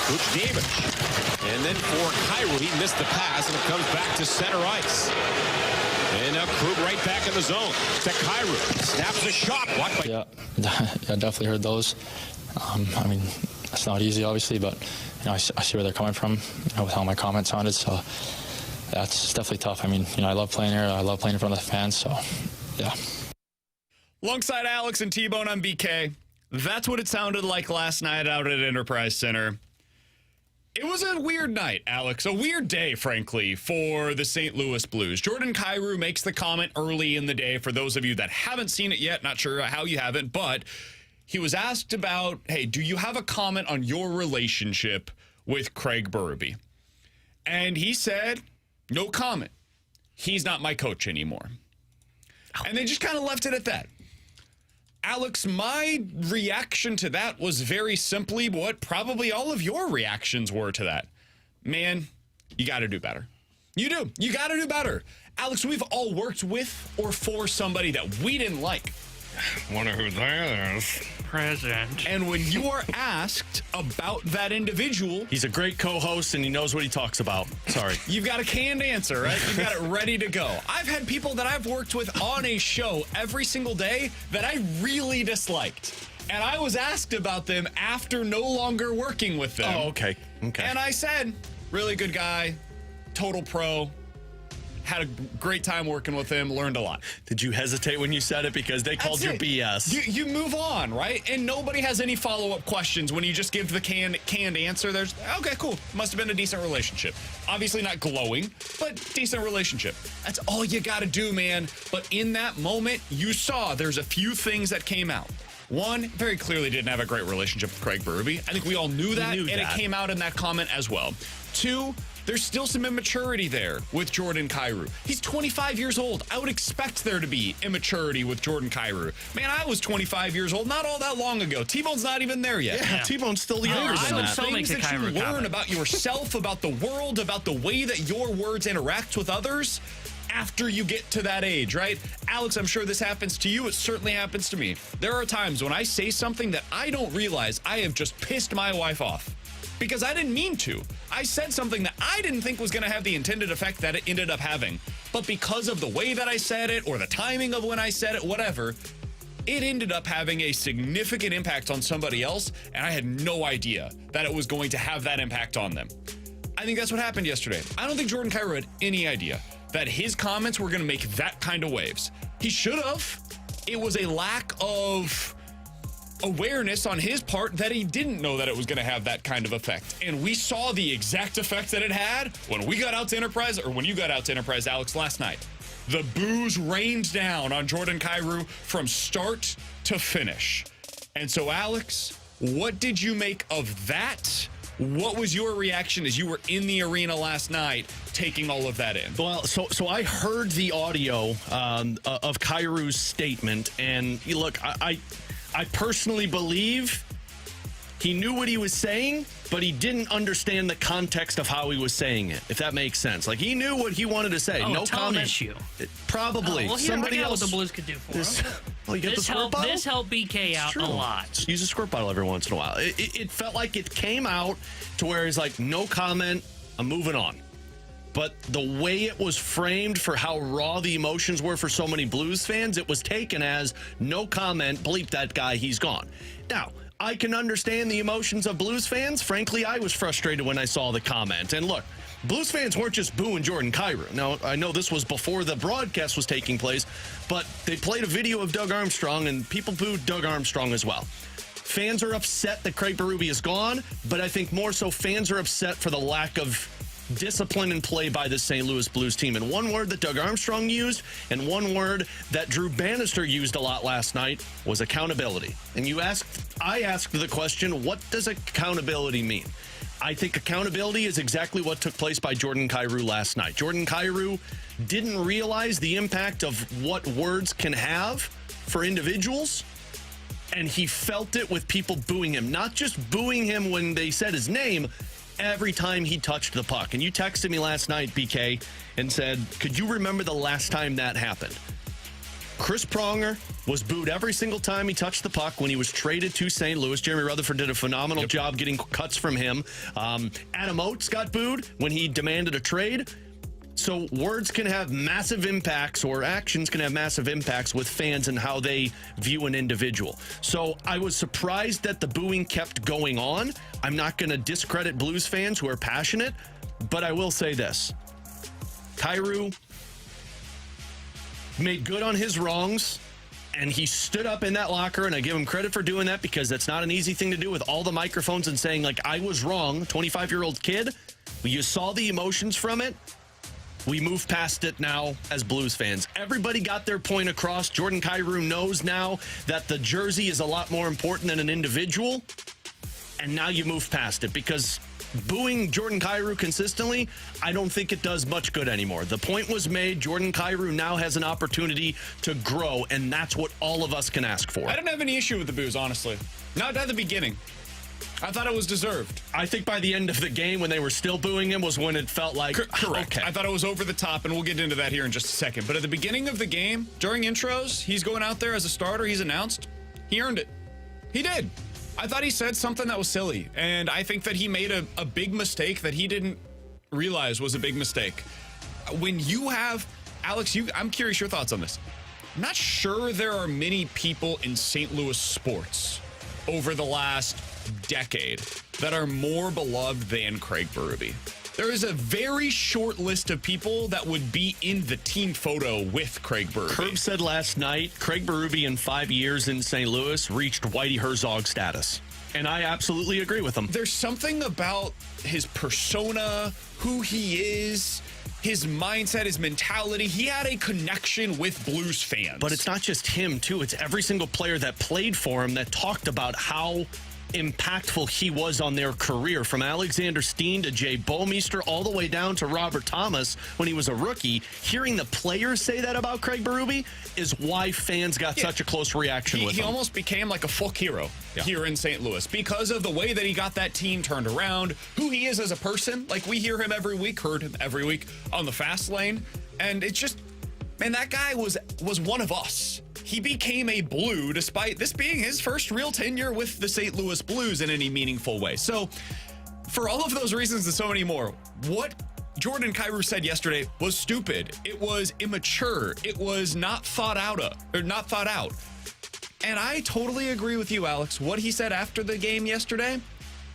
Coach damage. And then for Kyrou, he missed the pass, and it comes back to center ice. And now Krug right back in the zone to Kyrou. Snaps a shot. Blocked by... Yeah, I definitely heard those. I mean, it's not easy, obviously, but I see where they're coming from, with how my comments sounded. So that's definitely tough. I mean, I love playing here. I love playing in front of the fans. So, yeah. Alongside Alex and T-Bone, I'm BK. That's what it sounded like last night out at Enterprise Center. It was a weird night, Alex. A weird day, frankly, for the St. Louis Blues. Jordan Kyrou makes the comment early in the day. For those of you that haven't seen it yet, not sure how you haven't, but he was asked about, hey, do you have a comment on your relationship with Craig Berube? And he said, no comment. He's not my coach anymore. And they just kind of left it at that. Alex, my reaction to that was very simply what probably all of your reactions were to that. Man, you got to do better. You do. You got to do better. Alex, we've all worked with or for somebody that we didn't like. Wonder who that is. Present. And when you are asked about that individual, He's a great co-host, and he knows what he talks about. Sorry. you've got a canned answer, right? You've got it ready to go. I've had people that I've worked with on a show every single day that I really disliked. And I was asked about them after no longer working with them. Oh, okay. Okay. And I said, really good guy, total pro. Had a great time working with him, learned a lot. Did you hesitate when you said it because they called you BS? You move on, right? And nobody has any follow-up questions when you just give the canned answer. There's, okay, cool. Must have been a decent relationship. Obviously not glowing, but decent relationship. That's all you got to do, man. But in that moment, you saw there's a few things that came out. One, very clearly didn't have a great relationship with Craig Berube. I think we all knew that, and it came out in that comment as well. Two, there's still some immaturity there with Jordan Kyrou. He's 25 years old. I would expect there to be immaturity with Jordan Kyrou. Man, I was 25 years old not all that long ago. T-Bone's not even there yet. Yeah. T-Bone's still younger than that. Things that you learn about yourself, about the world, about the way that your words interact with others after you get to that age, right? Alex, I'm sure this happens to you. It certainly happens to me. There are times when I say something that I don't realize I have just pissed my wife off. Because I didn't mean to. I said something that I didn't think was going to have the intended effect that it ended up having. But because of the way that I said it or the timing of when I said it, whatever, it ended up having a significant impact on somebody else, and I had no idea that it was going to have that impact on them. I think that's what happened yesterday. I don't think Jordan Kyrou had any idea that his comments were going to make that kind of waves. He should have. It was a lack of awareness on his part that he didn't know that it was going to have that kind of effect. And we saw the exact effect that it had when we got out to Enterprise, or when you got out to Enterprise, Alex, last night. The boos rained down on Jordan Kyrou from start to finish. And so, Alex, what did you make of that? What was your reaction as you were in the arena last night taking all of that in? Well, so I heard the audio of Kyrou's statement, and look, I personally believe he knew what he was saying, but he didn't understand the context of how he was saying it, if that makes sense. Like, he knew what he wanted to say. No comment. Issue. Probably. Well, somebody else. What the Blues could do for him. Well, you get the squirt bottle? This helped BK out a lot. Just use a squirt bottle every once in a while. It felt like it came out to where he's like, no comment, I'm moving on. But the way it was framed for how raw the emotions were for so many Blues fans, it was taken as no comment, bleep that guy, he's gone. Now, I can understand the emotions of Blues fans. Frankly, I was frustrated when I saw the comment. And look, Blues fans weren't just booing Jordan Kyrou. Now, I know this was before the broadcast was taking place, but they played a video of Doug Armstrong, and people booed Doug Armstrong as well. Fans are upset that Craig Berube is gone, but I think more so fans are upset for the lack of discipline and play by the St. Louis Blues team. And one word that Doug Armstrong used and one word that Drew Bannister used a lot last night was accountability. And I asked the question, what does accountability mean? I think accountability is exactly what took place by Jordan Kyrou last night. Jordan Kyrou didn't realize the impact of what words can have for individuals, and he felt it with people booing him. Not just booing him when they said his name, every time he touched the puck. And you texted me last night, BK, and said, could you remember the last time that happened? Chris Pronger was booed every single time he touched the puck when he was traded to St. Louis. Jeremy Rutherford did a phenomenal job getting cuts from him. Adam Oates got booed when he demanded a trade. So words can have massive impacts, or actions can have massive impacts with fans and how they view an individual. So I was surprised that the booing kept going on. I'm not going to discredit Blues fans who are passionate, but I will say this. Kyrou made good on his wrongs, and he stood up in that locker, and I give him credit for doing that, because that's not an easy thing to do with all the microphones and saying, like, I was wrong, 25-year-old kid. You saw the emotions from it. We move past it now as Blues fans. Everybody got their point across. Jordan Kyrou knows now that the jersey is a lot more important than an individual. And now you move past it, because booing Jordan Kyrou consistently, I don't think it does much good anymore. The point was made. Jordan Kyrou now has an opportunity to grow, and that's what all of us can ask for. I didn't have any issue with the boos, honestly. Not at the beginning. I thought it was deserved. I think by the end of the game, when they were still booing him, was when it felt like, correct. Okay. I thought it was over the top, and we'll get into that here in just a second. But at the beginning of the game, during intros, he's going out there as a starter. He's announced. He earned it. He did. I thought he said something that was silly, and I think that he made a big mistake that he didn't realize was a big mistake. When you have, Alex, I'm curious your thoughts on this. I'm not sure there are many people in St. Louis sports over the last decade that are more beloved than Craig Berube. There is a very short list of people that would be in the team photo with Craig Berube. Herb said last night, Craig Berube in 5 years in St. Louis reached Whitey Herzog status. And I absolutely agree with him. There's something about his persona, who he is, his mindset, his mentality. He had a connection with Blues fans. But it's not just him, too. It's every single player that played for him that talked about how impactful he was on their career, from Alexander Steen to Jay Bouwmeester all the way down to Robert Thomas when he was a rookie. Hearing the players say that about Craig Berube is why fans got such a close reaction with him. He almost became like a folk hero here in St. Louis because of the way that he got that team turned around, who he is as a person. Like, we hear him every week, heard him every week on the fast lane, and it's just, man, that guy was one of us. He became a Blue despite this being his first real tenure with the St. Louis Blues in any meaningful way. So for all of those reasons and so many more, what Jordan Kyrou said yesterday was stupid. It was immature. It was not thought out. And I totally agree with you, Alex. What he said after the game yesterday,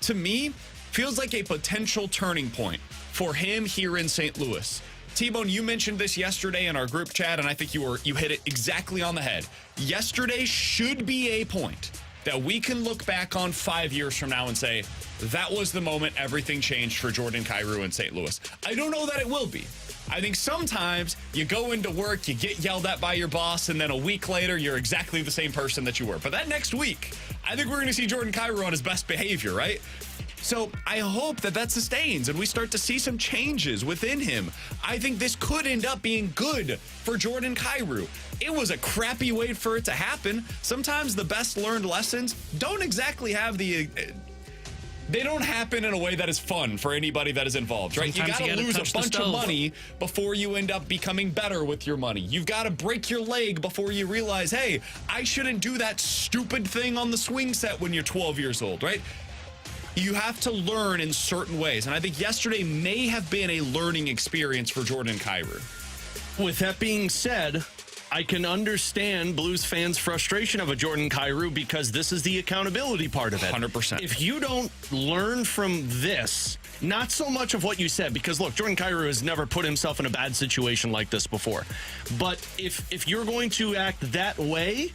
to me, feels like a potential turning point for him here in St. Louis. T-Bone, you mentioned this yesterday in our group chat, and I think you hit it exactly on the head. Yesterday should be a point that we can look back on 5 years from now and say, that was the moment everything changed for Jordan Kyrou in St. Louis. I don't know that it will be. I think sometimes you go into work, you get yelled at by your boss, and then a week later, you're exactly the same person that you were. But that next week, I think we're going to see Jordan Kyrou on his best behavior, right? So I hope that sustains and we start to see some changes within him. I think this could end up being good for Jordan Kyrou. It was a crappy way for it to happen. Sometimes the best learned lessons don't exactly have they don't happen in a way that is fun for anybody that is involved, right? Sometimes you got to lose a bunch of money before you end up becoming better with your money. You've got to break your leg before you realize, hey, I shouldn't do that stupid thing on the swing set when you're 12 years old, right? You have to learn in certain ways. And I think yesterday may have been a learning experience for Jordan Kyrou. With that being said, I can understand Blues fans' frustration of a Jordan Kyrou because this is the accountability part of it. 100%. If you don't learn from this, not so much of what you said, because look, Jordan Kyrou has never put himself in a bad situation like this before. But if you're going to act that way,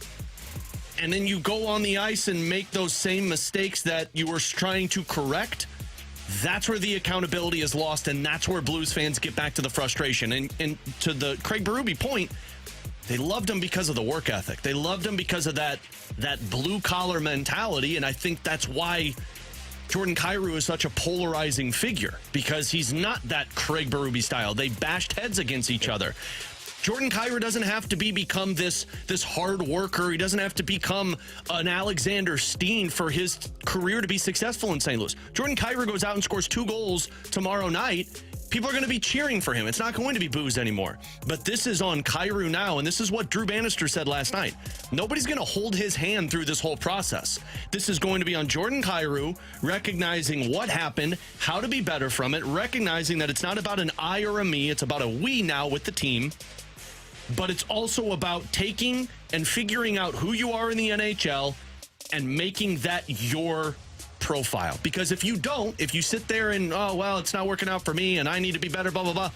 and then you go on the ice and make those same mistakes that you were trying to correct, that's where the accountability is lost, and that's where Blues fans get back to the frustration. And to the Craig Berube point, they loved him because of the work ethic. They loved him because of that blue-collar mentality, and I think that's why Jordan Kyrou is such a polarizing figure, because he's not that Craig Berube style. They bashed heads against each other. Jordan Kyrou doesn't have to become this hard worker. He doesn't have to become an Alexander Steen for his career to be successful in St. Louis. Jordan Kyrou goes out and scores 2 goals tomorrow night. People are going to be cheering for him. It's not going to be boos anymore. But this is on Kyrou now, and this is what Drew Bannister said last night. Nobody's going to hold his hand through this whole process. This is going to be on Jordan Kyrou, recognizing what happened, how to be better from it, recognizing that it's not about an I or a me, it's about a we now with the team. But it's also about taking and figuring out who you are in the NHL and making that your profile. Because if you don't, if you sit there and, oh, well, it's not working out for me and I need to be better, blah, blah, blah,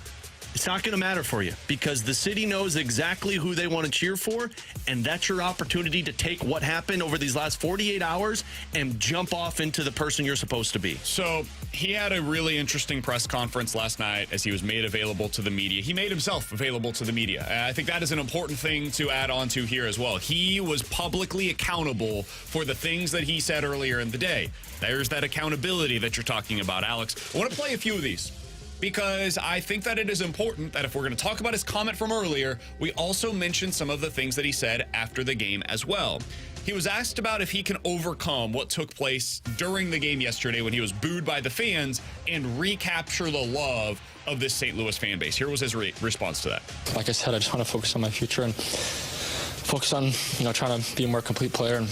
it's not going to matter for you because the city knows exactly who they want to cheer for, and that's your opportunity to take what happened over these last 48 hours and jump off into the person you're supposed to be. So he had a really interesting press conference last night as he was made available to the media. He made himself available to the media. And I think that is an important thing to add on to here as well. He was publicly accountable for the things that he said earlier in the day. There's that accountability that you're talking about, Alex. I want to play a few of these, because I think that it is important that if we're going to talk about his comment from earlier, we also mention some of the things that he said after the game as well. He was asked about if he can overcome what took place during the game yesterday when he was booed by the fans and recapture the love of this St. Louis fan base. Here was his response to that. Like I said, I just want to focus on my future and focus on, trying to be a more complete player and,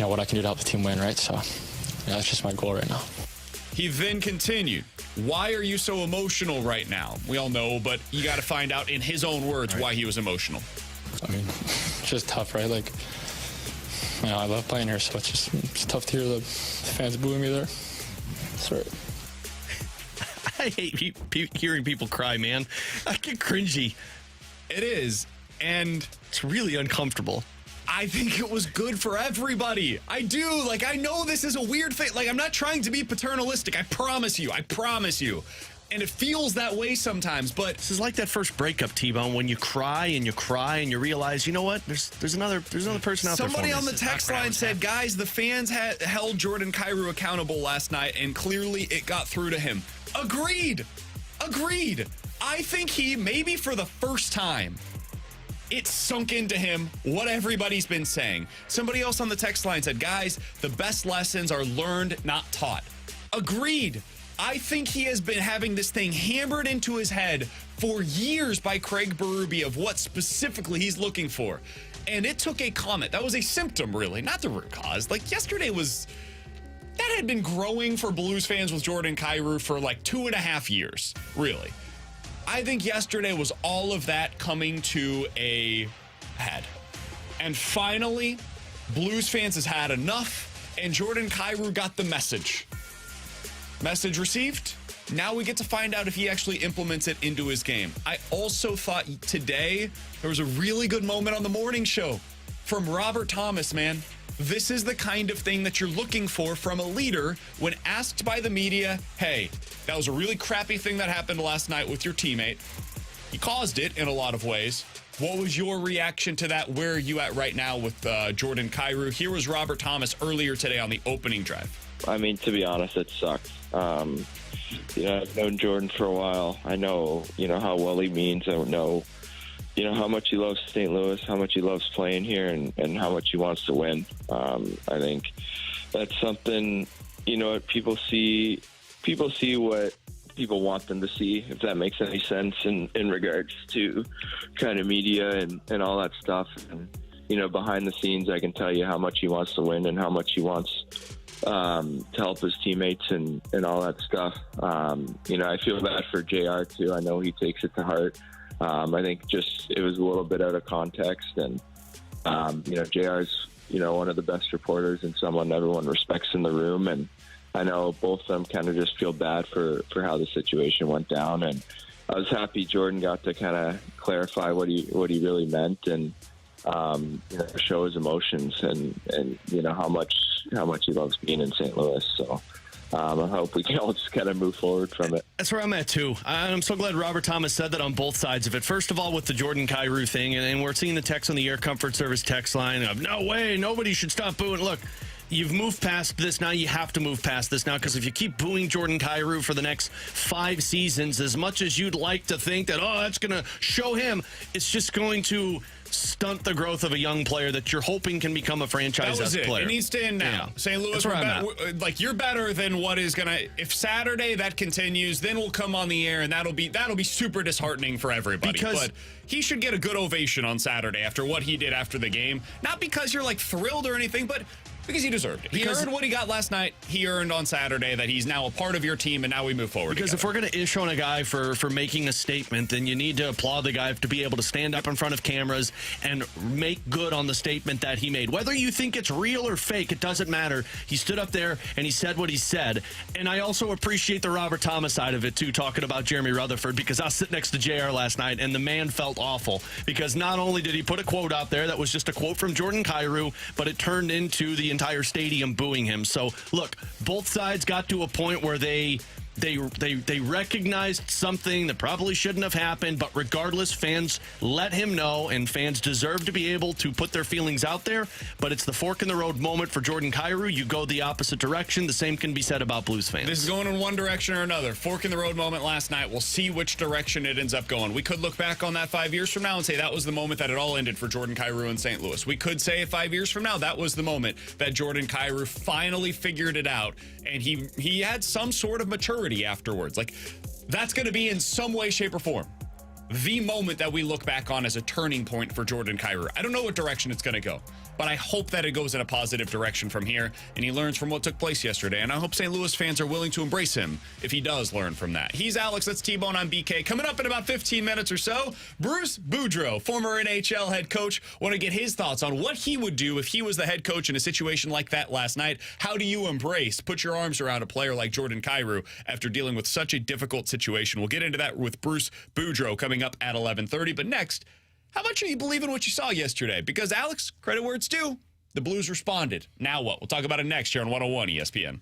what I can do to help the team win, right? So, that's just my goal right now. He then continued, why are you so emotional right now? We all know, but you got to find out in his own words why he was emotional. I mean, it's just tough, right? Like, I love playing here, so it's tough to hear the fans booing me there. Sorry. I hate hearing people cry, man. I get cringy. It is, and it's really uncomfortable. I think it was good for everybody. I do. I know this is a weird thing. I'm not trying to be paternalistic. I promise you. And it feels that way sometimes, but this is like that first breakup, T-Bone, when you cry and you realize, you know what? There's another person out there. Somebody on the text line said, guys, the fans held Jordan Kyrou accountable last night, and clearly it got through to him. Agreed. I think he, maybe for the first time, it sunk into him what everybody's been saying. Somebody else on the text line said, guys, the best lessons are learned, not taught. Agreed. I think he has been having this thing hammered into his head for years by Craig Berube of what specifically he's looking for. And it took a comment. That was a symptom, really, not the root cause. Yesterday that had been growing for Blues fans with Jordan Kyrou for 2.5 years, really. I think yesterday was all of that coming to a head. And finally, Blues fans has had enough, and Jordan Kyrou got the message. Message received. Now we get to find out if he actually implements it into his game. I also thought today there was a really good moment on the morning show from Robert Thomas, man. This is the kind of thing that you're looking for from a leader when asked by the media, hey, that was a really crappy thing that happened last night with your teammate. He caused it in a lot of ways. What was your reaction to that? Where are you at right now with Jordan Kyrou? Here was Robert Thomas earlier today on the opening drive. I mean, to be honest, it sucks. I've known Jordan for a while. I know, how well he means. I know, how much he loves St. Louis, how much he loves playing here, and how much he wants to win. I think that's something, people see what people want them to see, if that makes any sense in regards to kind of media and all that stuff. And, behind the scenes, I can tell you how much he wants to win and how much he wants to help his teammates and all that stuff. I feel bad for JR too. I know he takes it to heart. I think it was a little bit out of context, and JR's one of the best reporters and someone everyone respects in the room, and I know both of them kind of just feel bad for how the situation went down, and I was happy Jordan got to kind of clarify what he really meant and show his emotions and how much he loves being in St. Louis. So I hope we can all just kind of move forward from it. That's where I'm at, too. I'm so glad Robert Thomas said that on both sides of it. First of all, with the Jordan Kyrou thing, and we're seeing the text on the Air Comfort Service text line of, no way, nobody should stop booing. Look, you've moved past this. Now you have to move past this now, because if you keep booing Jordan Kyrou for the next 5 seasons, as much as you'd like to think that, that's going to show him, it's just going to stunt the growth of a young player that you're hoping can become a franchise That was it. player. It needs to end now. Yeah. St. Louis, That's where I'm at. you're better than what is gonna. If Saturday that continues, then we'll come on the air, and that'll be super disheartening for everybody. But he should get a good ovation on Saturday after what he did after the game. Not because you're like thrilled or anything, but because he deserved it. He earned what he got last night. He earned on Saturday that he's now a part of your team, and now we move forward. Because together. if we're going to issue on a guy for making a statement, then you need to applaud the guy to be able to stand up in front of cameras and make good on the statement that he made. Whether you think it's real or fake, it doesn't matter. He stood up there and he said what he said. And I also appreciate the Robert Thomas side of it, too, talking about Jeremy Rutherford, because I was sitting next to JR last night, and the man felt awful. Because not only did he put a quote out there that was just a quote from Jordan Kyrou, but it turned into the entire stadium booing him. So look, both sides got to a point where they recognized something that probably shouldn't have happened, but regardless, fans let him know, and fans deserve to be able to put their feelings out there. But it's the fork in the road moment for Jordan Kyrou. You go the opposite direction. The same can be said about Blues fans. This is going in one direction or another. Fork in the road moment last night. We'll see which direction it ends up going. We could look back on that 5 years from now and say that was the moment that it all ended for Jordan Kyrou in St. Louis. We could say 5 years from now that was the moment that Jordan Kyrou finally figured it out, and he had some sort of maturity afterwards. Like, that's going to be in some way, shape, or form the moment that we look back on as a turning point for Jordan Kyrou. I don't know what direction it's going to go, but I hope that it goes in a positive direction from here, and he learns from what took place yesterday. And I hope St. Louis fans are willing to embrace him if he does learn from that. He's Alex. That's T-Bone. I'm BK. Coming up in about 15 minutes or so, Bruce Boudreau, former NHL head coach. Want to get his thoughts on what he would do if he was the head coach in a situation like that last night. How do you put your arms around a player like Jordan Kyrou after dealing with such a difficult situation? We'll get into that with Bruce Boudreau coming up at 11:30. But next, how much are you believing what you saw yesterday? Because, Alex, credit where it's due, the Blues responded. Now what? We'll talk about it next here on 101 ESPN.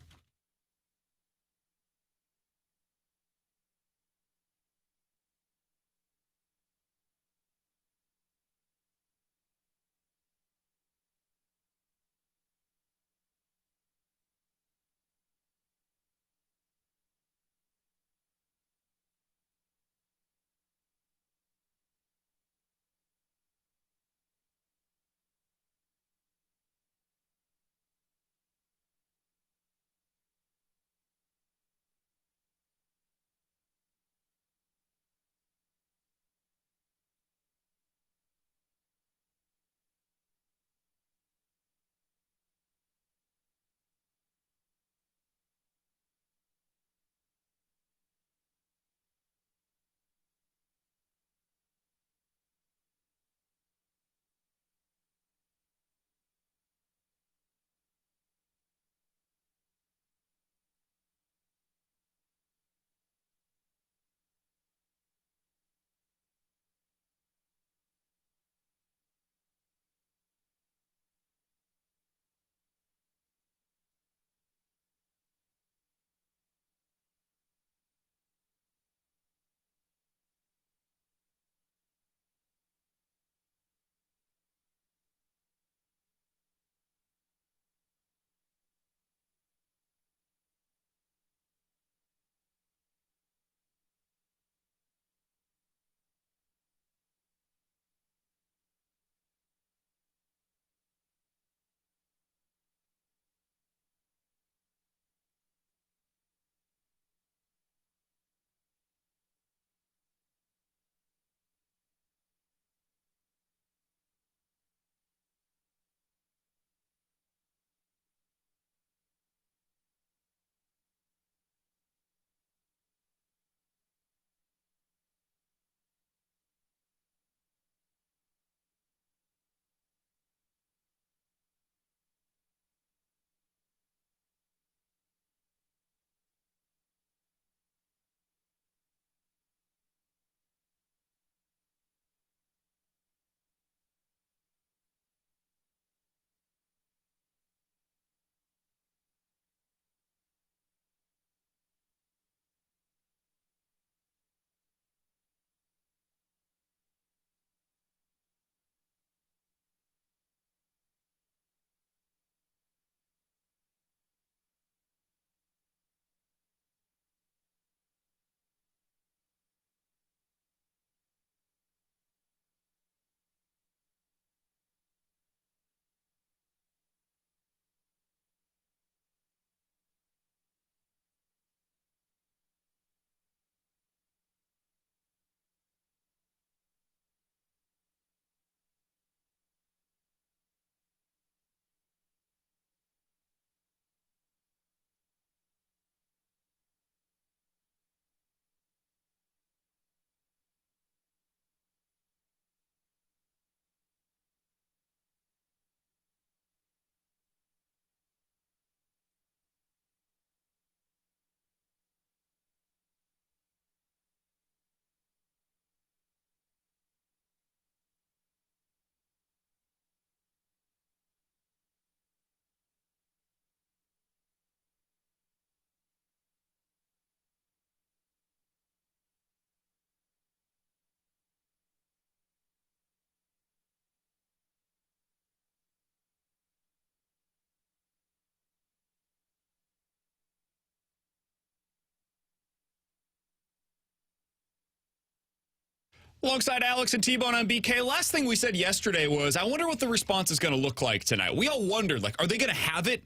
Alongside Alex and T-Bone on BK, last thing we said yesterday was, I wonder what the response is going to look like tonight. We all wondered, like, are they going to have it?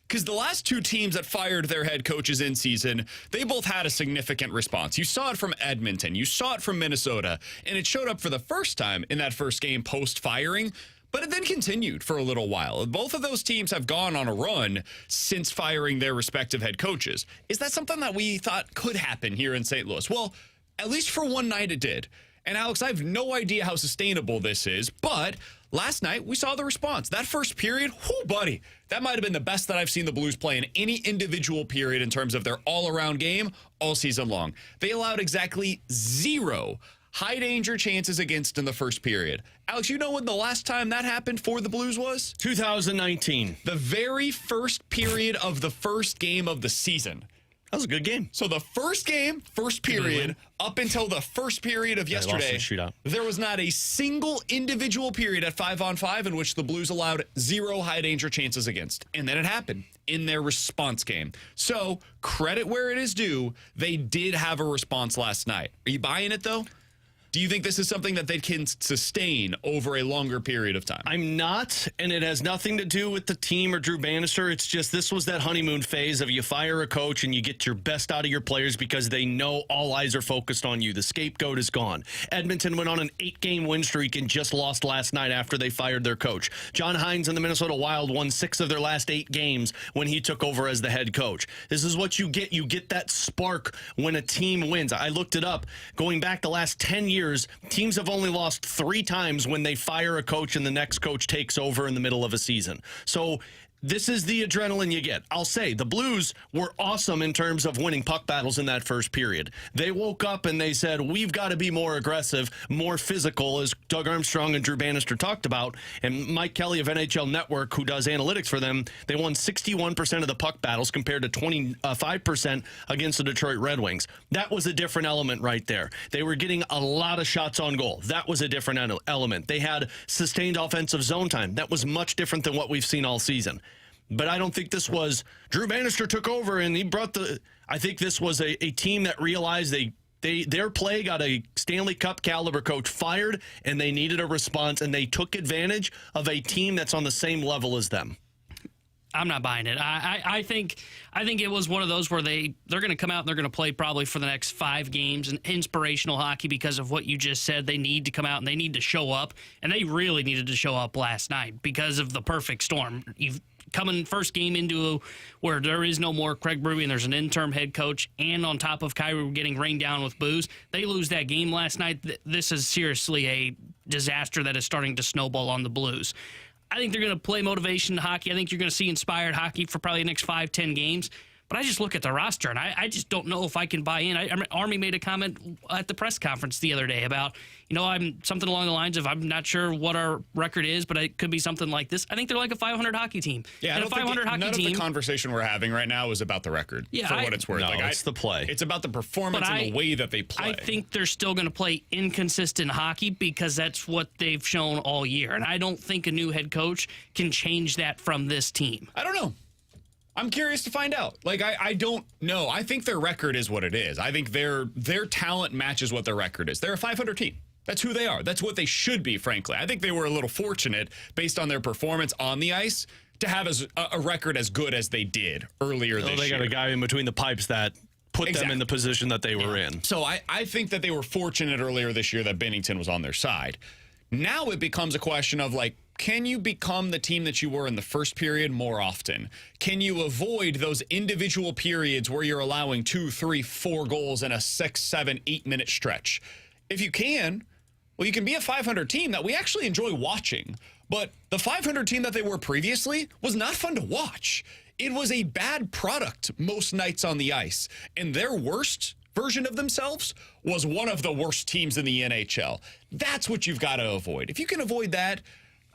Because the last two teams that fired their head coaches in season, they both had a significant response. You saw it from Edmonton. You saw it from Minnesota. And it showed up for the first time in that first game post-firing. But it then continued for a little while. Both of those teams have gone on a run since firing their respective head coaches. Is that something that we thought could happen here in St. Louis? Well, at least for one night it did. And Alex, I have no idea how sustainable this is, but last night we saw the response. That first period, whoo, buddy, that might have been the best that I've seen the Blues play in any individual period in terms of their all-around game all season long. They allowed exactly 0 high-danger chances against in the first period. Alex, you know when the last time that happened for the Blues was? 2019. The very first period of the first game of the season. That was a good game. So the first game, first period, up until the first period of yesterday, lost the shootout. There was not a single individual period at 5-on-5 in which the Blues allowed 0 high-danger chances against. And then it happened in their response game. So credit where it is due, they did have a response last night. Are you buying it, though? Do you think this is something that they can sustain over a longer period of time? I'm not, and it has nothing to do with the team or Drew Bannister. It's just this was that honeymoon phase of you fire a coach and you get your best out of your players because they know all eyes are focused on you. The scapegoat is gone. Edmonton went on an 8-game win streak and just lost last night after they fired their coach. John Hines and the Minnesota Wild won 6 of their last 8 games when he took over as the head coach. This is what you get. You get that spark when a team wins. I looked it up. Going back the last 10 years, teams have only lost 3 times when they fire a coach and the next coach takes over in the middle of a season. So this is the adrenaline you get. I'll say the Blues were awesome in terms of winning puck battles in that first period. They woke up and they said, we've got to be more aggressive, more physical, as Doug Armstrong and Drew Bannister talked about. And Mike Kelly of NHL Network, who does analytics for them, they won 61% of the puck battles compared to 25% against the Detroit Red Wings. That was a different element right there. They were getting a lot of shots on goal. That was a different element. They had sustained offensive zone time. That was much different than what we've seen all season. But I don't think this was Drew Bannister took over and he brought I think this was a team that realized their play got a Stanley Cup caliber coach fired and they needed a response and they took advantage of a team that's on the same level as them. I'm not buying it. I think it was one of those where they're going to come out and they're going to play probably for the next 5 games and inspirational hockey because of what you just said. They need to come out and they need to show up, and they really needed to show up last night because of the perfect storm. You've coming first game into where there is no more Craig Berube and there's an interim head coach, and on top of Kyrou getting rained down with booze. They lose that game last night. This is seriously a disaster that is starting to snowball on the Blues. I think they're going to play motivation hockey. I think you're going to see inspired hockey for probably the next 5-10 games. But I just look at the roster, and I just don't know if I can buy in. Army made a comment at the press conference the other day about, I'm something along the lines of, I'm not sure what our record is, but it could be something like this. I think they're like a 500 hockey team. Yeah, and a 500 hockey none team. of the conversation we're having right now is about the record, for what it's worth. No, it's the play. It's about the performance and the way that they play. I think they're still going to play inconsistent hockey because that's what they've shown all year. And I don't think a new head coach can change that from this team. I don't know. I'm curious to find out. I don't know. I think their record is what it is. I think their talent matches what their record is. They're a 500 team. That's who they are. That's what they should be, frankly. I think they were a little fortunate, based on their performance on the ice, to have a record as good as they did earlier this year. They got a guy in between the pipes that put them in the position that they were in. So I think that they were fortunate earlier this year that Binnington was on their side. Now it becomes a question of, can you become the team that you were in the first period more often? Can you avoid those individual periods where you're allowing 2, 3, 4 goals in a 6, 7, 8-minute stretch? If you can, well, you can be a 500 team that we actually enjoy watching. But the 500 team that they were previously was not fun to watch. It was a bad product most nights on the ice. And their worst version of themselves was one of the worst teams in the NHL. That's what you've got to avoid. If you can avoid that,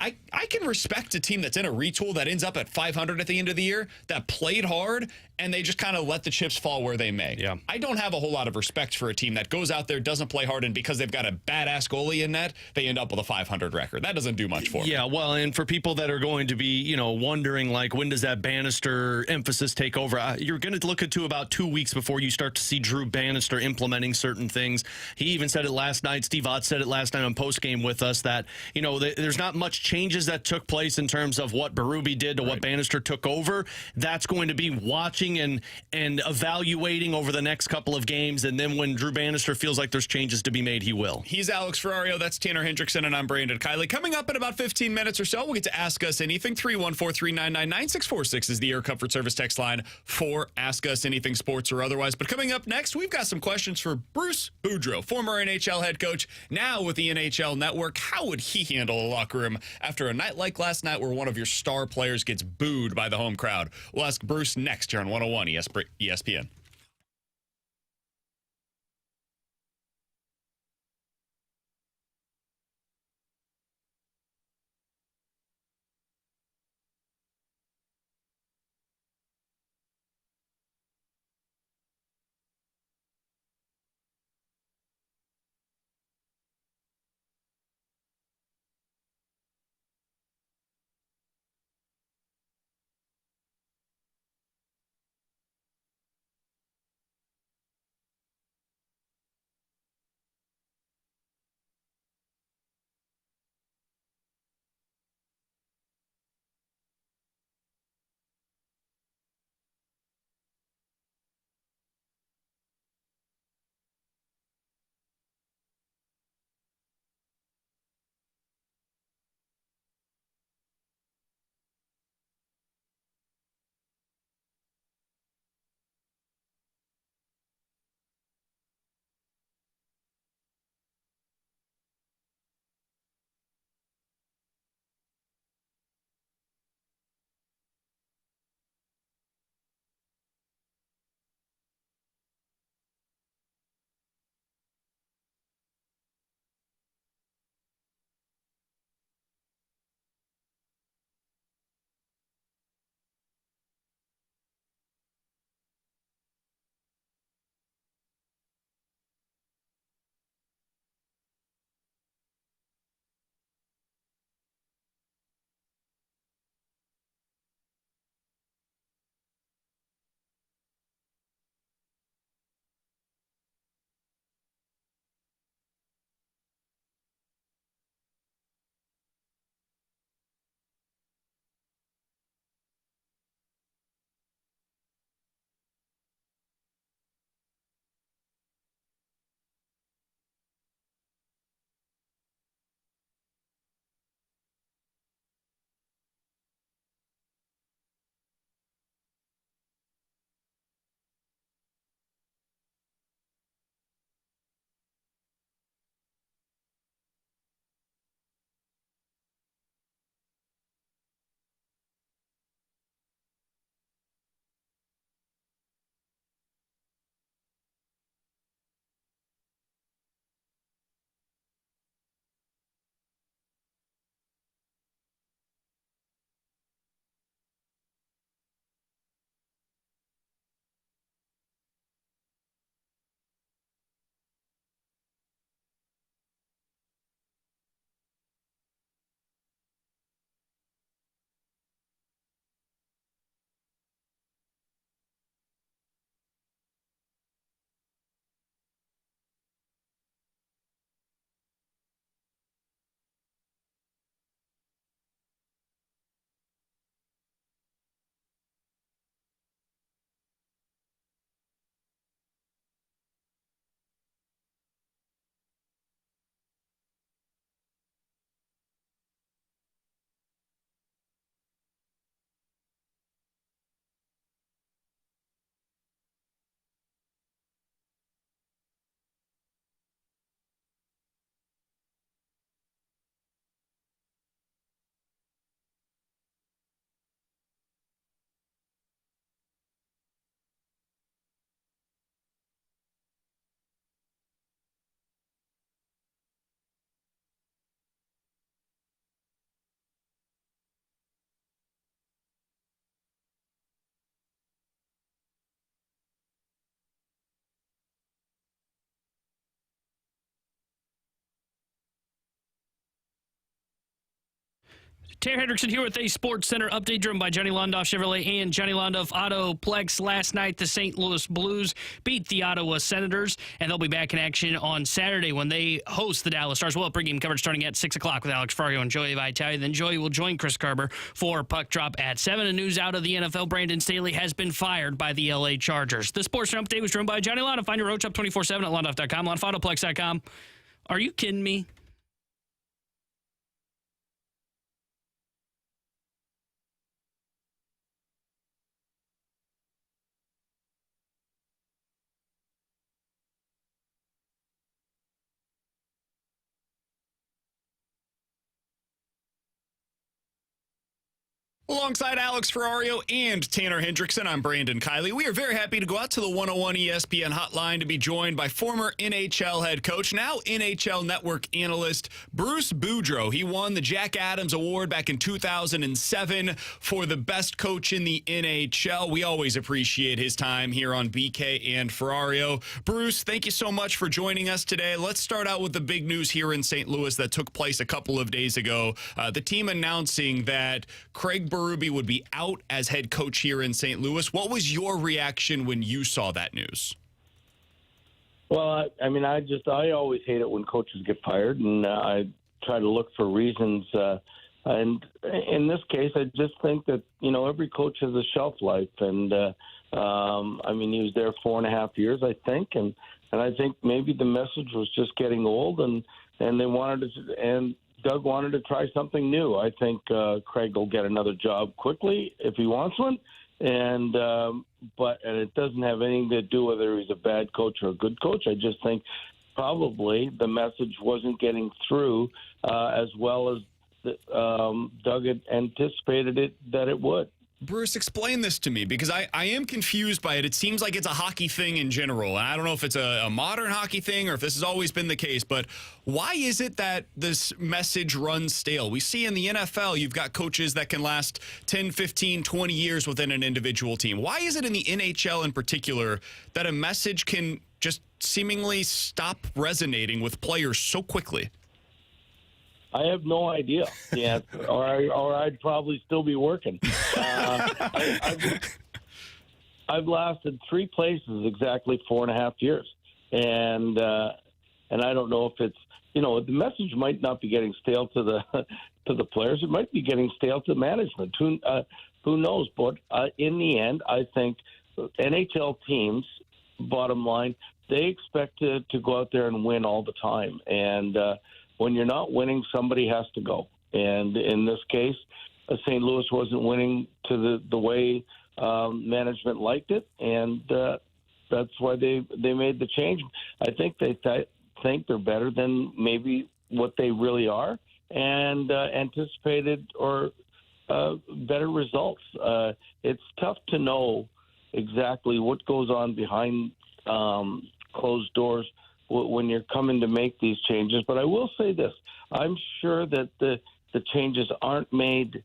I can respect a team that's in a retool that ends up at 500 at the end of the year, that played hard, and they just kind of let the chips fall where they may. Yeah. I don't have a whole lot of respect for a team that goes out there, doesn't play hard, and because they've got a badass goalie in net, they end up with a 500 record. That doesn't do much for them. Yeah, well, and for people that are going to be, wondering, like, when does that Bannister emphasis take over? You're going to look into about 2 weeks before you start to see Drew Bannister implementing certain things. He even said it last night. Steve Ott said it last night on postgame with us that, there's not much changes that took place in terms of what Berube did to what Bannister took over. That's going to be watching and evaluating over the next couple of games, and then when Drew Bannister feels like there's changes to be made, he will. He's Alex Ferrario. That's Tanner Hendrickson, and I'm Brandon Kiley. Coming up in about 15 minutes or so, we'll get to Ask Us Anything. 314-399-9646 is the Air Comfort Service text line for Ask Us Anything, sports or otherwise. But coming up next, we've got some questions for Bruce Boudreau, former NHL head coach, now with the NHL Network. How would he handle a locker room after a night like last night where one of your star players gets booed by the home crowd? We'll ask Bruce next here on 101 ESPN. Tanner Hendrickson here with a Sports Center update driven by Johnny Londoff Chevrolet and Johnny Londoff Autoplex. Last night, the St. Louis Blues beat the Ottawa Senators, and they'll be back in action on Saturday when they host the Dallas Stars. We'll have pregame coverage starting at 6 o'clock with Alex Ferrario and Joey Vitale. Then Joey will join Chris Carber for Puck Drop at 7. And news out of the NFL, Brandon Staley has been fired by the LA Chargers. The Sports Center update was driven by Johnny Londoff. Find your road shop 24/7 at londoff.com, londoffautoPlex.com. Are you kidding me? Alongside Alex Ferrario and Tanner Hendrickson, I'm Brandon Kiley. We are very happy to go out to the 101 ESPN hotline to be joined by former NHL head coach, now NHL Network analyst, Bruce Boudreau. He won the Jack Adams Award back in 2007 for the best coach in the NHL. We always appreciate his time here on BK and Ferrario. Bruce, thank you so much for joining us today. Let's start out with the big news here in St. Louis that took place a couple of days ago. The team announcing that Craig Berube would be out as head coach here in St. Louis. What was your reaction when you saw that news? Well, I mean, I always hate it when coaches get fired, and I try to look for reasons. And in this case, I just think that, every coach has a shelf life. And, I mean, he was there 4.5 years, I think. And I think maybe the message was just getting old, and they wanted to, and Doug wanted to try something new. I think Craig will get another job quickly if he wants one, and it doesn't have anything to do whether he's a bad coach or a good coach. I just think probably the message wasn't getting through as well as Doug had anticipated that it would. Bruce, explain this to me, because I am confused by it. It seems like it's a hockey thing in general. And I don't know if it's a modern hockey thing or if this has always been the case, but why is it that this message runs stale? We see in the NFL, you've got coaches that can last 10, 15, 20 years within an individual team. Why is it in the NHL in particular that a message can just seemingly stop resonating with players so quickly? I have no idea. Yeah, or I'd probably still be working. I've lasted 3 places exactly 4.5 years, and I don't know if it's the message might not be getting stale to the players. It might be getting stale to management. Who knows? But in the end, I think NHL teams, bottom line, they expect to go out there and win all the time, and when you're not winning, somebody has to go. And in this case, St. Louis wasn't winning to the way management liked it, and that's why they made the change. I think they think they're better than maybe what they really are, and anticipated or better results. It's tough to know exactly what goes on behind closed doors when you're coming to make these changes. But I will say this. I'm sure that the changes aren't made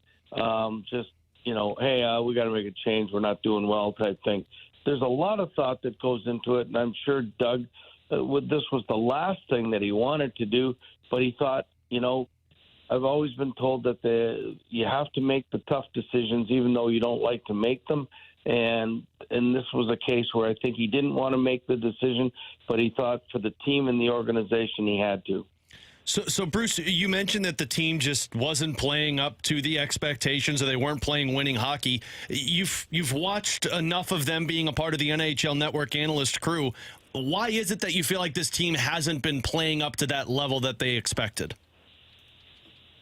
just, hey, we got to make a change, we're not doing well type thing. There's a lot of thought that goes into it, and I'm sure Doug, this was the last thing that he wanted to do, but he thought, I've always been told that you have to make the tough decisions even though you don't like to make them. And this was a case where I think he didn't want to make the decision, but he thought for the team and the organization he had to. So Bruce, you mentioned that the team just wasn't playing up to the expectations, or they weren't playing winning hockey. You've watched enough of them being a part of the NHL Network analyst crew. Why is it that you feel like this team hasn't been playing up to that level that they expected?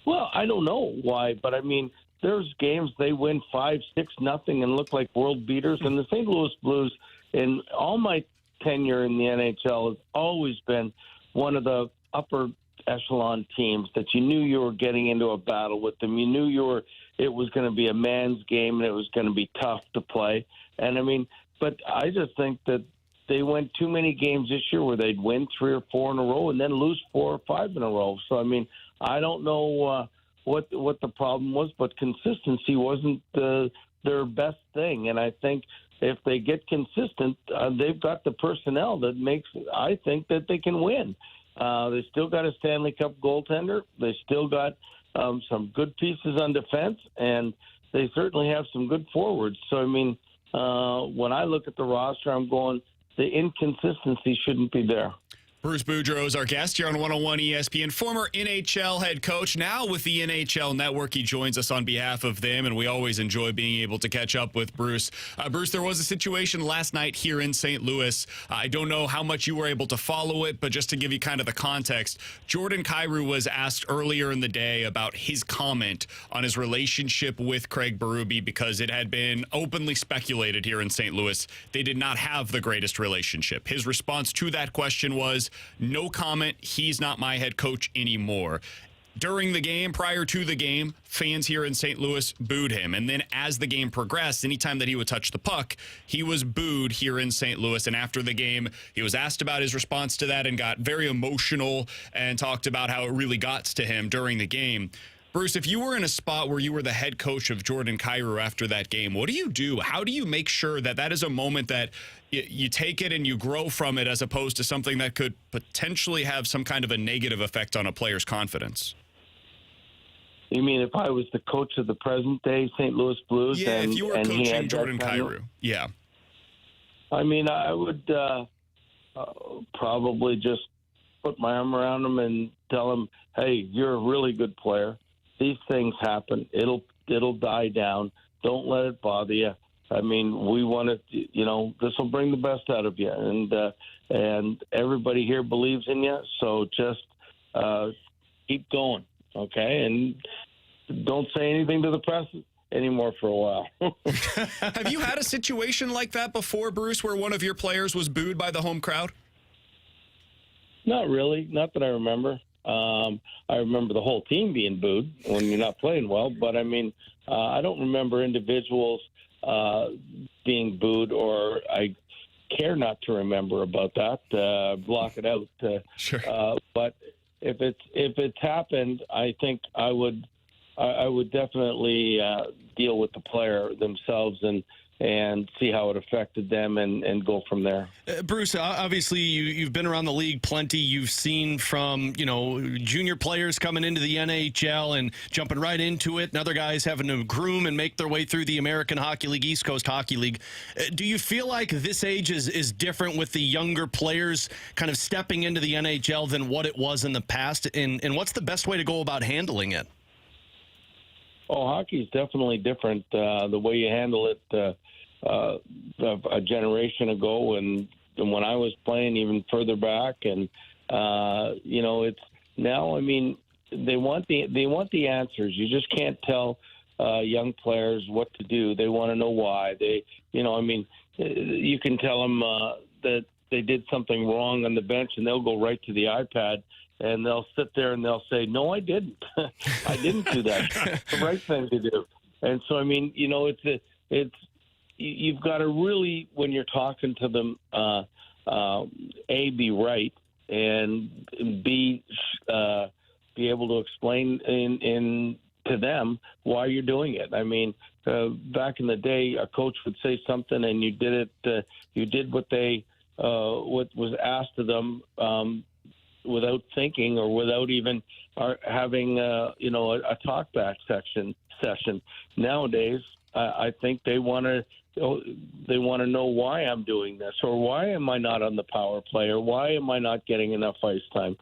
Well, I don't know why, but I mean, there's games they win 5-6-0 and look like world beaters. And the St. Louis Blues, in all my tenure in the NHL, has always been one of the upper echelon teams that you knew you were getting into a battle with them. You knew it was going to be a man's game and it was going to be tough to play. And I mean, but I just think that they went too many games this year where they'd win 3 or 4 in a row and then lose 4 or 5 in a row. So I mean, I don't know what the problem was, but consistency wasn't their best thing. And I think if they get consistent, they've got the personnel that makes, I think, that they can win. They still got a Stanley Cup goaltender. They still got some good pieces on defense, and they certainly have some good forwards. So, I mean, when I look at the roster, I'm going, the inconsistency shouldn't be there. Bruce Boudreau is our guest here on 101 ESPN, former NHL head coach, now with the NHL Network. He joins us on behalf of them, and we always enjoy being able to catch up with Bruce. Bruce, there was a situation last night here in St. Louis. I don't know how much you were able to follow it, but just to give you kind of the context, Jordan Kyrou was asked earlier in the day about his comment on his relationship with Craig Berube, because it had been openly speculated here in St. Louis they did not have the greatest relationship. His response to that question was, no comment, he's not my head coach anymore. During the game, prior to the game, fans here in St. Louis booed him. And then as the game progressed, anytime that he would touch the puck, he was booed here in St. Louis. And after the game, he was asked about his response to that and got very emotional and talked about how it really got to him during the game. Bruce, if you were in a spot where you were the head coach of Jordan Kyrou after that game, what do you do? How do you make sure that that is a moment that you take it and you grow from it, as opposed to something that could potentially have some kind of a negative effect on a player's confidence? You mean if I was the coach of the present-day St. Louis Blues? Yeah, and, if you were and coaching Jordan Kyrou. Yeah. I mean, I would probably just put my arm around him and tell him, hey, you're a really good player. These things happen. It'll die down. Don't let it bother you. I mean, we want to, this will bring the best out of you, and everybody here believes in you. So just keep going, okay? And don't say anything to the press anymore for a while. Have you had a situation like that before, Bruce, where one of your players was booed by the home crowd? Not really. Not that I remember. I remember the whole team being booed when you're not playing well, but I mean, I don't remember individuals being booed, or I care not to remember about that. Block it out. Sure. But if it's happened, I think I would definitely deal with the player themselves and see how it affected them and go from there. Bruce, obviously you've been around the league plenty. You've seen from, junior players coming into the NHL and jumping right into it, and other guys having to groom and make their way through the American Hockey League, East Coast Hockey League. Do you feel like this age is different with the younger players kind of stepping into the NHL than what it was in the past? And what's the best way to go about handling it? Oh, hockey is definitely different. The way you handle it a generation ago, and when I was playing, even further back, and it's now. I mean, they want the answers. You just can't tell young players what to do. They want to know why. You can tell them that they did something wrong on the bench, and they'll go right to the iPad. And they'll sit there and they'll say, no, I didn't. I didn't do that. It's the right thing to do. And so, I mean, you've got to really, when you're talking to them, A, be right, and B, be able to explain to them why you're doing it. I mean, back in the day, a coach would say something and you did it, you did what was asked of them, without thinking or without even having a talkback session. Nowadays, I think they want to know why I'm doing this, or why am I not on the power play, or why am I not getting enough ice time.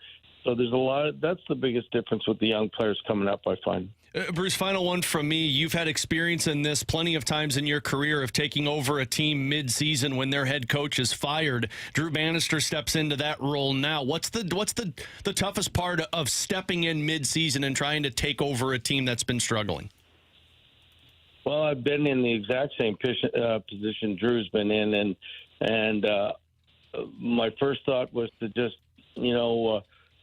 So there's a lot. That's the biggest difference with the young players coming up, I find. Bruce, final one from me. You've had experience in this plenty of times in your career of taking over a team mid-season when their head coach is fired. Drew Bannister steps into that role now. What's the toughest part of stepping in mid-season and trying to take over a team that's been struggling? Well, I've been in the exact same position Drew's been in, and my first thought was to just,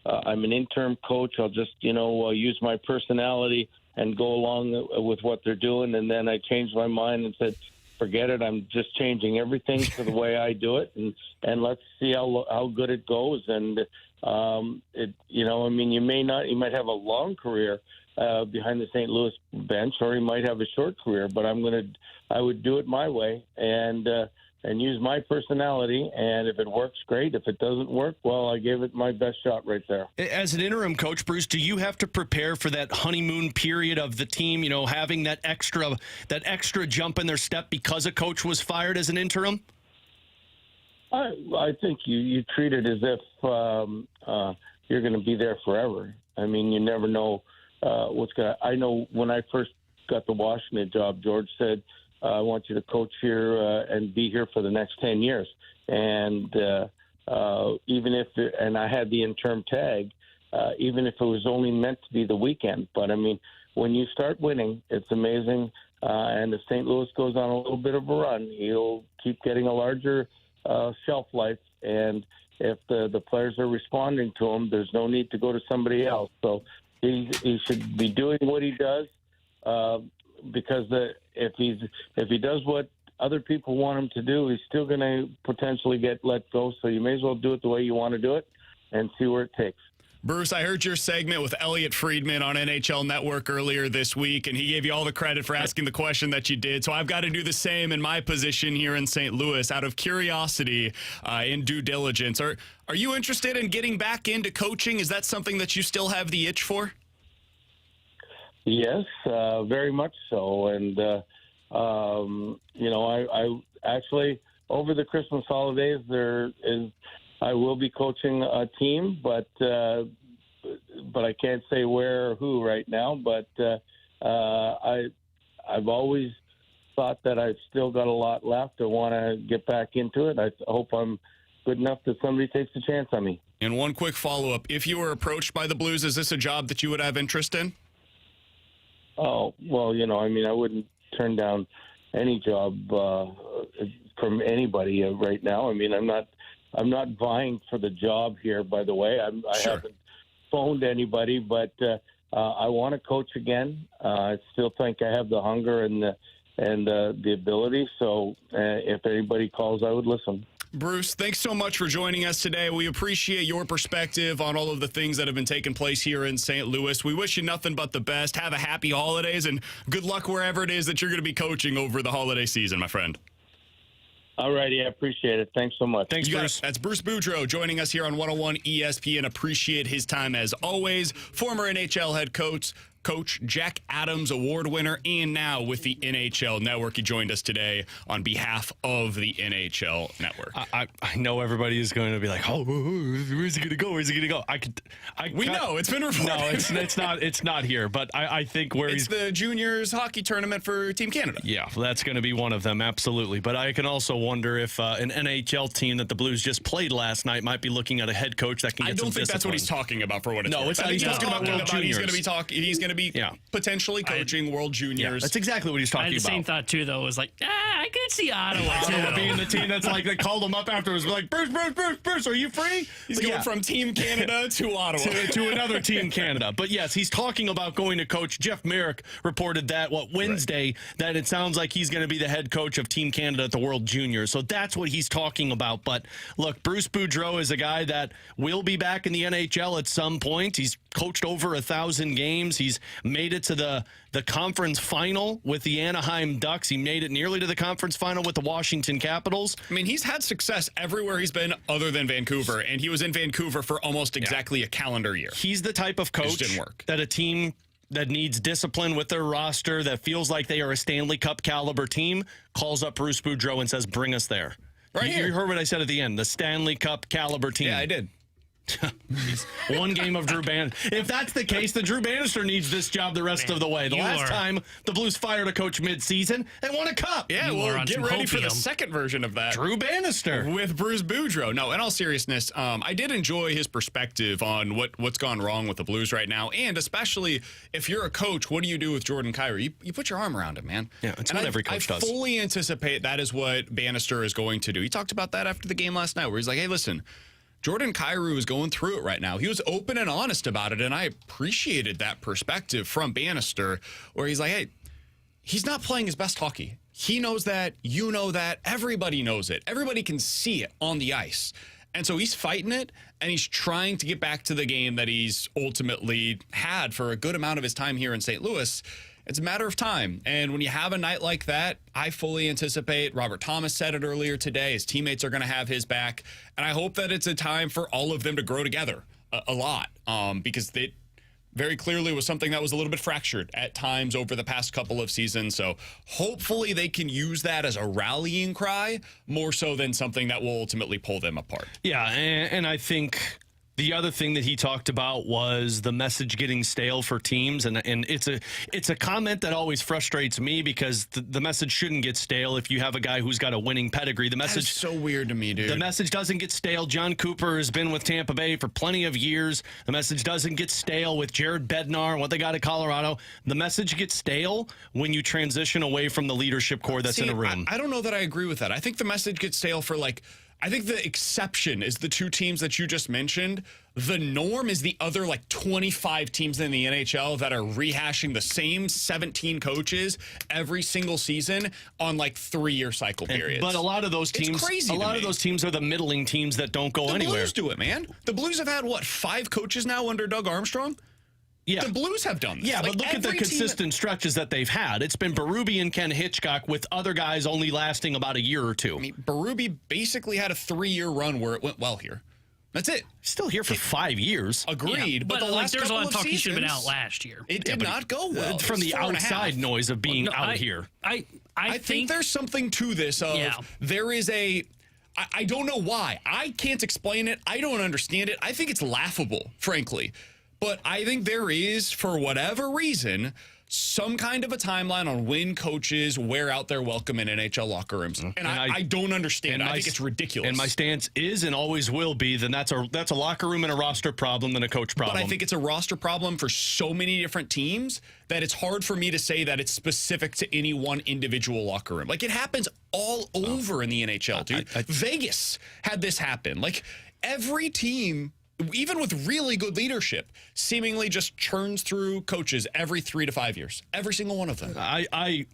I'm an interim coach. I'll just, use my personality and go along with what they're doing. And then I changed my mind and said, forget it. I'm just changing everything to the way I do it. And let's see how good it goes. And, you might have a long career behind the St. Louis bench, or you might have a short career, but I would do it my way. And and use my personality. And if it works, great. If it doesn't work, well, I gave it my best shot right there. As an interim coach, Bruce, do you have to prepare for that honeymoon period of the team, having that extra jump in their step because a coach was fired as an interim? I think you treat it as if you're going to be there forever. I mean, you never know what's going to – I know when I first got the Washington job, George said, I want you to coach here and be here for the next 10 years. And even if – and I had the interim tag, even if it was only meant to be the weekend. But, I mean, when you start winning, it's amazing. And if St. Louis goes on a little bit of a run, he'll keep getting a larger shelf life. And if the players are responding to him, there's no need to go to somebody else. So he should be doing what he does because if he does what other people want him to do, he's still going to potentially get let go. So you may as well do it the way you want to do it and see where it takes. Bruce, I heard your segment with Elliot Friedman on NHL Network earlier this week, and he gave you all the credit for asking the question that you did. So I've got to do the same in my position here in St. Louis out of curiosity and due diligence. Are you interested in getting back into coaching? Is that something that you still have the itch for? Yes, very much so. And, I actually, over the Christmas holidays, I will be coaching a team, but I can't say where or who right now. But I've always thought that I've still got a lot left. I want to get back into it. I hope I'm good enough that somebody takes a chance on me. And one quick follow-up. If you were approached by the Blues, is this a job that you would have interest in? Oh, well, I wouldn't turn down any job from anybody right now. I mean, I'm not vying for the job here, by the way. I haven't phoned anybody, but I want to coach again. I still think I have the hunger and the ability. So if anybody calls, I would listen. Bruce, thanks so much for joining us today. We appreciate your perspective on all of the things that have been taking place here in St. Louis. We wish you nothing but the best. Have a happy holidays, and good luck wherever it is that you're going to be coaching over the holiday season, my friend. All righty. I appreciate it. Thanks so much. Thanks, Bruce. That's Bruce Boudreau joining us here on 101 ESPN. Appreciate his time as always. Former NHL head coach Jack Adams Award winner, and now with the NHL Network. He joined us today on behalf of the NHL Network. I know everybody is going to be like, oh, where's he going to go? Where's he going to go? We know. It's been reported. No, it's not here. But I think it's the juniors hockey tournament for Team Canada. Yeah, that's going to be one of them, absolutely. But I can also wonder if an NHL team that the Blues just played last night might be looking at a head coach that can get some discipline. I don't think that's what he's talking about for what it's worth. No, it's not. He's talking about World Juniors. He's going to be potentially coaching World Juniors. Yeah, that's exactly what he's talking about. I had the same thought, too, though. It was like, I could see Ottawa, too. Being the team that's like, they called him up afterwards. Like, Bruce, are you free? He's going from Team Canada to Ottawa. to another Team Canada. But, yes, he's talking about going to coach. Jeff Merrick reported that, Wednesday, that it sounds like he's going to be the head coach of Team Canada at the World Juniors. So that's what he's talking about. But, look, Bruce Boudreau is a guy that will be back in the NHL at some point. He's coached over 1,000 games. He's made it to the conference final with the Anaheim Ducks. He made it nearly to the conference final with the Washington Capitals. I mean, he's had success everywhere he's been other than Vancouver, and he was in Vancouver for almost exactly a calendar year. He's the type of coach that a team that needs discipline with their roster, that feels like they are a Stanley Cup caliber team, calls up Bruce Boudreau and says, bring us there. Right here. You heard what I said at the end, the Stanley Cup caliber team. Yeah, I did. One game of Drew Bannister. If that's the case, then Drew Bannister needs this job the rest of the way. The last time the Blues fired a coach mid-season, they won a cup. Yeah, well, get ready for the second version of that. Drew Bannister. With Bruce Boudreau. No, in all seriousness, I did enjoy his perspective on what's gone wrong with the Blues right now, and especially if you're a coach, what do you do with Jordan Kyrou? You put your arm around him, man. Yeah, it's what every coach does. I fully anticipate that is what Bannister is going to do. He talked about that after the game last night, where he's like, hey, listen, Jordan Kyrou is going through it right now. He was open and honest about it, and I appreciated that perspective from Bannister, where he's like, hey, he's not playing his best hockey. He knows that. You know that. Everybody knows it. Everybody can see it on the ice. And so he's fighting it, and he's trying to get back to the game that he's ultimately had for a good amount of his time here in St. Louis. It's a matter of time. And when you have a night like that, I fully anticipate, Robert Thomas said it earlier today, his teammates are going to have his back. And I hope that it's a time for all of them to grow together a lot, because it very clearly was something that was a little bit fractured at times over the past couple of seasons. So hopefully they can use that as a rallying cry more so than something that will ultimately pull them apart. Yeah, and I think the other thing that he talked about was the message getting stale for teams, and it's a comment that always frustrates me because the message shouldn't get stale if you have a guy who's got a winning pedigree. The message is so weird to me, dude. The message doesn't get stale. John Cooper has been with Tampa Bay for plenty of years. The message doesn't get stale with Jared Bednar and what they got at Colorado. The message gets stale when you transition away from the leadership core that's in a room. I don't know that I agree with that. I think the message gets stale for I think the exception is the two teams that you just mentioned. The norm is the other 25 teams in the NHL that are rehashing the same 17 coaches every single season on 3-year cycle periods. But a lot of those teams, of those teams are the middling teams that don't go anywhere. The Blues do it, man. The Blues have had 5 coaches now under Doug Armstrong? Yeah. The Blues have done this. Yeah, but look at the consistent stretches that they've had. It's been Berube and Ken Hitchcock with other guys only lasting about a year or two. I mean, Berube basically had a 3-year run where it went well here. That's it. Still here for 5 years. Agreed. Yeah, but the last there's a lot of talk seasons, he should have been out last year. It did not go well. From the outside noise of being out here. I think there's something to this there is I don't know why. I can't explain it. I don't understand it. I think it's laughable, frankly. But I think there is, for whatever reason, some kind of a timeline on when coaches wear out their welcome in NHL locker rooms. And I don't understand. I think it's ridiculous. And my stance is and always will be then that's a locker room and a roster problem than a coach problem. But I think it's a roster problem for so many different teams that it's hard for me to say that it's specific to any one individual locker room. It happens all over in the NHL, dude. Vegas had this happen. Every team, even with really good leadership, seemingly just churns through coaches every 3 to 5 years. Every single one of them. I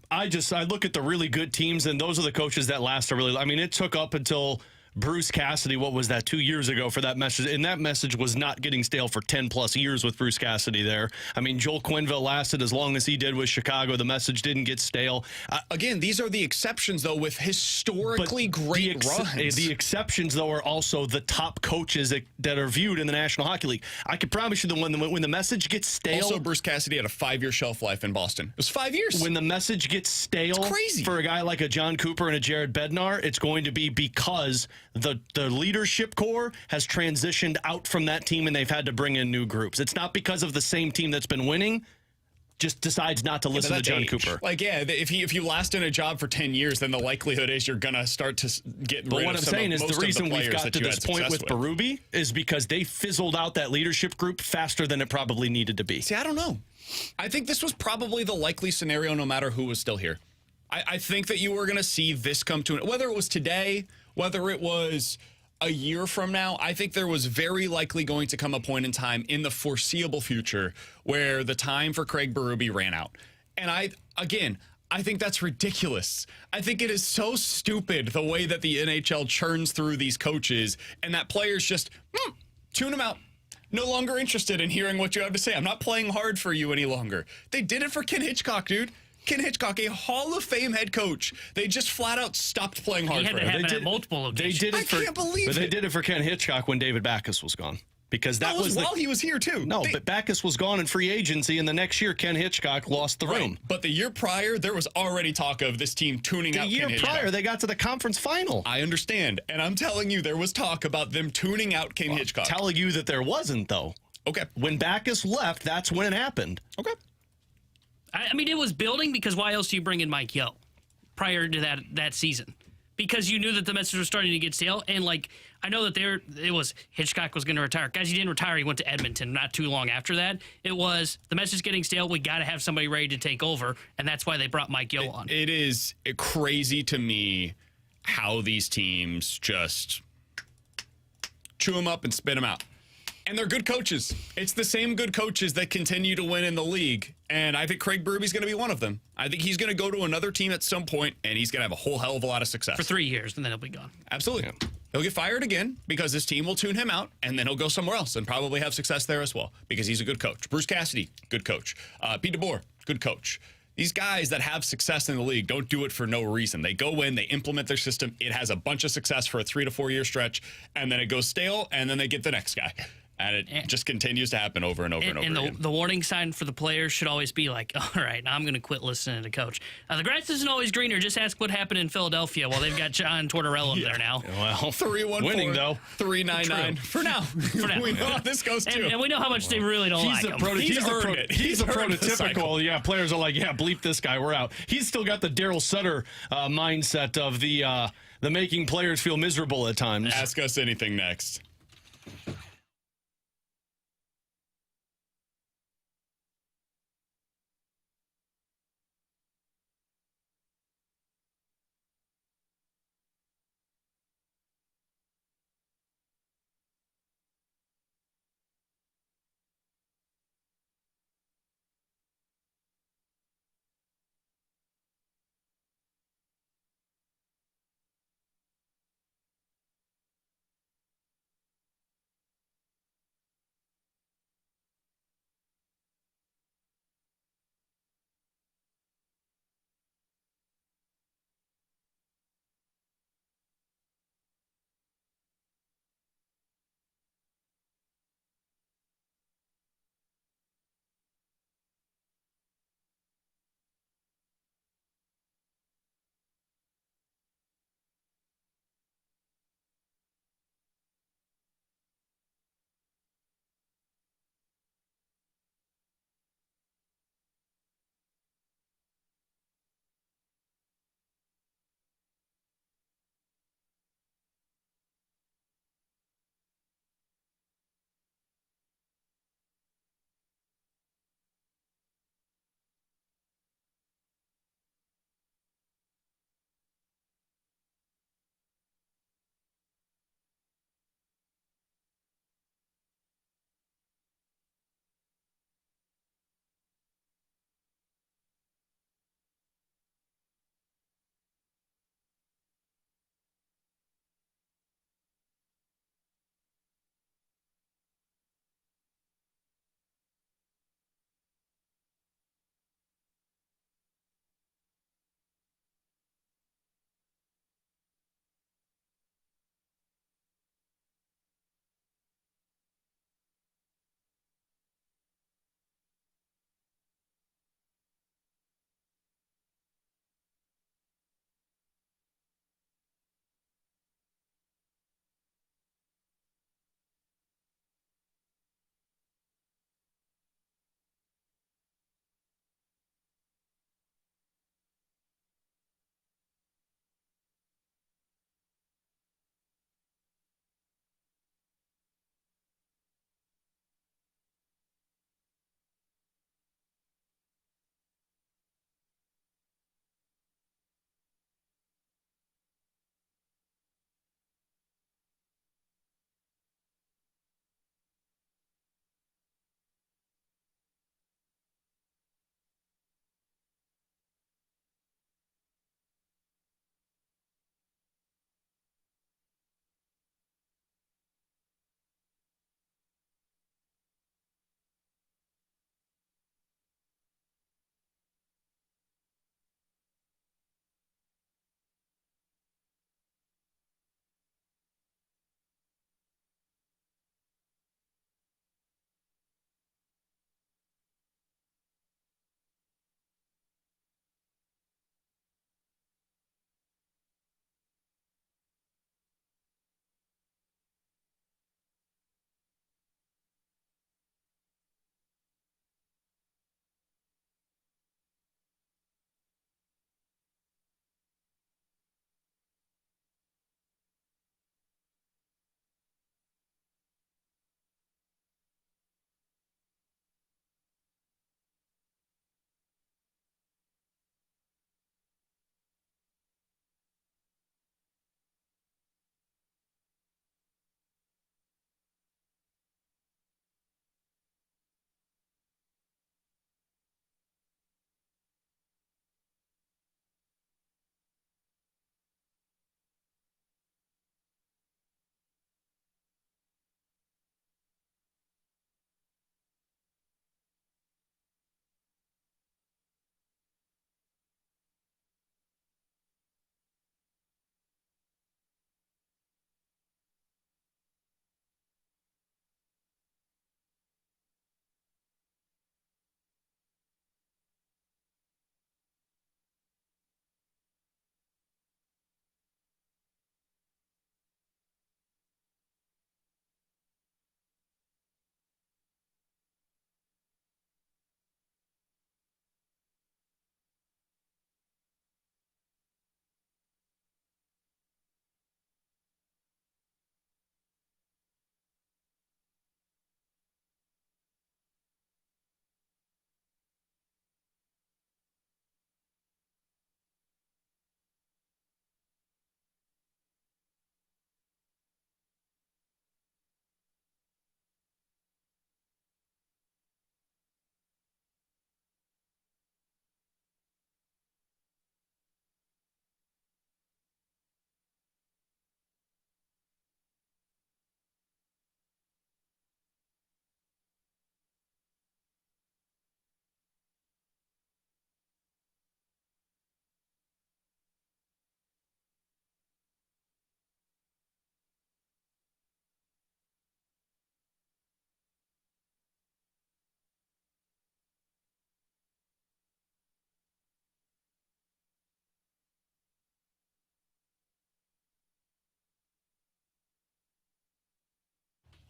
look at the really good teams, and those are the coaches that last it took up until Bruce Cassidy, what was that, 2 years ago for that message, and that message was not getting stale for 10 plus years with Bruce Cassidy there. Joel Quenneville lasted as long as he did with Chicago. The message didn't get stale. Again, these are the exceptions, though, with historically great runs. The exceptions, though, are also the top coaches that are viewed in the National Hockey League. I can promise you when the message gets stale. Also, Bruce Cassidy had a 5-year shelf life in Boston. It was 5 years. When the message gets stale for a guy like a John Cooper and a Jared Bednar, it's going to be because the leadership core has transitioned out from that team and they've had to bring in new groups. It's not because of the same team that's been winning just decides not to listen to John Cooper. If you last in a job for 10 years, then the likelihood is you're going to start to get rid of But what I'm saying is the reason we've got to this point with Berube is because they fizzled out that leadership group faster than it probably needed to be. See, I don't know. I think this was probably the likely scenario no matter who was still here. I think that you were going to see this come to an, whether it was today, whether it was a year from now, I think there was very likely going to come a point in time in the foreseeable future where the time for Craig Berube ran out. And I think that's ridiculous. I think it is so stupid the way that the NHL churns through these coaches and that players just tune them out. No longer interested in hearing what you have to say. I'm not playing hard for you any longer. They did it for Ken Hitchcock, dude. Ken Hitchcock, a Hall of Fame head coach, they just flat out stopped playing hard for him. They did multiple occasions. I can't believe it. But they did it for Ken Hitchcock when David Backes was gone. Because that was while he was here, too. No, but Backes was gone in free agency, and the next year, Ken Hitchcock lost the room. But the year prior, there was already talk of this team tuning out Ken Hitchcock. The year prior, they got to the conference final. I understand. And I'm telling you, there was talk about them tuning out Ken Hitchcock. I'm telling you that there wasn't, though. Okay. When Backes left, that's when it happened. Okay. It was building because why else do you bring in Mike Yeo prior to that season? Because you knew that the message was starting to get stale. And, I know that it was Hitchcock was going to retire. Guys, he didn't retire. He went to Edmonton not too long after that. It was the message getting stale. We got to have somebody ready to take over. And that's why they brought Mike Yeo on. It is crazy to me how these teams just chew them up and spit them out. And they're good coaches. It's the same good coaches that continue to win in the league. And I think Craig Berube's going to be one of them. I think he's going to go to another team at some point, and he's going to have a whole hell of a lot of success. For 3 years, and then he'll be gone. Absolutely. Yeah. He'll get fired again because his team will tune him out, and then he'll go somewhere else and probably have success there as well because he's a good coach. Bruce Cassidy, good coach. Pete DeBoer, good coach. These guys that have success in the league don't do it for no reason. They go in, they implement their system. It has a bunch of success for a 3 to 4 year stretch, and then it goes stale, and then they get the next guy. And it just continues to happen over and over and over again. And the warning sign for the players should always be like, all right, I'm going to quit listening to coach. The grass isn't always greener. Just ask what happened in Philadelphia while they've got John Tortorella there now. Well, 314 winning though. 399 for now. For now. We know how this goes too. And we know how much they really don't like him. He's a earned the cycle. prototypical. Players are like, bleep this guy, we're out. He's still got the Daryl Sutter mindset of the making players feel miserable at times. Ask us anything next.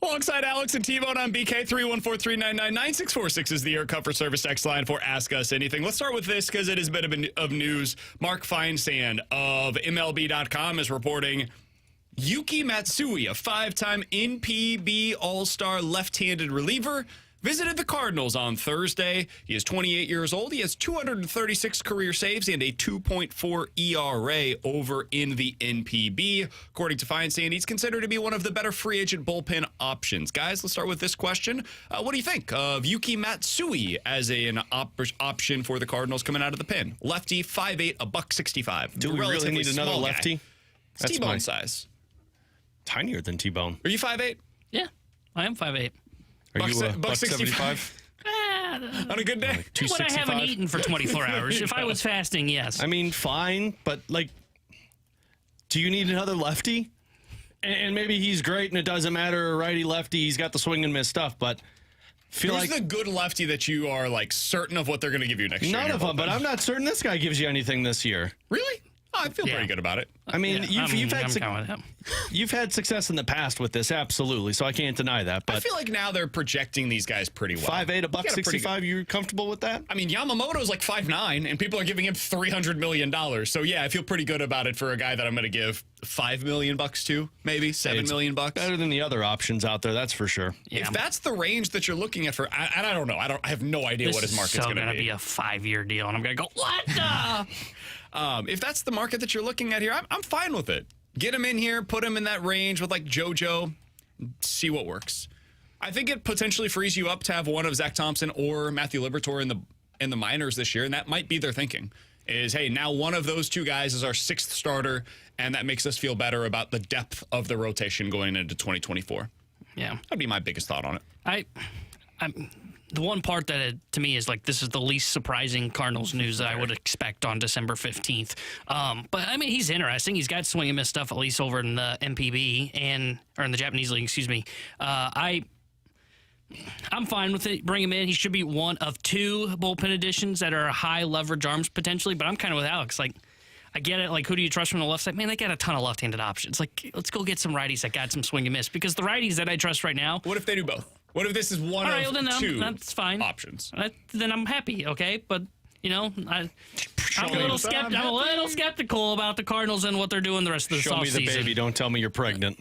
Alongside Alex and T-Bone on BK, 314-399-9646 is the Air Comfort Service text line for Ask Us Anything. Let's start with this because it is a bit of news. Mark Feinsand of MLB.com is reporting Yuki Matsui, a 5-time NPB All-Star left-handed reliever, visited the Cardinals on Thursday. He is 28 years old. He has 236 career saves and a 2.4 ERA over in the NPB. According to Feinsand, he's considered to be one of the better free agent bullpen options. Guys, let's start with this question. What do you think of Yuki Matsui as an option for the Cardinals coming out of the pen? Lefty, 5'8", $165. Do we really need another lefty? It's T-Bone size. Tinier than T-Bone. Are you 5'8"? Yeah, I am 5'8". Are you buck 75? On a good day? Like What I haven't eaten for 24 hours. If I was fasting, yes. I mean, fine, but like, do you need another lefty? And maybe he's great and it doesn't matter, righty, lefty, he's got the swing and miss stuff, but Who's the good lefty that you are like certain of what they're going to give you next year? None of them, but I'm not certain this guy gives you anything this year. Really? Oh, I feel pretty good about it. I mean, Yeah, you've had success in the past with this, absolutely. So I can't deny that. But I feel like now they're projecting these guys pretty well. 5'8", $165. You comfortable with that? I mean, Yamamoto's like 5'9", and people are giving him $300 million. So yeah, I feel pretty good about it for a guy that I'm going to give $5 million to, maybe $7 million. Better than the other options out there, that's for sure. Yeah. If that's the range that you're looking at for, and I don't know, I have no idea what his market's going to be. This is so going to be a 5-year deal, and I'm going to go, what the? If that's the market that you're looking at here, I'm fine with it. Get him in here, put him in that range with like JoJo, see what works. I think it potentially frees you up to have one of Zach Thompson or Matthew Liberatore in the minors this year, and that might be their thinking. Is, hey, now one of those two guys is our 6th starter, and that makes us feel better about the depth of the rotation going into 2024. Yeah. That'd be my biggest thought on it. I'm the one part that to me is like this is the least surprising Cardinals news that I would expect on December 15th. But I mean, he's interesting. He's got swing and miss stuff, at least over in the MPB or in the Japanese league, excuse me. I'm fine with it. Bring him in. He should be one of 2 bullpen additions that are high leverage arms potentially. But I'm kind of with Alex. Like, I get it. Like, who do you trust from the left side? Man, they got a ton of left-handed options. Like, let's go get some righties that got some swing and miss. Because the righties that I trust right now. What if they do both? What if this is one of 2 that's fine. options? Then I'm happy, okay? But, you know, I'm a little skeptical about the Cardinals and what they're doing the rest of the offseason. Show me the baby. Don't tell me you're pregnant.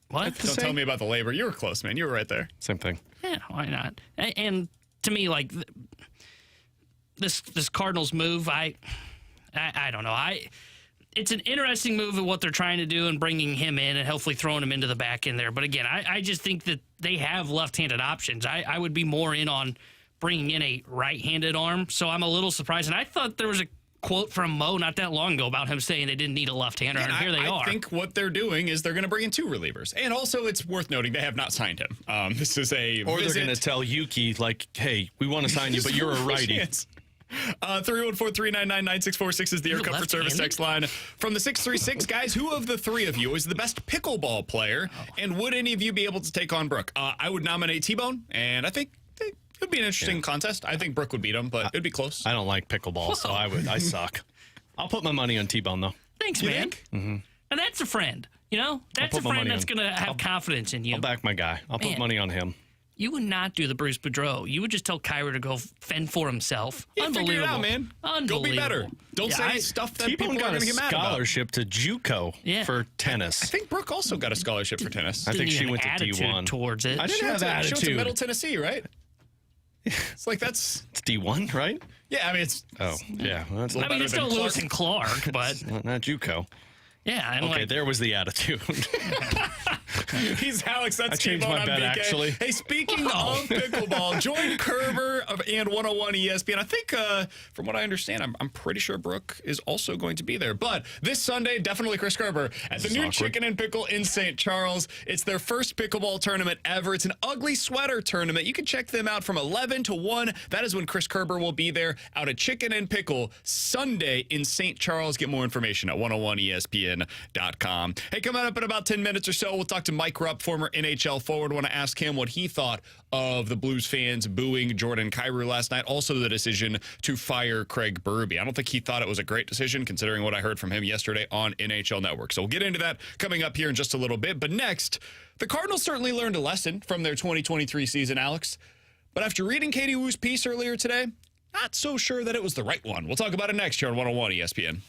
What? Don't tell me about the labor. You were close, man. You were right there. Same thing. Yeah, why not? And to me, like, this Cardinals move, I don't know. It's an interesting move of what they're trying to do and bringing him in and hopefully throwing him into the back end there. But again, I just think that they have left-handed options. I would be more in on bringing in a right-handed arm. So I'm a little surprised. And I thought there was a quote from Mo not that long ago about him saying they didn't need a left-hander, and here they are. I think what they're doing is they're going to bring in 2 relievers. And also, it's worth noting they have not signed him. This is a Or they're going to tell Yuki, like, hey, we want to sign you, but you're a righty. 314-399-9646 is the Air Comfort Service text line. From the 636, guys, who of the 3 of you is the best pickleball player? And would any of you be able to take on Brooke? I would nominate T-Bone, and I think it would be an interesting contest. I think Brooke would beat him, but it'd be close. I don't like pickleball, so I suck. I'll put my money on T-Bone, though. Thanks, man. Mm-hmm. And that's a friend. You know, that's a friend that's going to have confidence in you. I'll back my guy. I'll put money on him. You would not do the Bruce Boudreau. You would just tell Kyrou to go fend for himself. Yeah, Unbelievable. figure it out, man. Unbelievable. Go be better. Don't say stuff that people are going to get mad about. Scholarship to JUCO for tennis. I think Brooke also got a scholarship for tennis. I think she went to D1. Towards it. I didn't have attitude. She went to Middle Tennessee, right? It's like it's D1, right? Yeah, I mean it's. Oh, yeah. Well, that's it's still Lewis and Clark, but not JUCO. Yeah. And okay, there was the attitude. He's Alex. That's I changed my bet, actually. Hey, speaking of pickleball, Jordan Kyrou and 101 ESPN. I think, from what I understand, I'm pretty sure Brooke is also going to be there. But this Sunday, definitely Chris Kerber at the new Chicken and Pickle in St. Charles. It's their first pickleball tournament ever. It's an ugly sweater tournament. You can check them out from 11 to 1. That is when Chris Kerber will be there out at Chicken and Pickle Sunday in St. Charles. Get more information at 101ESPN.com. ESPN.com. Hey, coming up in about 10 minutes or so, we'll talk to Mike Rupp, former NHL forward. Want to ask him what he thought of the Blues fans booing Jordan Kyrou last night. Also, the decision to fire Craig Berube. I don't think he thought it was a great decision, considering what I heard from him yesterday on NHL Network. So we'll get into that coming up here in just a little bit. But next, the Cardinals certainly learned a lesson from their 2023 season, Alex. But after reading Katie Woo's piece earlier today, not so sure that it was the right one. We'll talk about it next here on 101 ESPN.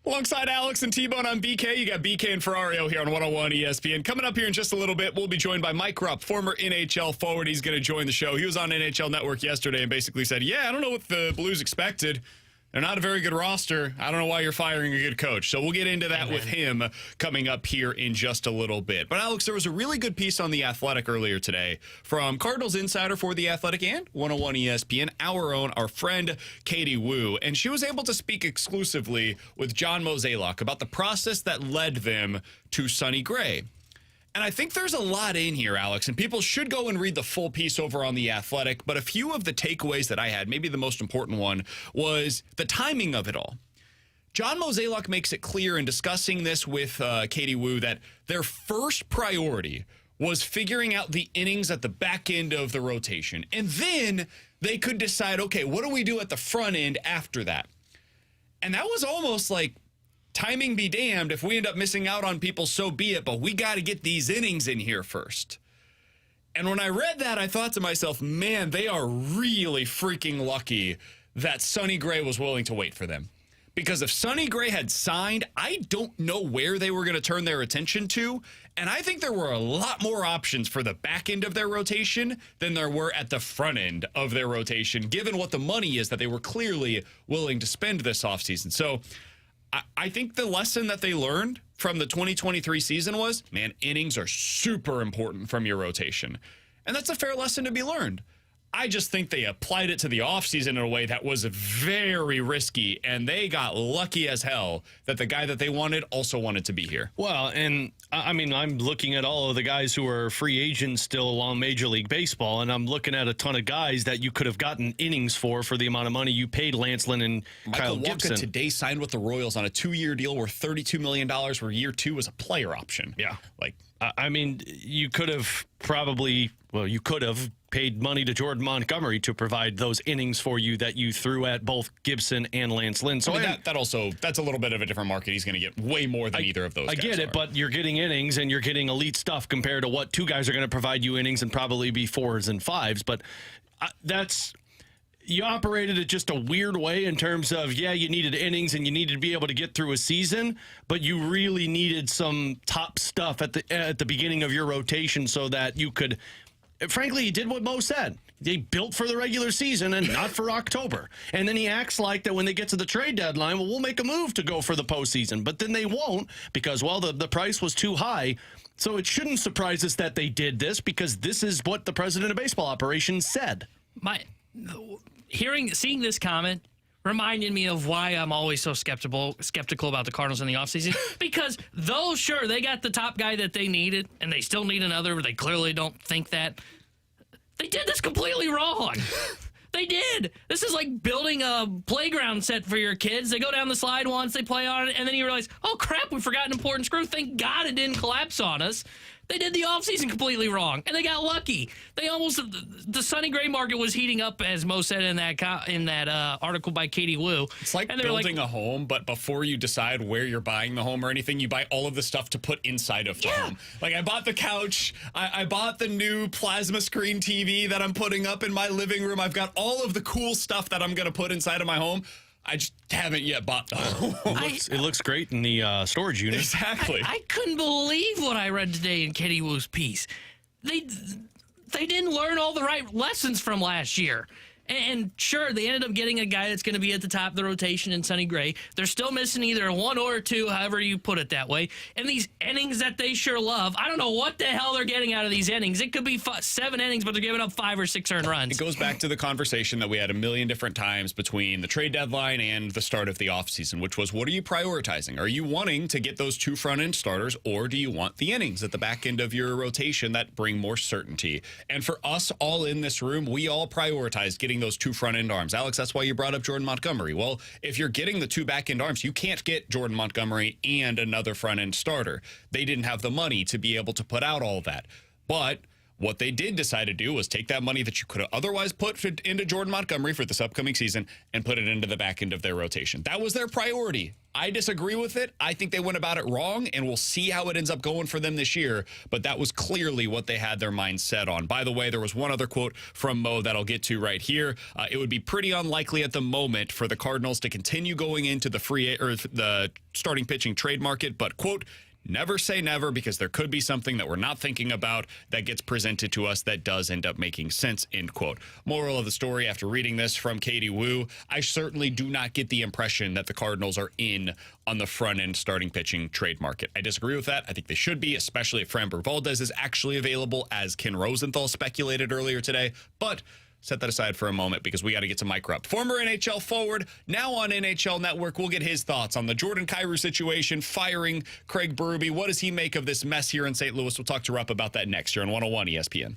Alongside Alex and T-Bone on BK, you got BK and Ferrario here on 101 ESPN. Coming up here in just a little bit, we'll be joined by Mike Rupp, former NHL forward. He's going to join the show. He was on NHL Network yesterday and basically said, yeah, I don't know what the Blues expected. They're not a very good roster. I don't know why you're firing a good coach. So we'll get into that with him coming up here in just a little bit. But, Alex, there was a really good piece on The Athletic earlier today from Cardinals insider for The Athletic and 101 ESPN, our friend Katie Wu. And she was able to speak exclusively with John Mozeliak about the process that led them to Sonny Gray. And I think there's a lot in here, Alex, and people should go and read the full piece over on The Athletic. But a few of the takeaways that I had, maybe the most important one, was the timing of it all. John Mozeliak makes it clear in discussing this with Katie Wu that their first priority was figuring out the innings at the back end of the rotation. And then they could decide, okay, what do we do at the front end after that? And that was almost like, timing be damned, if we end up missing out on people, so be it, but we got to get these innings in here first. And when I read that, I thought to myself, man, they are really freaking lucky that Sonny Gray was willing to wait for them. Because if Sonny Gray had signed, I don't know where they were going to turn their attention to. And I think there were a lot more options for the back end of their rotation than there were at the front end of their rotation, given what the money is that they were clearly willing to spend this offseason. So I think the lesson that they learned from the 2023 season was, man, innings are super important from your rotation. And that's a fair lesson to be learned. I just think they applied it to the offseason in a way that was very risky, and they got lucky as hell that the guy that they wanted also wanted to be here. Well, and I mean, I'm looking at all of the guys who are free agents still on Major League Baseball, and I'm looking at a ton of guys that you could have gotten innings for the amount of money you paid Lance Lynn and Kyle Gibson. Michael Wacha today signed with the Royals on a 2-year deal worth $32 million, where year 2 was a player option. Yeah. Like, I mean, you could have paid money to Jordan Montgomery to provide those innings for you that you threw at both Gibson and Lance Lynn. So I mean, that's a little bit of a different market. He's going to get way more than either of those guys. I get it, but you're getting innings and you're getting elite stuff compared to what 2 guys are going to provide you innings and probably be 4s and 5s. But you operated it just a weird way in terms of, you needed innings and you needed to be able to get through a season, but you really needed some top stuff at the beginning of your rotation so that you could. Frankly, he did what Mo said. They built for the regular season and not for October. And then he acts like that when they get to the trade deadline, well, we'll make a move to go for the postseason. But then they won't because, well, the price was too high. So it shouldn't surprise us that they did this because this is what the president of baseball operations said. Seeing this comment reminded me of why I'm always so skeptical about the Cardinals in the offseason. Because though, sure, they got the top guy that they needed, and they still need another, but they clearly don't think that. They did this completely wrong. They did. This is like building a playground set for your kids. They go down the slide once, they play on it, and then you realize, oh, crap, we forgot an important screw. Thank God it didn't collapse on us. They did the offseason completely wrong, and they got lucky. The Sonny Gray market was heating up, as Mo said in that article by Katie Wu. It's like building a home, but before you decide where you're buying the home or anything, you buy all of the stuff to put inside of the home. Like, I bought the couch. I bought the new plasma screen TV that I'm putting up in my living room. I've got all of the cool stuff that I'm going to put inside of my home. I just haven't yet bought the home. It looks great in the storage unit. Exactly. I couldn't believe what I read today in Katie Wu's piece. They didn't learn all the right lessons from last year. And sure, they ended up getting a guy that's going to be at the top of the rotation in Sonny Gray. They're still missing either a 1 or a 2, however you put it that way. And these innings that they sure love, I don't know what the hell they're getting out of these innings. It could be 7 innings, but they're giving up 5 or 6 earned runs. It goes back to the conversation that we had a million different times between the trade deadline and the start of the offseason, which was, what are you prioritizing? Are you wanting to get those 2 front-end starters, or do you want the innings at the back end of your rotation that bring more certainty? And for us all in this room, we all prioritized getting those 2 front-end arms. Alex, that's why you brought up Jordan Montgomery. Well, if you're getting the 2 back-end arms, you can't get Jordan Montgomery and another front-end starter. They didn't have the money to be able to put out all that. But what they did decide to do was take that money that you could have otherwise put into Jordan Montgomery for this upcoming season and put it into the back end of their rotation. That was their priority. I disagree with it. I think they went about it wrong, and we'll see how it ends up going for them this year. But that was clearly what they had their mind set on. By the way, there was one other quote from Mo that I'll get to right here. It would be pretty unlikely at the moment for the Cardinals to continue going into the the starting pitching trade market, but, quote, never say never, because there could be something that we're not thinking about that gets presented to us that does end up making sense, end quote. Moral of the story after reading this from Katie Wu, I certainly do not get the impression that the Cardinals are in on the front end starting pitching trade market. I disagree with that. I think they should be, especially if Framber Valdez is actually available, as Ken Rosenthal speculated earlier today. But set that aside for a moment, because we got to get to Mike Rupp, former NHL forward, now on NHL Network. We'll get his thoughts on the Jordan Kyrou situation, firing Craig Berube. What does he make of this mess here in St. Louis? We'll talk to Rupp about that next year on 101 ESPN.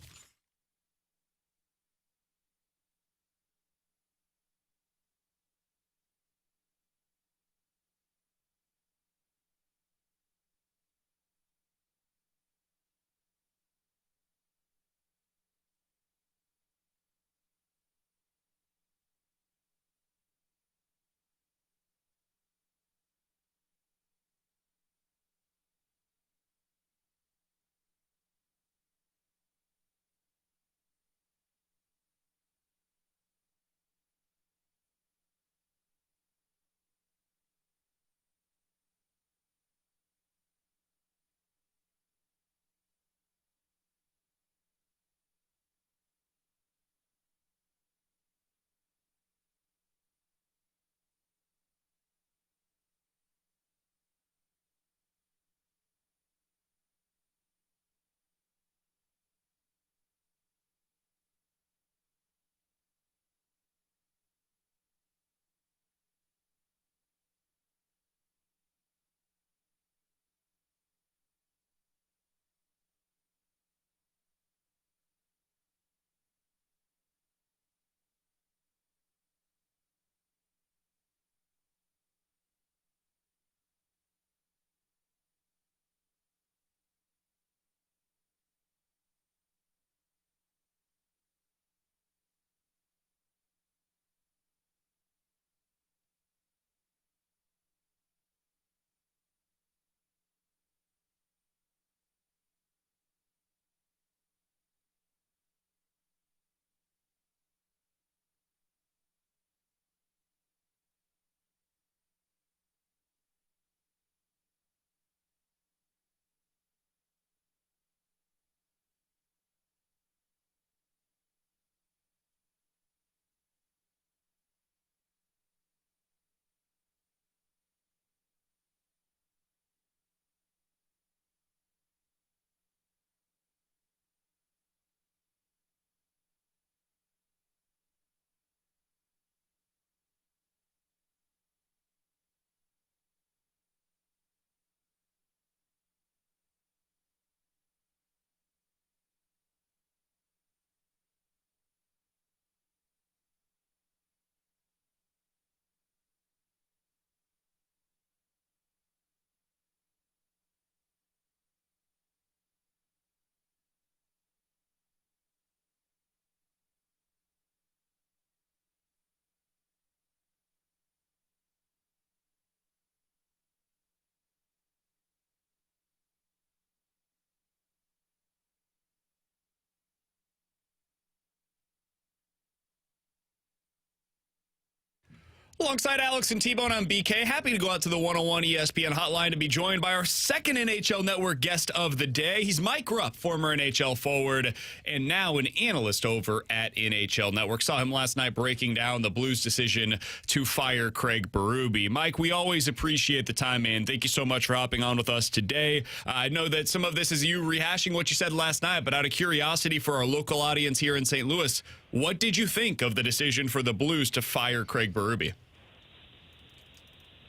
Alongside Alex and T-Bone, I'm BK. Happy to go out to the 101 ESPN hotline to be joined by our second NHL Network guest of the day. He's Mike Rupp, former NHL forward, and now an analyst over at NHL Network. Saw him last night breaking down the Blues' decision to fire Craig Berube. Mike, we always appreciate the time, man. Thank you so much for hopping on with us today. I know that some of this is you rehashing what you said last night, but out of curiosity for our local audience here in St. Louis, what did you think of the decision for the Blues to fire Craig Berube?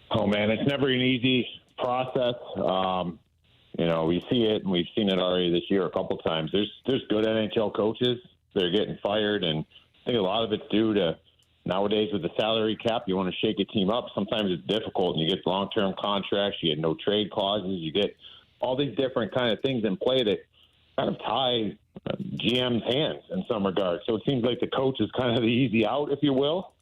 Oh, man, it's never an easy process. We see it, and we've seen it already this year a couple times. There's good NHL coaches that are getting fired, and I think a lot of it's due to nowadays with the salary cap, you want to shake a team up. Sometimes it's difficult, and you get long-term contracts, you get no trade clauses, you get all these different kind of things in play that kind of tie GM's hands in some regards. So it seems like the coach is kind of the easy out, if you will.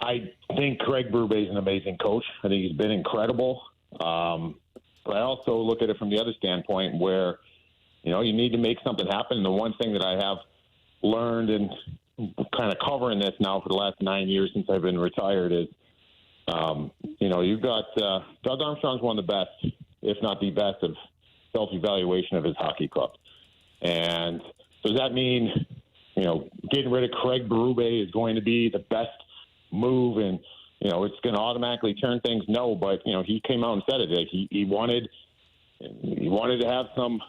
I think Craig Berube is an amazing coach. I think he's been incredible. But I also look at it from the other standpoint where, you need to make something happen. And the one thing that I have learned and kind of covering this now for the last 9 years since I've been retired is You've got Doug Armstrong's one of the best, if not the best, of self-evaluation of his hockey club. And does that mean, getting rid of Craig Berube is going to be the best move and, it's going to automatically turn things? No, but, he came out and said it. Like he wanted to have some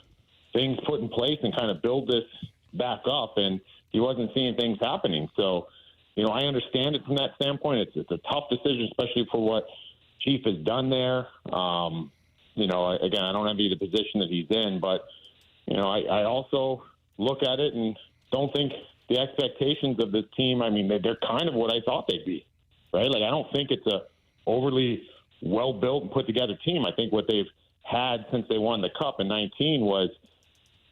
things put in place and kind of build this back up, and he wasn't seeing things happening. So, I understand it from that standpoint. It's a tough decision, especially for what Chief has done there. Again, I don't envy the position that he's in, but, I also look at it and don't think the expectations of this team, they're kind of what I thought they'd be, right? Like, I don't think it's a overly well-built and put-together team. I think what they've had since they won the Cup in 19 was,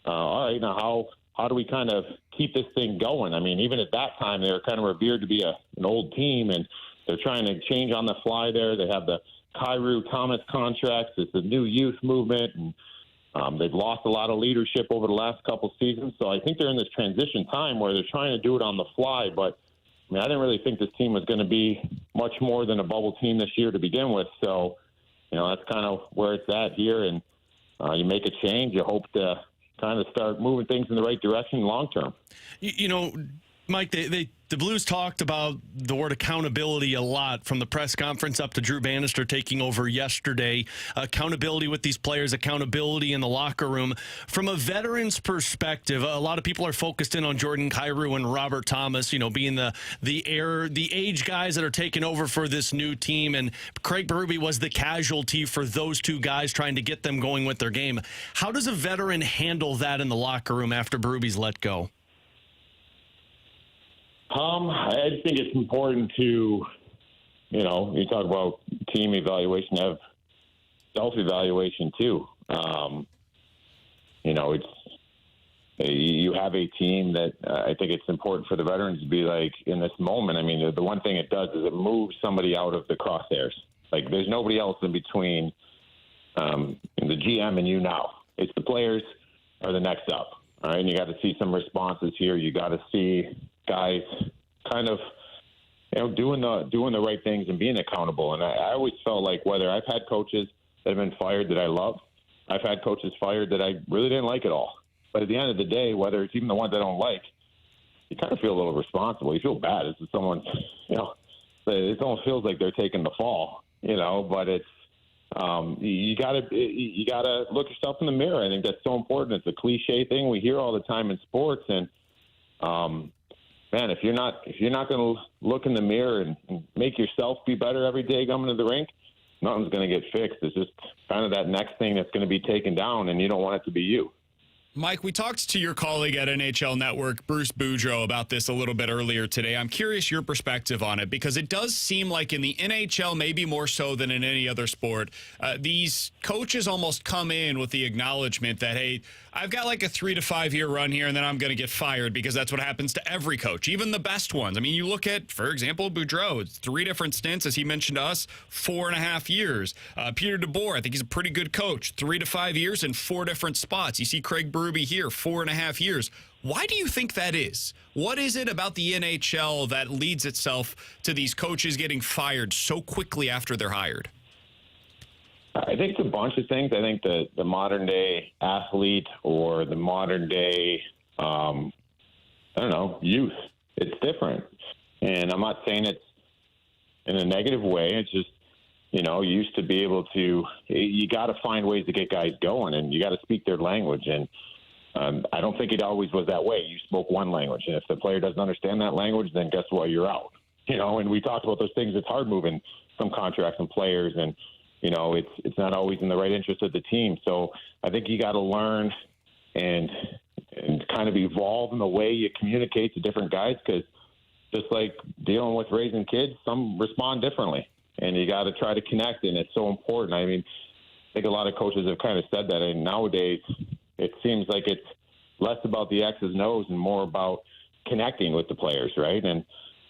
all right, now how do we kind of keep this thing going? Even at that time, they were kind of revered to be an old team, and they're trying to change on the fly there. They have the Kyrou Thomas contracts. It's a new youth movement, and they've lost a lot of leadership over the last couple seasons. So I think they're in this transition time where they're trying to do it on the fly. But, I didn't really think this team was going to be much more than a bubble team this year to begin with. So, that's kind of where it's at here. And you make a change. You hope to kind of start moving things in the right direction long term. Mike, the Blues talked about the word accountability a lot, from the press conference up to Drew Bannister taking over yesterday. Accountability with these players, accountability in the locker room. From a veteran's perspective, a lot of people are focused in on Jordan Kyrou and Robert Thomas, being the age guys that are taking over for this new team. And Craig Berube was the casualty for those two guys, trying to get them going with their game. How does a veteran handle that in the locker room after Berube's let go? I just think it's important to, you talk about team evaluation, have self-evaluation too. You have a team that I think it's important for the veterans to be like, in this moment, the one thing it does is it moves somebody out of the crosshairs. Like, there's nobody else in between the GM and you now. It's the players are the next up. All right, and you got to see some responses here. You got to see guys kind of, doing the right things and being accountable. And I always felt like, whether I've had coaches that have been fired that I love, I've had coaches fired that I really didn't like at all. But at the end of the day, whether it's even the ones I don't like, you kind of feel a little responsible. You feel bad. It's someone, it almost feels like they're taking the fall, but it's, you gotta look yourself in the mirror. I think that's so important. It's a cliche thing we hear all the time in sports. And, man, if you're not going to look in the mirror and make yourself be better every day coming to the rink, nothing's going to get fixed. It's just kind of that next thing that's going to be taken down, and you don't want it to be you. Mike, we talked to your colleague at NHL Network, Bruce Boudreau, about this a little bit earlier today. I'm curious your perspective on it, because it does seem like in the NHL, maybe more so than in any other sport, these coaches almost come in with the acknowledgement that, hey, I've got like a 3 to 5 year run here, and then I'm going to get fired, because that's what happens to every coach, even the best ones. You look at, for example, Boudreau. It's 3 different stints, as he mentioned to us, 4.5 years. Peter DeBoer, I think he's a pretty good coach, 3 to 5 years in 4 different spots. You see Craig Berube here, 4.5 years. Why do you think that is? What is it about the NHL that leads itself to these coaches getting fired so quickly after they're hired? I think it's a bunch of things. I think the modern day athlete, or the modern day, youth, it's different. And I'm not saying it's in a negative way. It's just, you used to be able to, you got to find ways to get guys going, and you got to speak their language. And I don't think it always was that way. You spoke one language, and if the player doesn't understand that language, then guess what? You're out. And we talked about those things. It's hard moving some contracts and players, and it's not always in the right interest of the team. So I think you got to learn and kind of evolve in the way you communicate to different guys, because just like dealing with raising kids, some respond differently, and you got to try to connect, and it's so important. I think a lot of coaches have kind of said that, and nowadays it seems like it's less about the X's and O's and more about connecting with the players, right? And,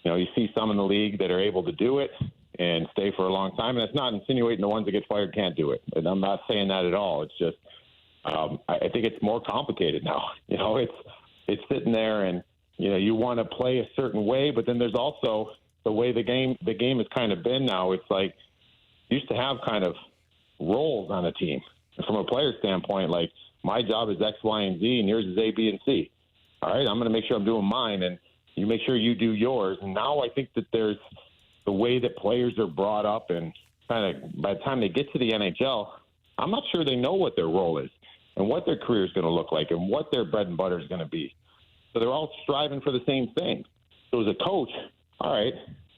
you see some in the league that are able to do it and stay for a long time. And it's not insinuating the ones that get fired can't do it. And I'm not saying that at all. It's just, I think it's more complicated now. It's sitting there, and, you want to play a certain way, but then there's also, the way the game has kind of been now, it's like used to have kind of roles on a team. And from a player standpoint, like my job is X, Y, and Z, and yours is A, B, and C. All right, I'm going to make sure I'm doing mine, and you make sure you do yours. And now I think that there's the way that players are brought up, and kind of by the time they get to the NHL, I'm not sure they know what their role is and what their career is going to look like and what their bread and butter is going to be. So they're all striving for the same thing. So as a coach, all right,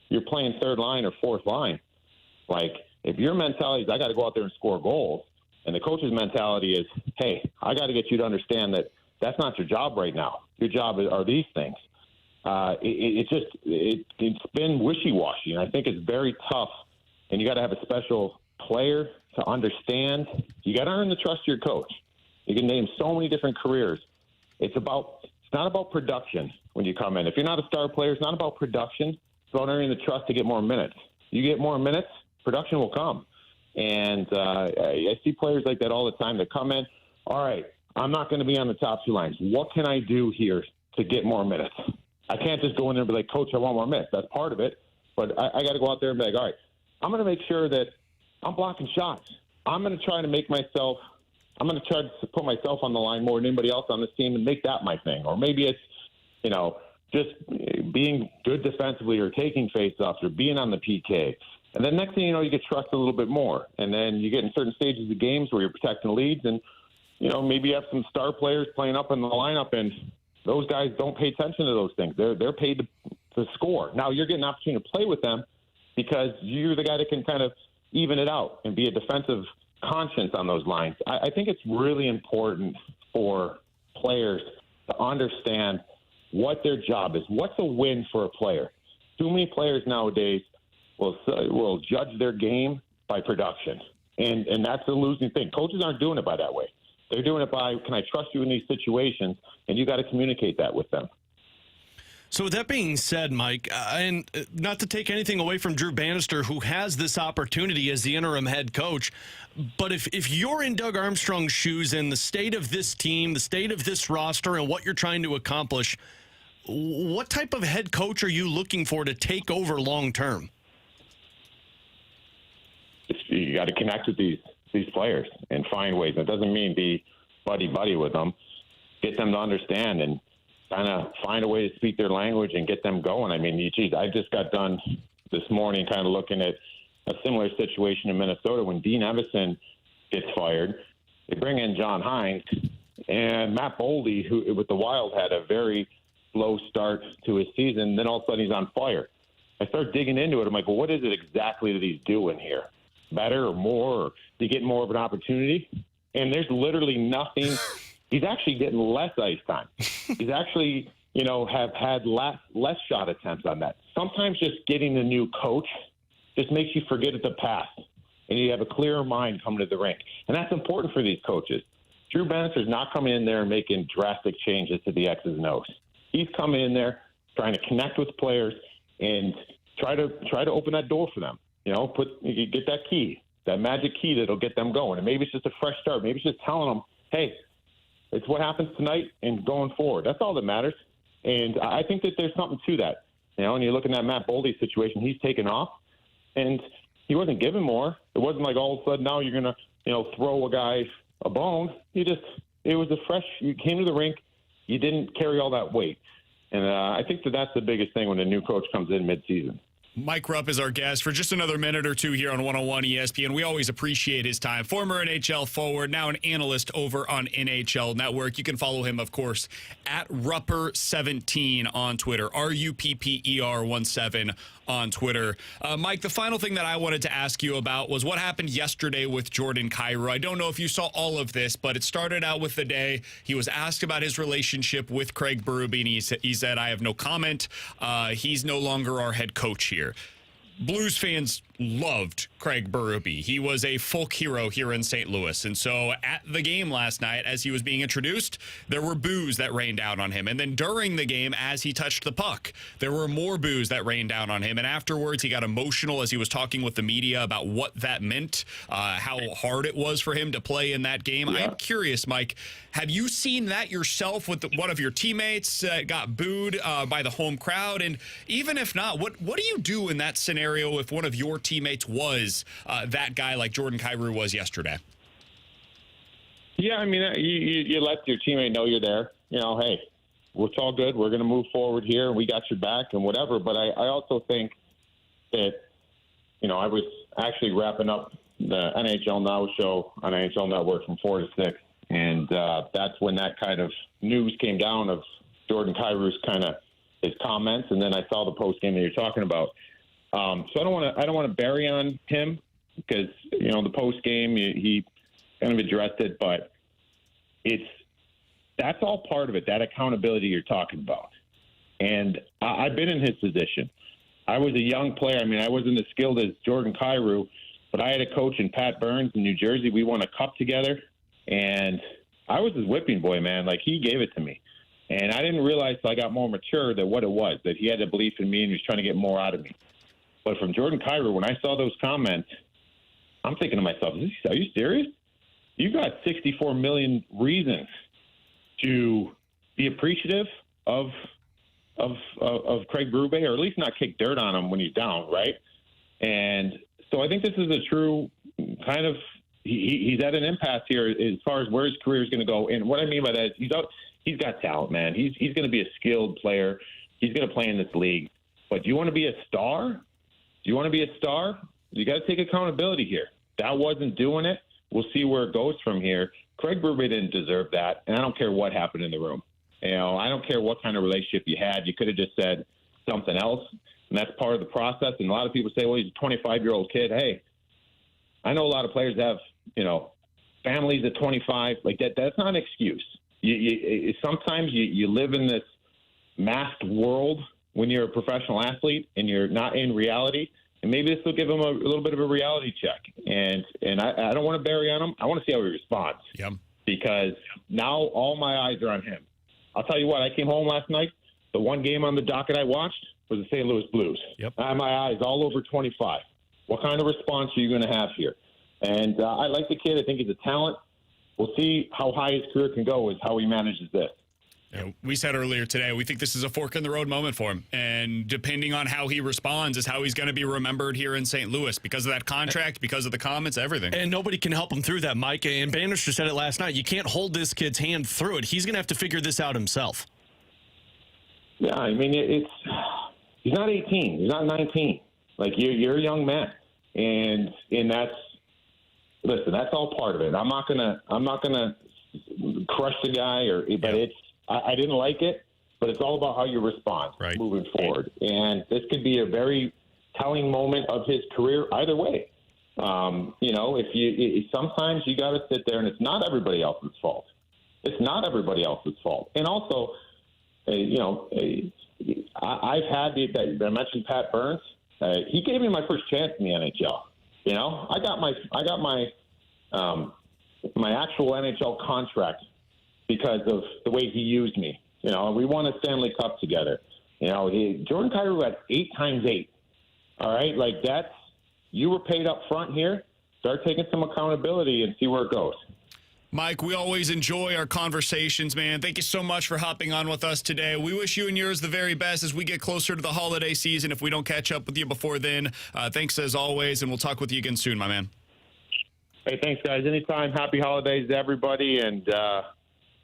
you're playing third line or fourth line. Like, if your mentality is I got to go out there and score goals, and the coach's mentality is, hey, I got to get you to understand that that's not your job right now. Your job are these things. It's been wishy-washy, and I think it's very tough. And you got to have a special player to understand. You got to earn the trust of your coach. You can name so many different careers. It's not about production when you come in. If you're not a star player, it's not about production. It's about earning the trust to get more minutes. You get more minutes, production will come. And I see players like that all the time that come in, all right, I'm not going to be on the top two lines. What can I do here to get more minutes? I can't just go in there and be like, Coach, I want more minutes. That's part of it. But I got to go out there and be like, all right, I'm going to make sure that I'm blocking shots. I'm going to try to put myself on the line more than anybody else on this team and make that my thing. Or maybe it's, just being good defensively or taking faceoffs or being on the PK. And then next thing you know, you get trusted a little bit more. And then you get in certain stages of games where you're protecting leads and, maybe you have some star players playing up in the lineup and those guys don't pay attention to those things. They're paid to score. Now you're getting an opportunity to play with them because you're the guy that can kind of even it out and be a defensive conscience on those lines. I think it's really important for players to understand what their job is. What's a win for a player? Too many players nowadays will judge their game by production, and that's a losing thing. Coaches aren't doing it by that way. They're doing it by, can I trust you in these situations? And you got to communicate that with them. So with that being said, Mike, and not to take anything away from Drew Bannister, who has this opportunity as the interim head coach, but if you're in Doug Armstrong's shoes and the state of this team, the state of this roster, and what you're trying to accomplish, what type of head coach are you looking for to take over long term? You got to connect with these players and find ways. That doesn't mean be buddy with them. Get them to understand and kind of find a way to speak their language and get them going. I mean, geez, I just got done this morning kind of looking at a similar situation in Minnesota when Dean Evison gets fired. They bring in John Hines, and Matt Boldy, who with the Wild had a very slow start to his season. Then all of a sudden he's on fire. I start digging into it. I'm like, well, what is it exactly that he's doing here? Better or more? Or to get more of an opportunity? And there's literally nothing. He's actually getting less ice time. He's actually, have had less shot attempts on that. Sometimes just getting a new coach just makes you forget the past, and you have a clearer mind coming to the rink. And that's important for these coaches. Drew Bannister's not coming in there and making drastic changes to the X's and O's. He's coming in there trying to connect with players and try to open that door for them. You get that key, that magic key that'll get them going. And maybe it's just a fresh start. Maybe it's just telling them, hey, it's what happens tonight and going forward. That's all that matters. And I think that there's something to that. And you're looking at Matt Boldy's situation, he's taken off, and he wasn't given more. It wasn't like all of a sudden now you're going to, throw a guy a bone. It was a fresh, you came to the rink, you didn't carry all that weight. And I think that's the biggest thing when a new coach comes in midseason. Mike Rupp is our guest for just another minute or two here on 101 ESPN. We always appreciate his time. Former NHL forward, now an analyst over on NHL Network. You can follow him, of course, at Rupper17 on Twitter, RUPPER17 on Twitter. Mike, the final thing that I wanted to ask you about was what happened yesterday with Jordan Kyrou. I don't know if you saw all of this, but it started out with the day he was asked about his relationship with Craig Berube, and he said, I have no comment. He's no longer our head coach here. Blues fans loved Craig Berube. He was a folk hero here in St. Louis. And so at the game last night, as he was being introduced, there were boos that rained down on him. And then during the game, as he touched the puck, there were more boos that rained down on him. And afterwards, he got emotional as he was talking with the media about what that meant, how hard it was for him to play in that game. Yeah. I'm curious, Mike, have you seen that yourself with one of your teammates got booed by the home crowd? And even if not, what do you do in that scenario if one of your teammates was that guy like Jordan Kyrou was yesterday? Yeah, I mean, you let your teammate know you're there. You know, hey, it's all good. We're going to move forward here. We got your back and whatever. But I also think that, you know, I was actually wrapping up the NHL Now show on NHL Network from 4 to 6. And that's when that kind of news came down of Jordan Kyrou's kind of his comments. And then I saw the post game that you're talking about. So I don't want to bury on him because, you know, the post game he kind of addressed it, but that's all part of it. That accountability you're talking about, and I've been in his position. I was a young player. I mean, I wasn't as skilled as Jordan Kyrou, but I had a coach in Pat Burns in New Jersey. We won a cup together, and I was his whipping boy, man. Like, he gave it to me, and I didn't realize till I got more mature that what it was, that he had a belief in me and he was trying to get more out of me. But from Jordan Kyrou, when I saw those comments, I'm thinking to myself, are you serious? You got 64 million reasons to be appreciative of Craig Berube, or at least not kick dirt on him when he's down, right? And so I think this is a true kind of he's at an impasse here as far as where his career is going to go. And what I mean by that is he's got talent, man. He's going to be a skilled player. He's going to play in this league. But do you want to be a star? Do you want to be a star? You got to take accountability here. That wasn't doing it. We'll see where it goes from here. Craig Berube didn't deserve that, and I don't care what happened in the room. You know, I don't care what kind of relationship you had. You could have just said something else, and that's part of the process. And a lot of people say, well, he's a 25-year-old kid. Hey, I know a lot of players have, you know, families at 25. Like, that's not an excuse. Sometimes you live in this masked world when you're a professional athlete and you're not in reality. And maybe this will give him a little bit of a reality check. And I don't want to bury on him. I want to see how he responds. Yep. Because now all my eyes are on him. I'll tell you what, I came home last night. The one game on the docket I watched was the St. Louis Blues. Yep. I had my eyes all over 25. What kind of response are you going to have here? And I like the kid. I think he's a talent. We'll see how high his career can go is how he manages this. You know, we said earlier today, we think this is a fork in the road moment for him. And depending on how he responds is how he's going to be remembered here in St. Louis because of that contract, because of the comments, everything. And nobody can help him through that, Mike. And Bannister said it last night. You can't hold this kid's hand through it. He's going to have to figure this out himself. Yeah, I mean, he's not 18. He's not 19. Like, you're a young man. And that's all part of it. I'm not gonna crush the guy, but I didn't like it, but it's all about how you respond moving forward. And this could be a very telling moment of his career either way. You know, sometimes you got to sit there, and it's not everybody else's fault. It's not everybody else's fault. And also, you know, I've had I mentioned Pat Burns. He gave me my first chance in the NHL. You know, I got my actual NHL contract because of the way he used me. You know, we won a Stanley Cup together. You know, Jordan Kyrou had 8 times 8. All right, like you were paid up front here. Start taking some accountability and see where it goes. Mike, we always enjoy our conversations, man. Thank you so much for hopping on with us today. We wish you and yours the very best as we get closer to the holiday season. If we don't catch up with you before then, thanks as always, and we'll talk with you again soon, my man. Hey, thanks, guys. Anytime. Happy holidays to everybody, and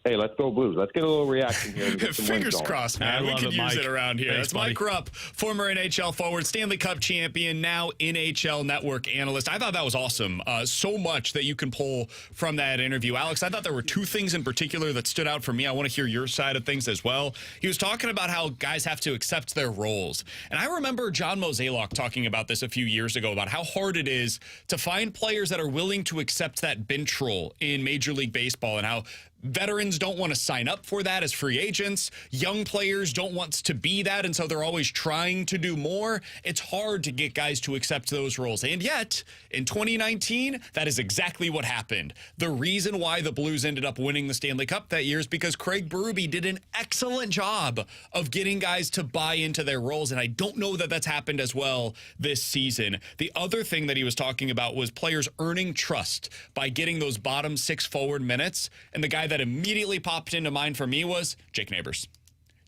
hey, let's go Blues. Let's get a little reaction here. Fingers crossed, man. We could use it around here. Thanks, That's Mike Rupp, former NHL forward, Stanley Cup champion, now NHL Network analyst. I thought that was awesome. So much that you can pull from that interview. Alex, I thought there were 2 things in particular that stood out for me. I want to hear your side of things as well. He was talking about how guys have to accept their roles. And I remember John Mozeliak talking about this a few years ago, about how hard it is to find players that are willing to accept that bench role in Major League Baseball, and how Veterans don't want to sign up for that as free agents. Young players don't want to be that, and so they're always trying to do more. It's hard to get guys to accept those roles. And yet, in 2019, that is exactly what happened. The reason why the Blues ended up winning the Stanley Cup that year is because Craig Berube did an excellent job of getting guys to buy into their roles, and I don't know that that's happened as well this season. The other thing that he was talking about was players earning trust by getting those bottom six forward minutes, and the guy that immediately popped into mind for me was Jake Neighbors.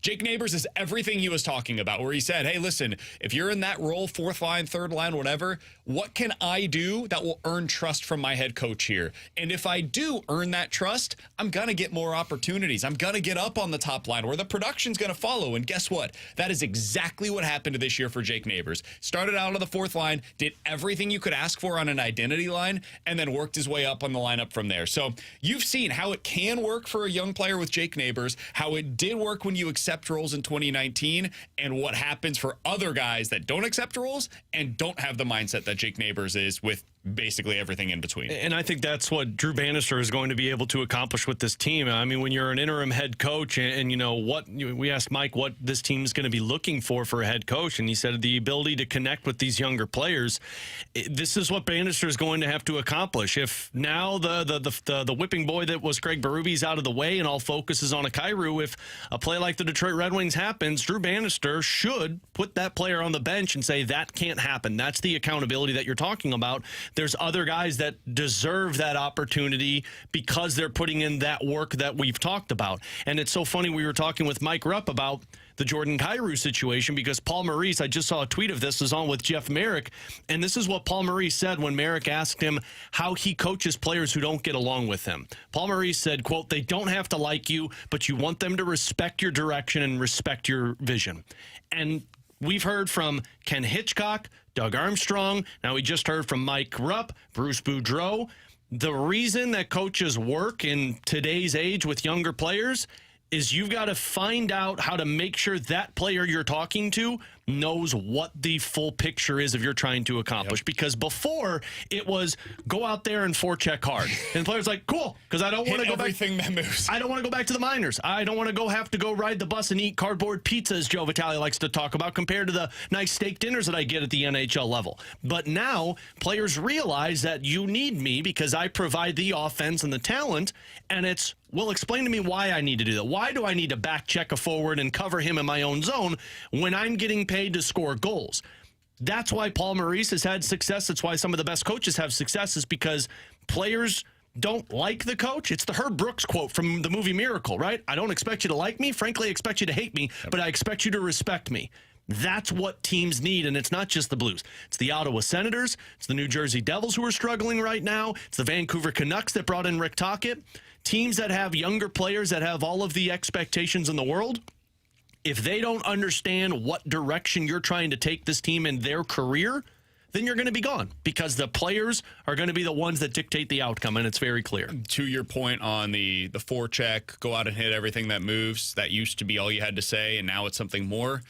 Jake Neighbors is everything he was talking about, where he said, hey, listen, if you're in that role, fourth line, third line, whatever, what can I do that will earn trust from my head coach here? And if I do earn that trust, I'm going to get more opportunities. I'm going to get up on the top line where the production's going to follow. And guess what? That is exactly what happened this year for Jake Neighbors. Started out on the fourth line, did everything you could ask for on an identity line, and then worked his way up on the lineup from there. So you've seen how it can work for a young player with Jake Neighbors, how it did work when you accept roles in 2019, and what happens for other guys that don't accept roles and don't have the mindset that Jake Neighbors is, with basically everything in between. And I think that's what Drew Bannister is going to be able to accomplish with this team. I mean, when you're an interim head coach, and you know what, we asked Mike what this team is going to be looking for a head coach, and he said the ability to connect with these younger players. This is what Bannister is going to have to accomplish. If now the whipping boy that was Craig Berube is out of the way and all focus is on a Kyrou, if a play like the Detroit Red Wings happens, Drew Bannister should put that player on the bench and say that can't happen. That's the accountability that you're talking about. There's other guys that deserve that opportunity because they're putting in that work that we've talked about. And it's so funny, we were talking with Mike Rupp about the Jordan Kyrou situation, because Paul Maurice, I just saw a tweet of this, is on with Jeff Merrick, and this is what Paul Maurice said when Merrick asked him how he coaches players who don't get along with him. Paul Maurice said, quote, "They don't have to like you, but you want them to respect your direction and respect your vision." And we've heard from Ken Hitchcock, Doug Armstrong. Now we just heard from Mike Rupp, Bruce Boudreau. The reason that coaches work in today's age with younger players is you've got to find out how to make sure that player you're talking to knows what the full picture is of you're trying to accomplish. Yep. Because before it was go out there and forecheck hard, and players like, cool, because I don't want to go everything back. That moves. I don't want to go back to the minors. I don't want to have to go ride the bus and eat cardboard pizza, as Joe Vitale likes to talk about, compared to the nice steak dinners that I get at the NHL level. But now players realize that you need me because I provide the offense and the talent, and it's, well, explain to me why I need to do that. Why do I need to back check a forward and cover him in my own zone when I'm getting paid to score goals? That's why Paul Maurice has had success. That's why some of the best coaches have success, is because players don't like the coach. It's the Herb Brooks quote from the movie Miracle, right? I don't expect you to like me. Frankly, I expect you to hate me, but I expect you to respect me. That's what teams need, and it's not just the Blues. It's the Ottawa Senators. It's the New Jersey Devils who are struggling right now. It's the Vancouver Canucks that brought in Rick Tocchet. Teams that have younger players that have all of the expectations in the world, if they don't understand what direction you're trying to take this team in their career, then you're going to be gone, because the players are going to be the ones that dictate the outcome, and it's very clear. To your point on the forecheck, go out and hit everything that moves, that used to be all you had to say, and now it's something more.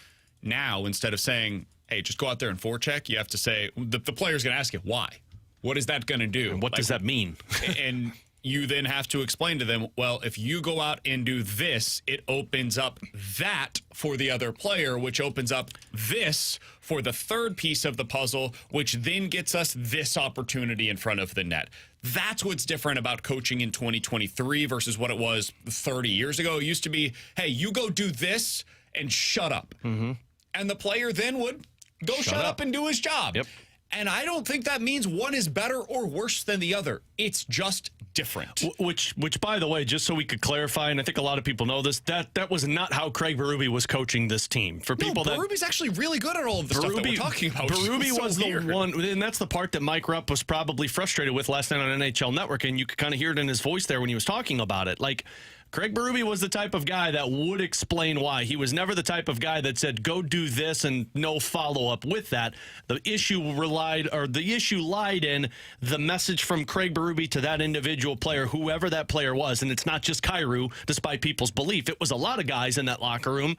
Now, instead of saying, hey, just go out there and forecheck, you have to say, the player's going to ask you, why? What is that going to do? And what does that mean? And you then have to explain to them, well, if you go out and do this, it opens up that for the other player, which opens up this for the third piece of the puzzle, which then gets us this opportunity in front of the net. That's what's different about coaching in 2023 versus what it was 30 years ago. It used to be, hey, you go do this and shut up. Mm-hmm. And the player then would go shut up and do his job. Yep. And I don't think that means one is better or worse than the other. It's just different. Which, by the way, just so we could clarify, and I think a lot of people know this, that was not how Craig Berube was coaching this team. For people Berube's actually really good at all of the stuff that we're talking about. Berube was the one, and that's the part that Mike Rupp was probably frustrated with last night on NHL Network, and you could kind of hear it in his voice there when he was talking about it. Like, Craig Berube was the type of guy that would explain why. He was never the type of guy that said, go do this and no follow-up with that. The issue lied in the message from Craig Berube to that individual player, whoever that player was. And it's not just Kyrou, despite people's belief. It was a lot of guys in that locker room.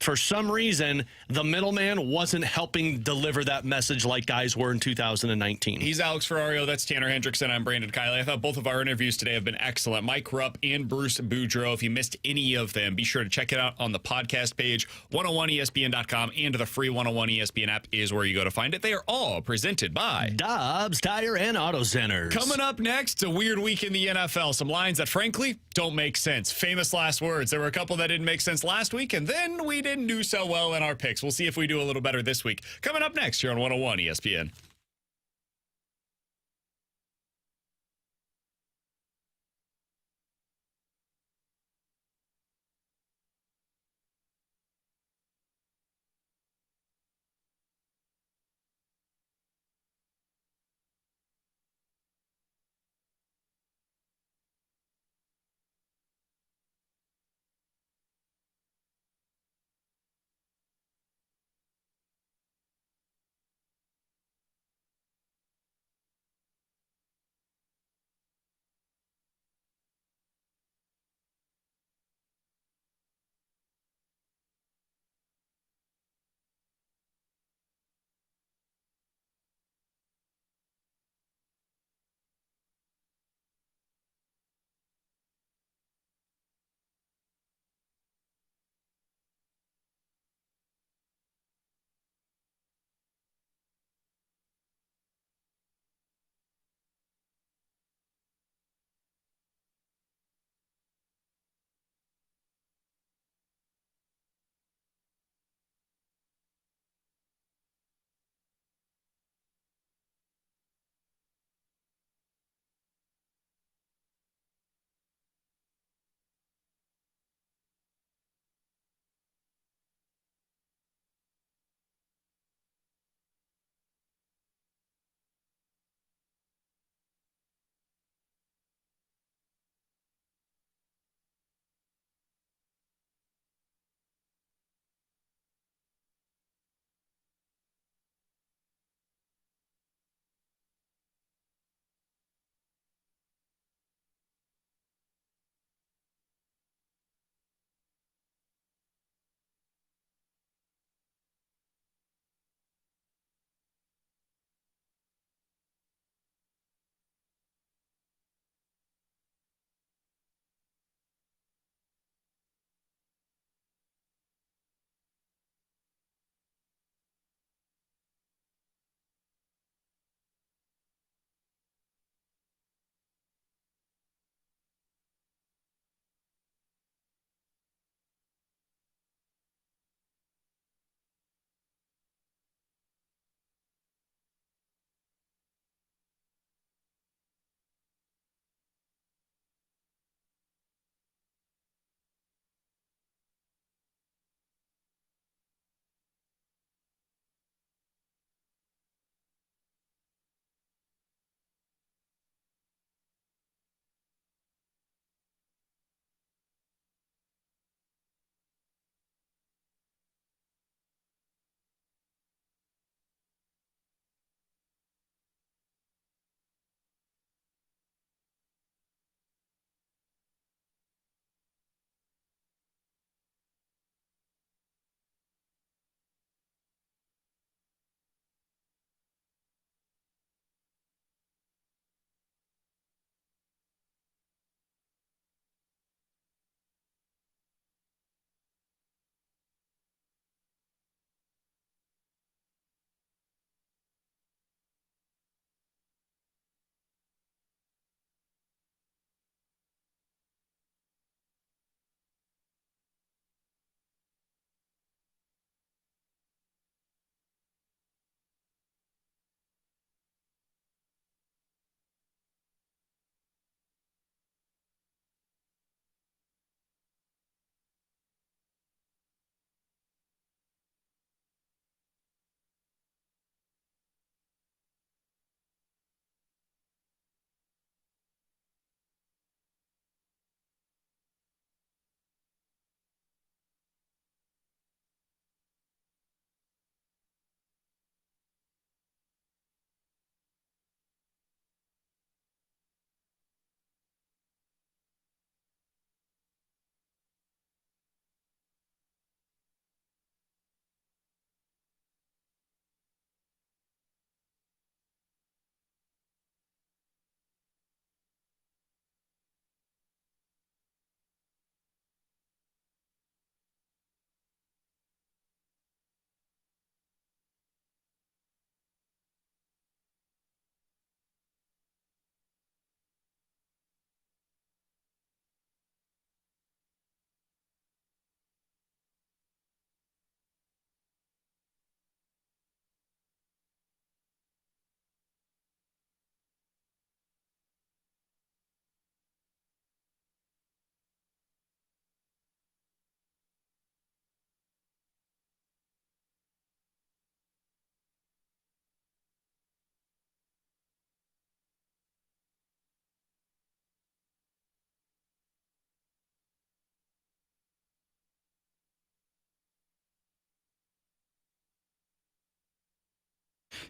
For some reason, the middleman wasn't helping deliver that message like guys were in 2019. He's Alex Ferrario. That's Tanner Hendrickson. I'm Brandon Kiley. I thought both of our interviews today have been excellent. Mike Rupp and Bruce Boudreau. If you missed any of them, be sure to check it out on the podcast page, 101ESPN.com, and the free 101 ESPN app is where you go to find it. They are all presented by Dobbs Tire and Auto Centers. Coming up next, a weird week in the NFL. Some lines that, frankly, don't make sense. Famous last words. There were a couple that didn't make sense last week, and then we didn't do so well in our picks. We'll see if we do a little better this week. Coming up next here on 101 ESPN.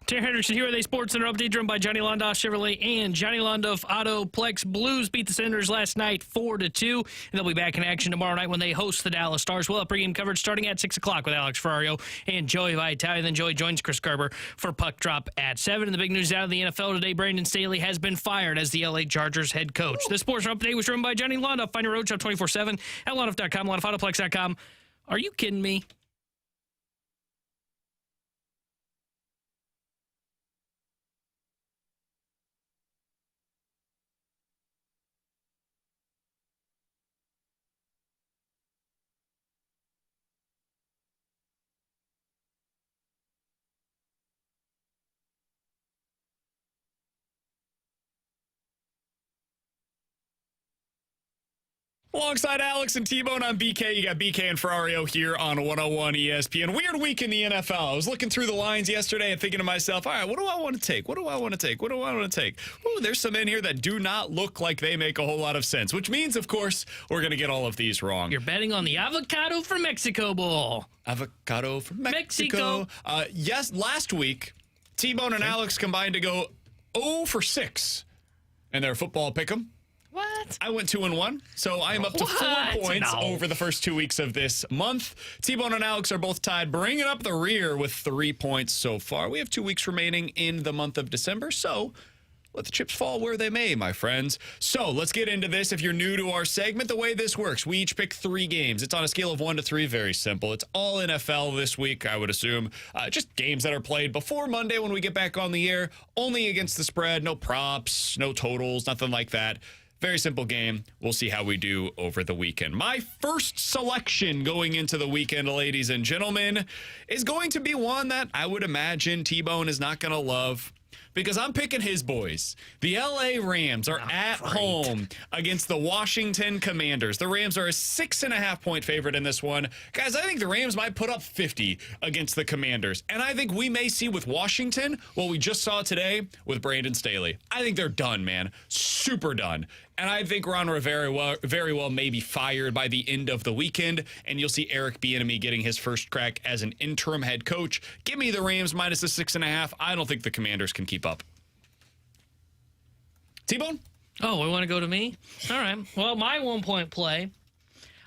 Terry Henderson here with a Sports Center update driven by Johnny Londoff Chevrolet and Johnny Londoff Autoplex. Blues beat the Senators last night 4-2, and they'll be back in action tomorrow night when they host the Dallas Stars. We'll have pregame coverage starting at 6 o'clock with Alex Ferrario and Joey Vitale. Then Joey joins Chris Garber for Puck Drop at 7. And the big news out of the NFL today, Brandon Staley has been fired as the LA Chargers head coach. The Sports Center update was driven by Johnny Londoff. Find your road shop 24/7 at londoff.com, londoffAutoplex.com. Are you kidding me? Alongside Alex and T-Bone on BK, you got BK and Ferrario here on 101 ESPN. Weird week in the NFL. I was looking through the lines yesterday and thinking to myself, all right, what do I want to take? What do I want to take? What do I want to take? Ooh, there's some in here that do not look like they make a whole lot of sense, which means, of course, we're going to get all of these wrong. You're betting on the Avocado for Mexico Bowl. Avocado from Mexico. Yes, last week, T-Bone and Alex combined to go 0 for 6 in their football pick'em. What? I went 2-1, so I'm up to 4 points over the first 2 weeks of this month. T-Bone and Alex are both tied, bringing up the rear with 3 points so far. We have 2 weeks remaining in the month of December, so let the chips fall where they may, my friends. So let's get into this. If you're new to our segment, the way this works, we each pick 3 games. It's on a scale of 1 to 3, very simple. It's all NFL this week, I would assume. Just games that are played before Monday when we get back on the air, only against the spread, no props, no totals, nothing like that. Very simple game. We'll see how we do over the weekend. My first selection going into the weekend, ladies and gentlemen, is going to be one that I would imagine T-Bone is not going to love, because I'm picking his boys. The LA Rams are at home against the Washington Commanders. The Rams are a 6.5-point favorite in this one. Guys, I think the Rams might put up 50 against the Commanders. And I think we may see with Washington what we just saw today with Brandon Staley. I think they're done, man. Super done. And I think Ron Rivera very well may be fired by the end of the weekend, and you'll see Eric Bieniemy getting his first crack as an interim head coach. Give me the Rams minus a 6.5. I don't think the Commanders can keep up. T-Bone? Oh, we want to go to me? All right. Well, my 1-point play,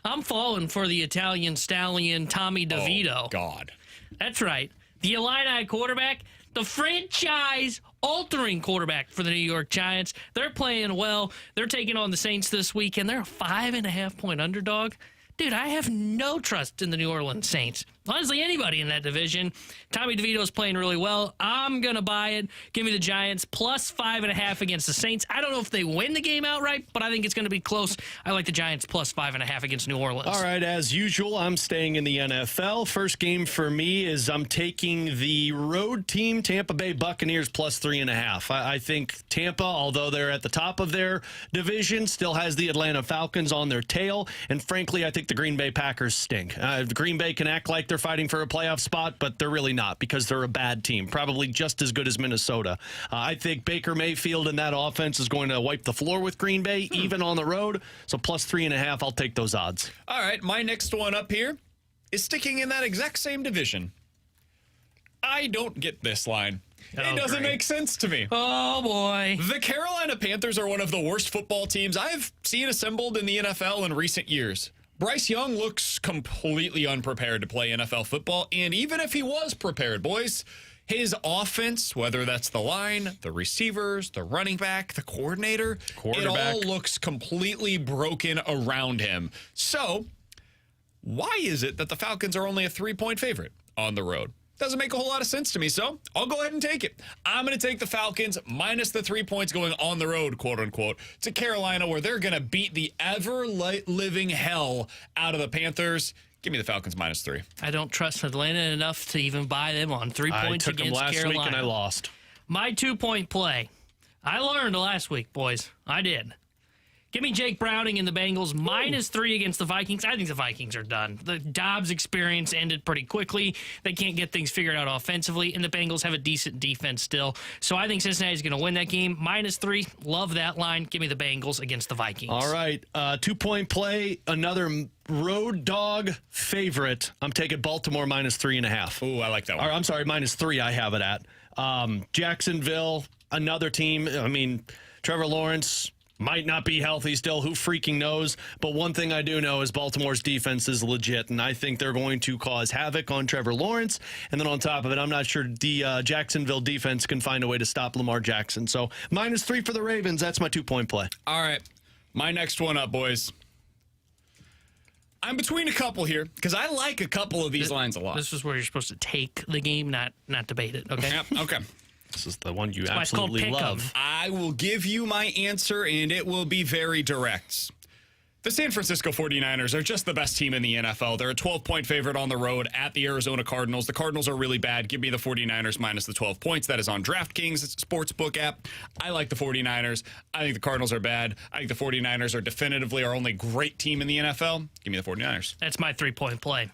I'm falling for the Italian stallion Tommy DeVito. Oh, God. That's right. The Illini quarterback, the franchise-altering quarterback for the New York Giants. They're playing well. They're taking on the Saints this week, and they're a 5.5-point underdog. Dude, I have no trust in the New Orleans Saints. Honestly, anybody in that division. Tommy DeVito's playing really well. I'm going to buy it. Give me the Giants plus 5.5 against the Saints. I don't know if they win the game outright, but I think it's going to be close. I like the Giants plus 5.5 against New Orleans. All right, as usual, I'm staying in the NFL. First game for me is I'm taking the road team, Tampa Bay Buccaneers, plus 3.5. I think Tampa, although they're at the top of their division, still has the Atlanta Falcons on their tail. And frankly, I think the Green Bay Packers stink. Green Bay can act like they're fighting for a playoff spot, but they're really not, because they're a bad team, probably just as good as Minnesota. I think Baker Mayfield and that offense is going to wipe the floor with Green Bay, even on the road. So plus 3.5, I'll take those odds. All right, my next one up here is sticking in that exact same division. I don't get this line. It doesn't make sense to me. Oh, boy. The Carolina Panthers are one of the worst football teams I've seen assembled in the NFL in recent years. Bryce Young looks completely unprepared to play NFL football, and even if he was prepared, boys, his offense, whether that's the line, the receivers, the running back, the coordinator, it all looks completely broken around him. So, why is it that the Falcons are only a 3-point favorite on the road? Doesn't make a whole lot of sense to me, so I'll go ahead and take it. I'm going to take the Falcons minus the 3 points going on the road, quote unquote, to Carolina, where they're going to beat the ever-living hell out of the Panthers. Give me the Falcons minus 3. I don't trust Atlanta enough to even buy them on 3 points against Carolina. I took them last week and I lost. My 2-point play. I learned last week, boys. I did. Give me Jake Browning and the Bengals minus 3 against the Vikings. I think the Vikings are done. The Dobbs experience ended pretty quickly. They can't get things figured out offensively, and the Bengals have a decent defense still. So I think Cincinnati's going to win that game. Minus 3. Love that line. Give me the Bengals against the Vikings. All right. 2-point play. Another road dog favorite. I'm taking Baltimore minus 3.5. Ooh, I like that one. I'm sorry, minus 3 I have it at. Jacksonville, another team. I mean, Trevor Lawrence might not be healthy still. Who freaking knows? But one thing I do know is Baltimore's defense is legit, and I think they're going to cause havoc on Trevor Lawrence. And then on top of it, I'm not sure the Jacksonville defense can find a way to stop Lamar Jackson. So -3 for the Ravens. That's my 2-point play. All right. My next one up, boys. I'm between a couple here because I like a couple of these lines a lot. This is where you're supposed to take the game, not debate it. Okay. Yep, okay. This is the one you That's why it's called absolutely pick 'em. love. I will give you my answer, and it will be very direct. The San Francisco 49ers are just the best team in the NFL. They're a 12-point favorite on the road at the Arizona Cardinals. The Cardinals are really bad. Give me the 49ers minus the 12 points. That is on DraftKings. It's a sportsbook app. I like the 49ers. I think the Cardinals are bad. I think the 49ers are definitively our only great team in the NFL. Give me the 49ers. That's my 3-point play.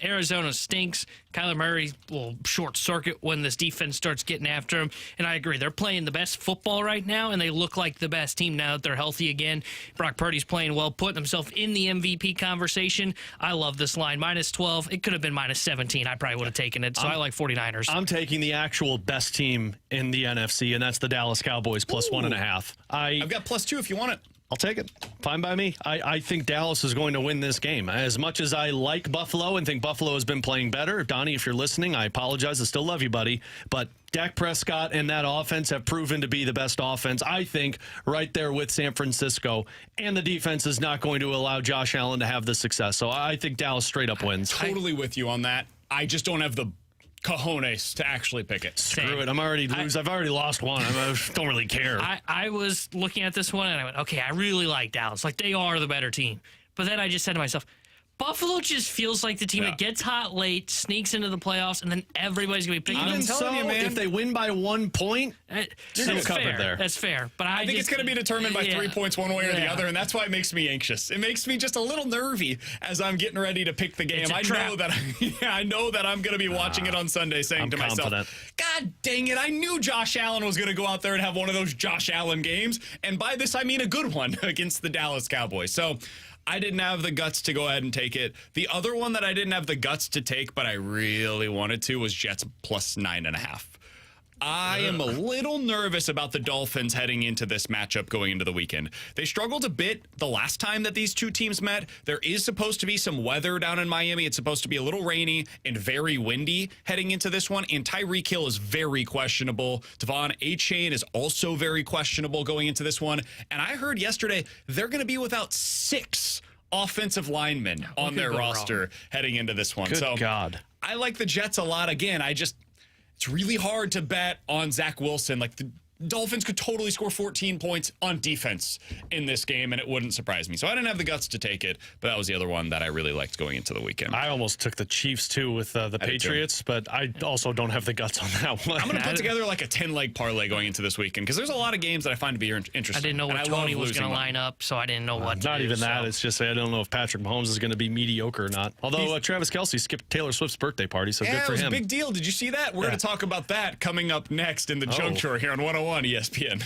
Arizona stinks. Kyler Murray will short circuit when this defense starts getting after him. And I agree. They're playing the best football right now, and they look like the best team now that they're healthy again. Brock Purdy's playing well, putting himself in the MVP conversation. I love this line. -12. It could have been -17. I probably would have taken it. So I like 49ers. I'm taking the actual best team in the NFC, and that's the Dallas Cowboys plus 1.5. I've got +2 if you want it. I'll take it. Fine by me. I think Dallas is going to win this game. As much as I like Buffalo and think Buffalo has been playing better, Donnie, if you're listening, I apologize. I still love you, buddy. But Dak Prescott and that offense have proven to be the best offense, I think, right there with San Francisco. And the defense is not going to allow Josh Allen to have the success. So I think Dallas straight up wins. Totally with you on that. I just don't have the cojones to actually pick it. Screw it. I've already lost one. I don't really care. I was looking at this one, and I went, okay, I really like Dallas. Like, they are the better team. But then I just said to myself, Buffalo just feels like the team that gets hot late, sneaks into the playoffs, and then everybody's going to be picking them. Telling you, man, if they win by 1 point, still covered fair. there. That's fair. But I think it's going to be determined by 3 points one way or the other, and that's why it makes me anxious. It makes me just a little nervy as I'm getting ready to pick the game. I know that I'm going to be watching it on Sunday, saying to myself, God dang it, I knew Josh Allen was going to go out there and have one of those Josh Allen games, and by this I mean a good one against the Dallas Cowboys. So I didn't have the guts to go ahead and take it. The other one that I didn't have the guts to take, but I really wanted to, was Jets plus 9.5. I am a little nervous about the Dolphins heading into this matchup going into the weekend. They struggled a bit the last time that these two teams met. There is supposed to be some weather down in Miami. It's supposed to be a little rainy and very windy heading into this one. And Tyreek Hill is very questionable. Devon Achane is also very questionable going into this one. And I heard yesterday they're going to be without 6 offensive linemen on their roster heading into this one. Good God. I like the Jets a lot. Again, it's really hard to bet on Zach Wilson. Like, the Dolphins could totally score 14 points on defense in this game, and it wouldn't surprise me. So I didn't have the guts to take it, but that was the other one that I really liked going into the weekend. I almost took the Chiefs, too, with the Patriots, but I also don't have the guts on that one. I'm going to put together like a 10-leg parlay going into this weekend because there's a lot of games that I find to be interesting. I didn't know what Tony was going to line up, so I didn't know what to Not do, even that. It's just I don't know if Patrick Mahomes is going to be mediocre or not. Although Travis Kelce skipped Taylor Swift's birthday party, so good for him. Yeah, it was a big deal. Did you see that? We're going to talk about that coming up next in the Junk Drawer here on 101 ESPN.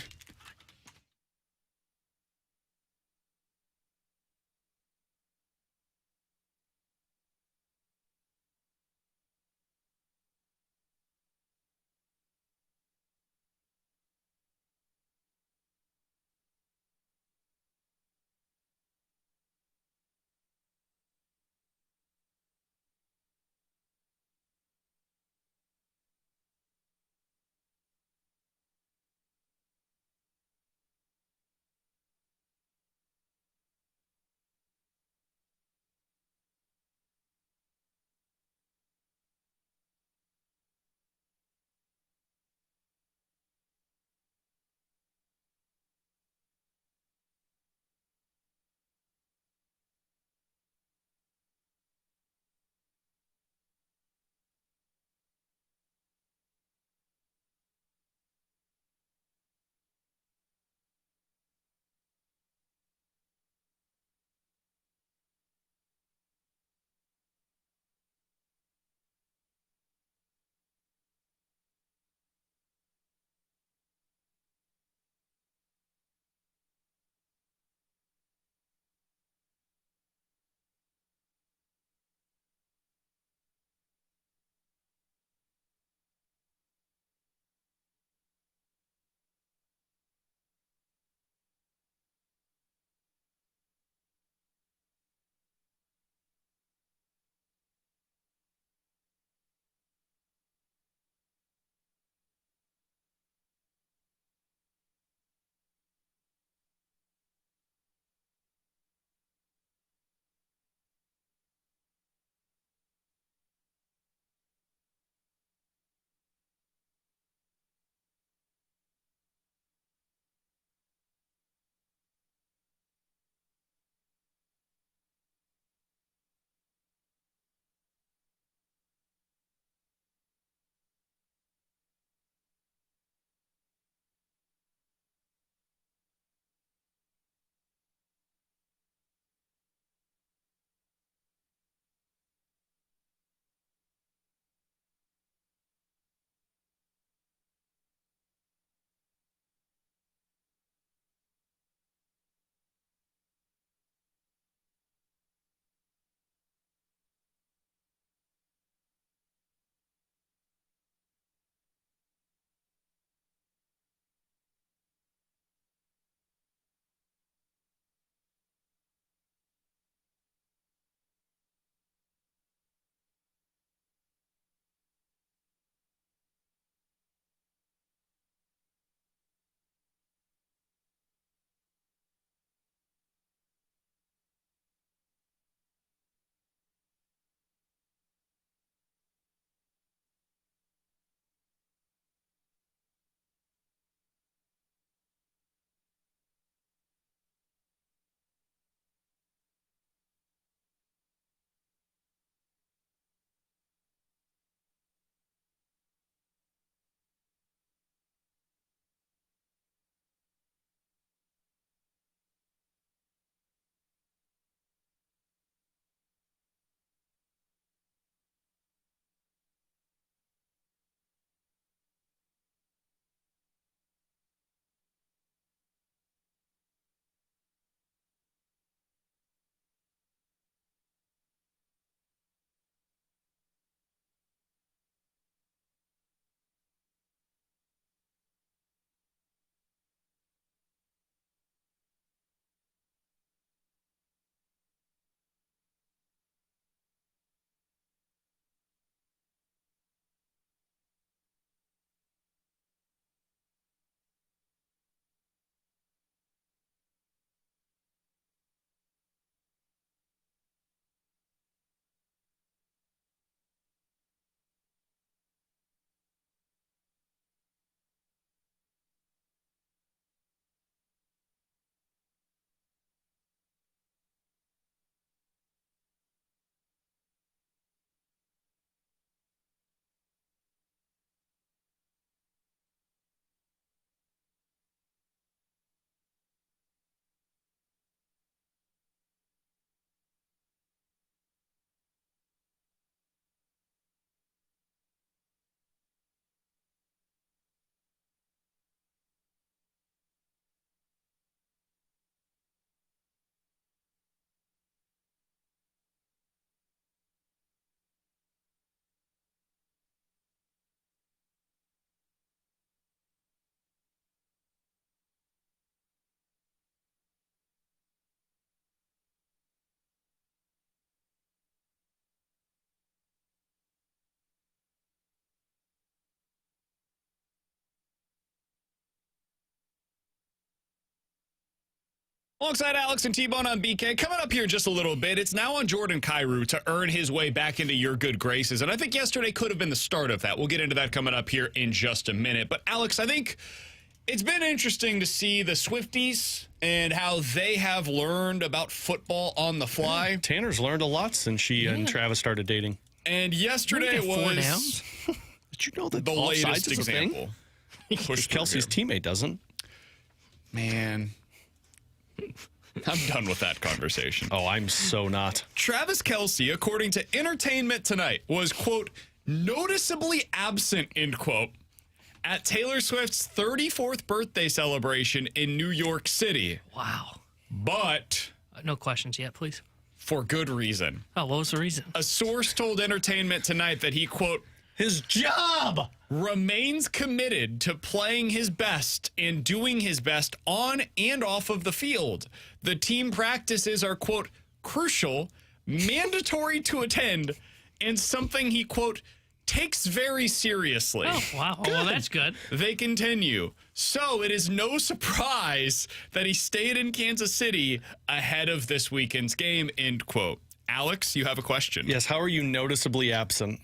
Alongside Alex and T-Bone on BK, coming up here just a little bit, it's now on Jordan Kyrou to earn his way back into your good graces. And I think yesterday could have been the start of that. We'll get into that coming up here in just a minute. But Alex, I think it's been interesting to see the Swifties and how they have learned about football on the fly. Tanner's learned a lot since she and Travis started dating. And yesterday Four was downs. Did you know that the offsides latest is a thing? example. If Kelsey's teammate doesn't. Man, I'm done with that conversation. Oh, I'm so not. Travis Kelce, according to Entertainment Tonight, was, quote, noticeably absent, end quote, at Taylor Swift's 34th birthday celebration in New York City. Wow. But No questions yet, please. for good reason. Oh, what was the reason? A source told Entertainment Tonight that he, quote, His job! remains committed to playing his best and doing his best on and off of the field. The team practices are, quote, crucial, mandatory to attend, and something he, quote, takes very seriously. Oh, wow. Well, that's good. They continue. So it is no surprise that he stayed in Kansas City ahead of this weekend's game, end quote. Alex, you have a question. Yes, how are you noticeably absent?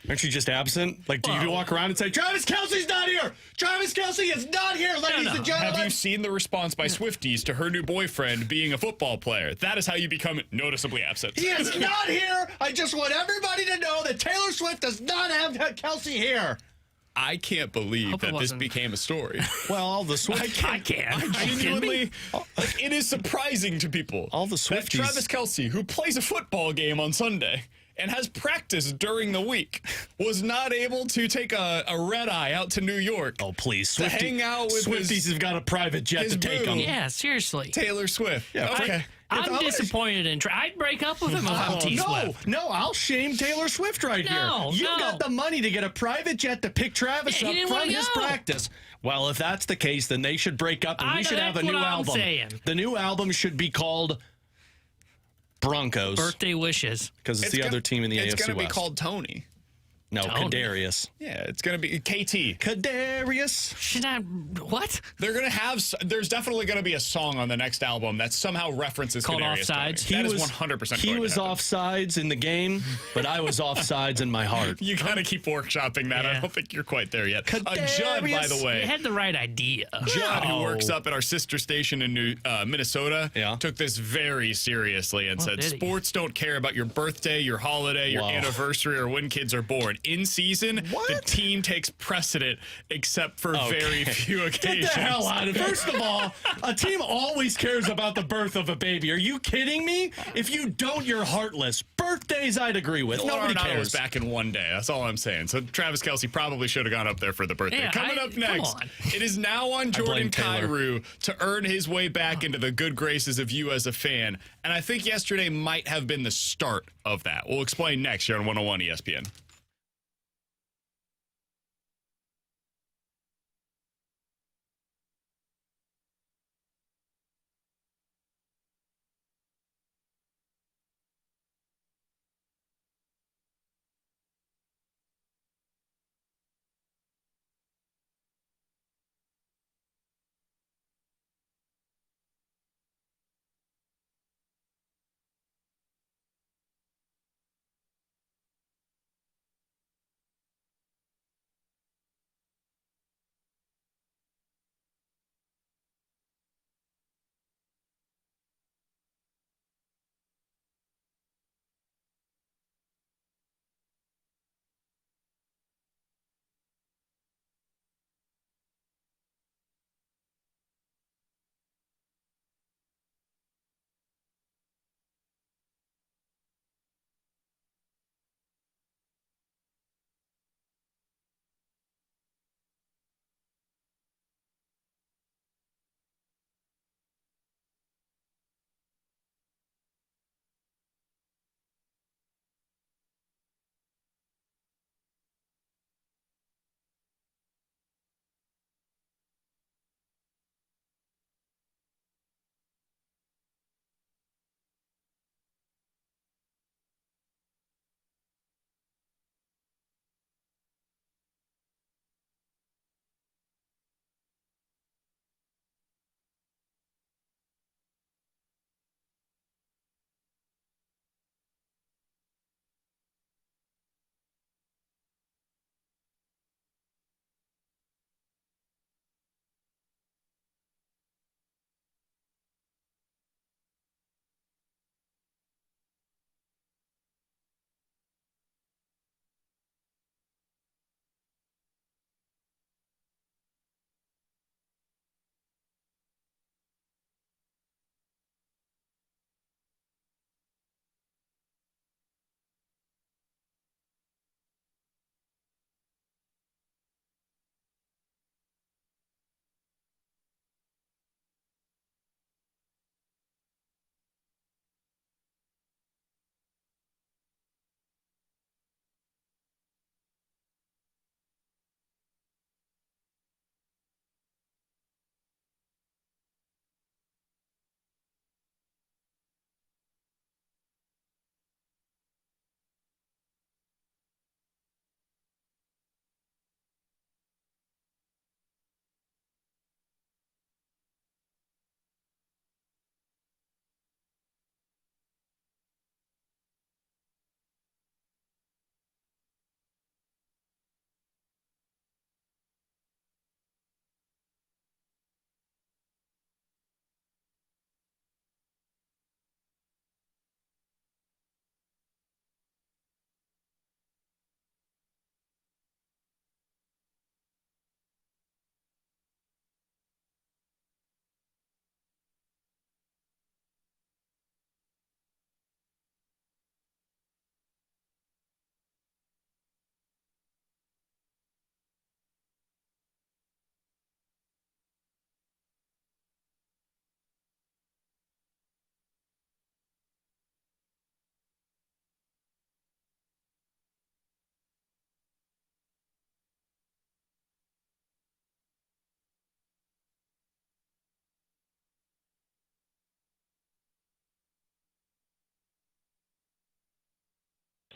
Aren't you just absent? Like, do you walk around and say, Travis Kelce's not here! Travis Kelce is not here, ladies and gentlemen! Have you seen the response by Swifties to her new boyfriend being a football player? That is how you become noticeably absent. He is not here! I just want everybody to know that Taylor Swift does not have Kelce here! I can't believe Hope it that this wasn't. became a story. Well, all the Swift... I can. Genuinely, it is surprising to people. All the that Swifties- Travis Kelce, who plays a football game on Sunday and has practice during the week, was not able to take a red eye out to New York. Oh, please. To hang out with Swifties have got a private jet his to take boo. them. Yeah, seriously. Taylor Swift. Yeah, okay. I'm disappointed in I'd break up with him if I'm T Swift. No, I'll shame Taylor Swift right No, here. You no. got the money to get a private jet to pick Travis Yeah, he up didn't from wanna his go. practice. Well, if that's the case, then they should break up and we should have a that's new what I'm album. saying. The new album should be called Broncos Birthday wishes. because it's the other team in the It's AFC going to be West. called Tony. No, Tony. Kadarius. Yeah, it's going to be KT. Kadarius. Should I? What? They're going to have, there's definitely going to be a song on the next album that somehow references Called Kadarius Offsides? Toney. That is 100% He going to was happen. offsides in the game, but I was offsides in my heart. You got to keep workshopping that. I Yeah. don't think you're quite there yet. Judd, by Kadarius. the You way, had the right idea. Judd, who No. works up at our sister station in Minnesota, Yeah. took this very seriously and said, did he? sports don't care about your birthday, your holiday, your Wow. anniversary, or when kids are born. In season, the team takes precedent except for very few occasions. Get the hell out of it. First of all, a team always cares about the birth of a baby. Are you kidding me? If you don't, you're heartless. Birthdays, I'd agree with. Nobody Arenado was cares. back in one day. That's all I'm saying. So Travis Kelce probably should have gone up there for the birthday. Yeah, Coming up come next, on. it is now on Jordan blame Taylor. Kyrou to earn his way back into the good graces of you as a fan. And I think yesterday might have been the start of that. We'll explain next here on 101 ESPN.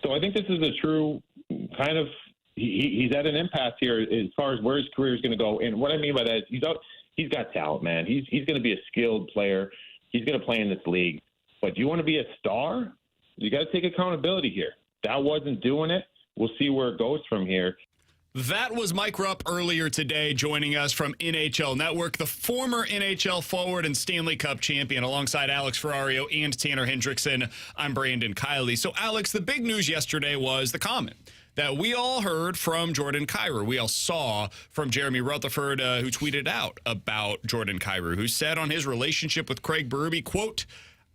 So I think this is a true kind of he's at an impasse here as far as where his career is going to go. And what I mean by that is he's got talent, man. He's going to be a skilled player. He's going to play in this league. But you want to be a star? You got to take accountability here. That wasn't doing it. We'll see where it goes from here. That was Mike Rupp earlier today, joining us from NHL Network, the former NHL forward and Stanley Cup champion, alongside Alex Ferrario and Tanner Hendrickson. I'm Brandon Kiley. So, Alex, the big news yesterday was the comment that we all heard from Jordan Kyrou. We all saw from Jeremy Rutherford, who tweeted out about Jordan Kyrou, who said on his relationship with Craig Berube, quote,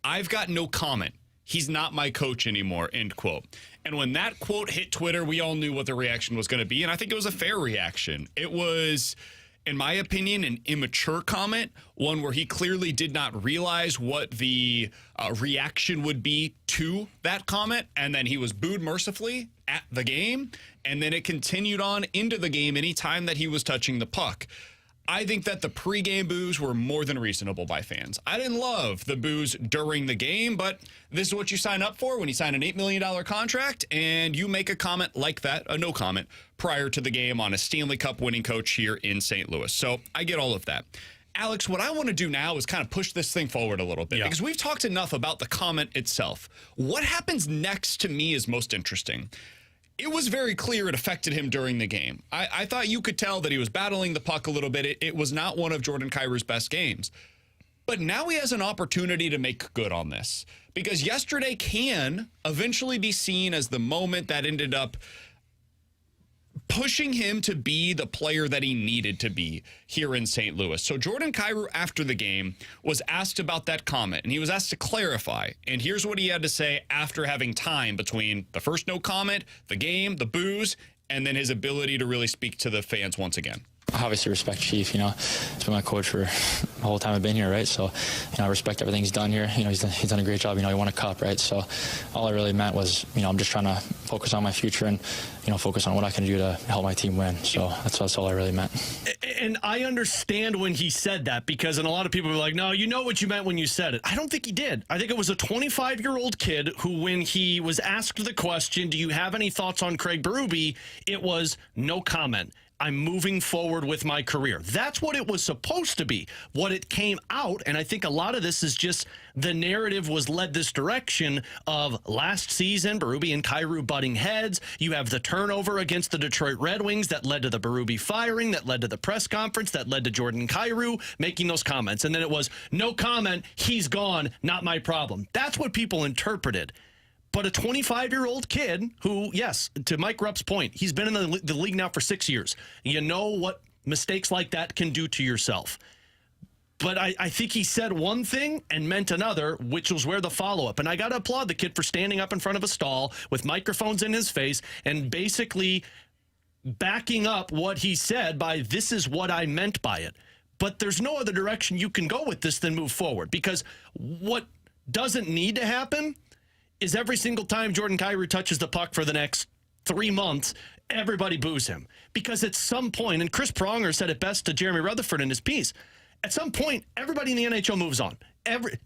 "I've got no comment. He's not my coach anymore," end quote. And when that quote hit Twitter, we all knew what the reaction was going to be, and I think it was a fair reaction. It was, in my opinion, an immature comment, one where he clearly did not realize what the reaction would be to that comment, and then he was booed mercifully at the game, and then it continued on into the game anytime that he was touching the puck. I think that the pregame boos were more than reasonable by fans. I didn't love the boos during the game, but this is what you sign up for when you sign an $8 million contract and you make a comment like that, a no comment, prior to the game on a Stanley Cup winning coach here in St. Louis. So I get all of that. Alex, what I want to do now is kind of push this thing forward a little bit because we've talked enough about the comment itself. What happens next to me is most interesting. It was very clear it affected him during the game. I thought you could tell that he was battling the puck a little bit. It was not one of Jordan Kyrou's best games. But now he has an opportunity to make good on this because yesterday can eventually be seen as the moment that ended up pushing him to be the player that he needed to be here in St. Louis. So Jordan Kyrou, after the game, was asked about that comment, and he was asked to clarify. And here's what he had to say after having time between the first no comment, the game, the boos, and then his ability to really speak to the fans once again. Obviously respect Chief, he's been my coach for the whole time I've been here, right? So, I respect everything he's done here. He's done a great job. He won a cup, right? So all I really meant was, I'm just trying to focus on my future and, focus on what I can do to help my team win. So that's all I really meant. And I understand when he said that because, and a lot of people were like, no, you know what you meant when you said it. I don't think he did. I think it was a 25-year-old kid who, when he was asked the question, do you have any thoughts on Craig Berube? It was no comment. I'm moving forward with my career. That's what it was supposed to be. What it came out, and I think a lot of this is just the narrative was led this direction of last season, Berube and Kyrou butting heads. You have the turnover against the Detroit Red Wings that led to the Berube firing, that led to the press conference, that led to Jordan Kyrou making those comments. And then it was, no comment, he's gone, not my problem. That's what people interpreted. But a 25-year-old kid who, yes, to Mike Rupp's point, he's been in the league now for 6 years. You know what mistakes like that can do to yourself. But I think he said one thing and meant another, which was where the follow-up. And I got to applaud the kid for standing up in front of a stall with microphones in his face and basically backing up what he said by, this is what I meant by it. But there's no other direction you can go with this than move forward. Because what doesn't need to happen is every single time Jordan Kyrou touches the puck for the next 3 months, everybody boos him. Because at some point, and Chris Pronger said it best to Jeremy Rutherford in his piece, at some point, everybody in the NHL moves on.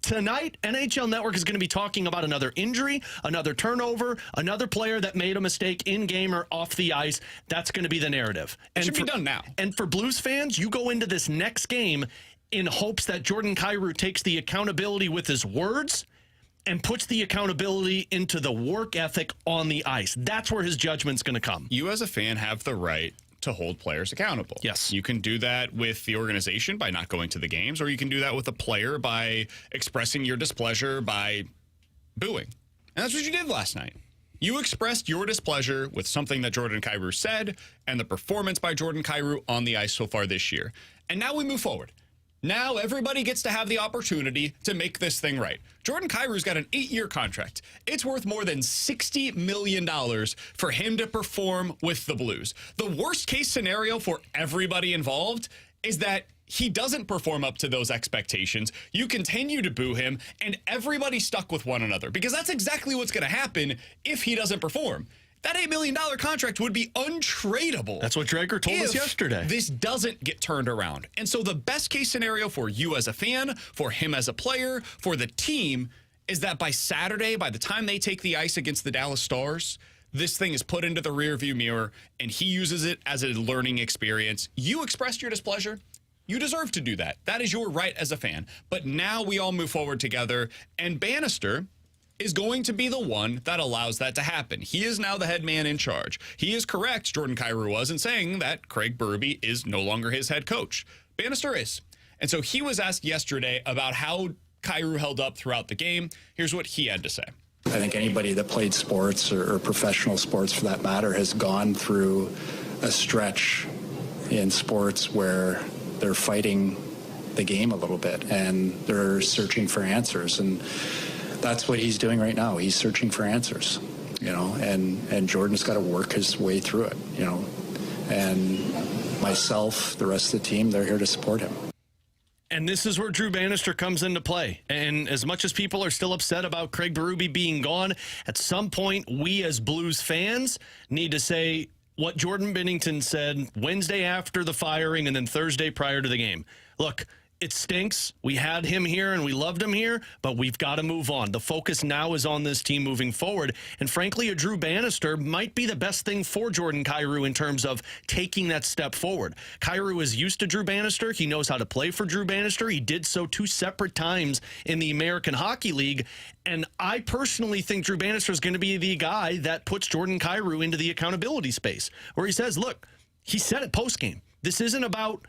Tonight, NHL Network is going to be talking about another injury, another turnover, another player that made a mistake in-game or off the ice. That's going to be the narrative. It should be done now. And for Blues fans, you go into this next game in hopes that Jordan Kyrou takes the accountability with his words and puts the accountability into the work ethic on the ice. That's where his judgment's going to come. You as a fan have the right to hold players accountable. Yes. You can do that with the organization by not going to the games, or you can do that with a player by expressing your displeasure by booing. And that's what you did last night. You expressed your displeasure with something that Jordan Kyrou said and the performance by Jordan Kyrou on the ice so far this year. And now we move forward. Now everybody gets to have the opportunity to make this thing right. Jordan Kyrou's got an 8-year contract. It's worth more than $60 million for him to perform with the Blues. The worst case scenario for everybody involved is that he doesn't perform up to those expectations. You continue to boo him, and everybody's stuck with one another, because that's exactly what's going to happen if he doesn't perform. That $8 million contract would be untradeable. That's what Drager told us yesterday. This doesn't get turned around. And so the best case scenario for you as a fan, for him as a player, for the team, is that by Saturday, by the time they take the ice against the Dallas Stars, this thing is put into the rearview mirror and he uses it as a learning experience. You expressed your displeasure. You deserve to do that. That is your right as a fan. But now we all move forward together, and Bannister is going to be the one that allows that to happen. He is now the head man in charge. He is correct, Jordan Kyrou was, in saying that Craig Berube is no longer his head coach. Bannister is. And so he was asked yesterday about how Kyrou held up throughout the game. Here's what he had to say. I think anybody that played sports or professional sports for that matter has gone through a stretch in sports where they're fighting the game a little bit and they're searching for answers. And that's what he's doing right now. He's searching for answers, and Jordan's got to work his way through it, and myself, the rest of the team, they're here to support him. And this is where Drew Bannister comes into play. And as much as people are still upset about Craig Berube being gone, at some point, we as Blues fans need to say what Jordan Binnington said Wednesday after the firing and then Thursday prior to the game. Look, it stinks. We had him here and we loved him here, but we've got to move on. The focus now is on this team moving forward. And frankly, a Drew Bannister might be the best thing for Jordan Kyrou in terms of taking that step forward. Kyrou is used to Drew Bannister. He knows how to play for Drew Bannister. He did so 2 separate times in the American Hockey League. And I personally think Drew Bannister is going to be the guy that puts Jordan Kyrou into the accountability space, where he says, look, he said it postgame. This isn't about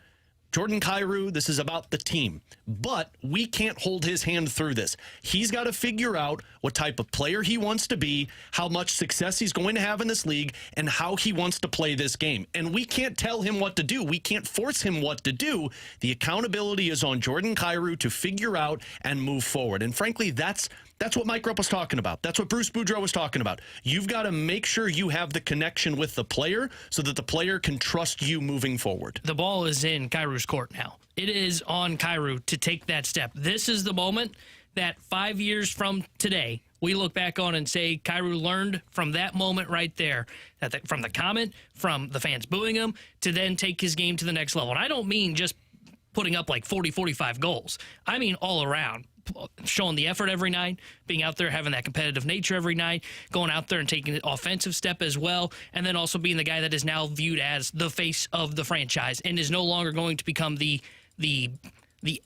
Jordan Kyrou, this is about the team. But we can't hold his hand through this. He's got to figure out what type of player he wants to be, how much success he's going to have in this league, and how he wants to play this game. And we can't tell him what to do. We can't force him what to do. The accountability is on Jordan Kyrou to figure out and move forward. And frankly, that's what Mike Rupp was talking about. That's what Bruce Boudreau was talking about. You've got to make sure you have the connection with the player so that the player can trust you moving forward. The ball is in Kyrou's court now. It is on Kyrou to take that step. This is the moment that 5 years from today, we look back on and say Kyrou learned from that moment right there, from the comment, from the fans booing him, to then take his game to the next level. And I don't mean just putting up like 40, 45 goals. I mean all around. Showing the effort every night, being out there, having that competitive nature every night, going out there and taking an offensive step as well, and then also being the guy that is now viewed as the face of the franchise and is no longer going to become the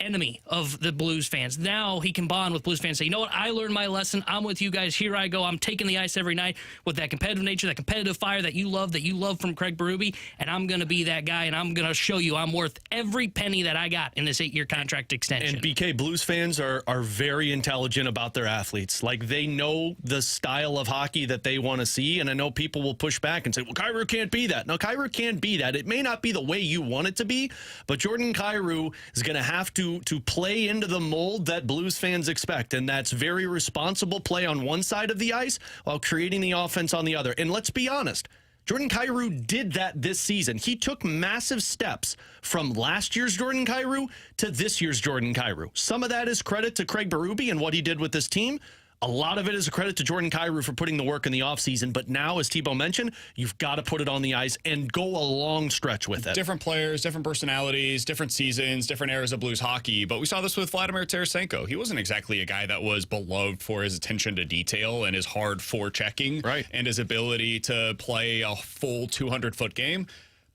enemy of the Blues fans. Now he can bond with Blues fans, say, you know what, I learned my lesson. I'm with you guys. Here I go. I'm taking the ice every night with that competitive nature, that competitive fire that you love from Craig Berube, and I'm going to be that guy, and I'm going to show you I'm worth every penny that I got in this 8-year contract extension. And BK, Blues fans are very intelligent about their athletes. Like, they know the style of hockey that they want to see, and I know people will push back and say, well, Kyrou can't be that. No, Kyrou can't be that. It may not be the way you want it to be, but Jordan Kyrou is going to have to play into the mold that Blues fans expect, and that's very responsible play on one side of the ice while creating the offense on the other. And let's be honest, Jordan Kyrou did that this season. He took massive steps from last year's Jordan Kyrou to this year's Jordan Kyrou. Some of that is credit to Craig Berube and what he did with this team. A lot of it is a credit to Jordan Kyrou for putting the work in the offseason. But now, as Tebow mentioned, you've got to put it on the ice and go a long stretch with it. Different players, different personalities, different seasons, different eras of Blues hockey. But we saw this with Vladimir Tarasenko. He wasn't exactly a guy that was beloved for his attention to detail and his hard forechecking, right, and his ability to play a full 200-foot game.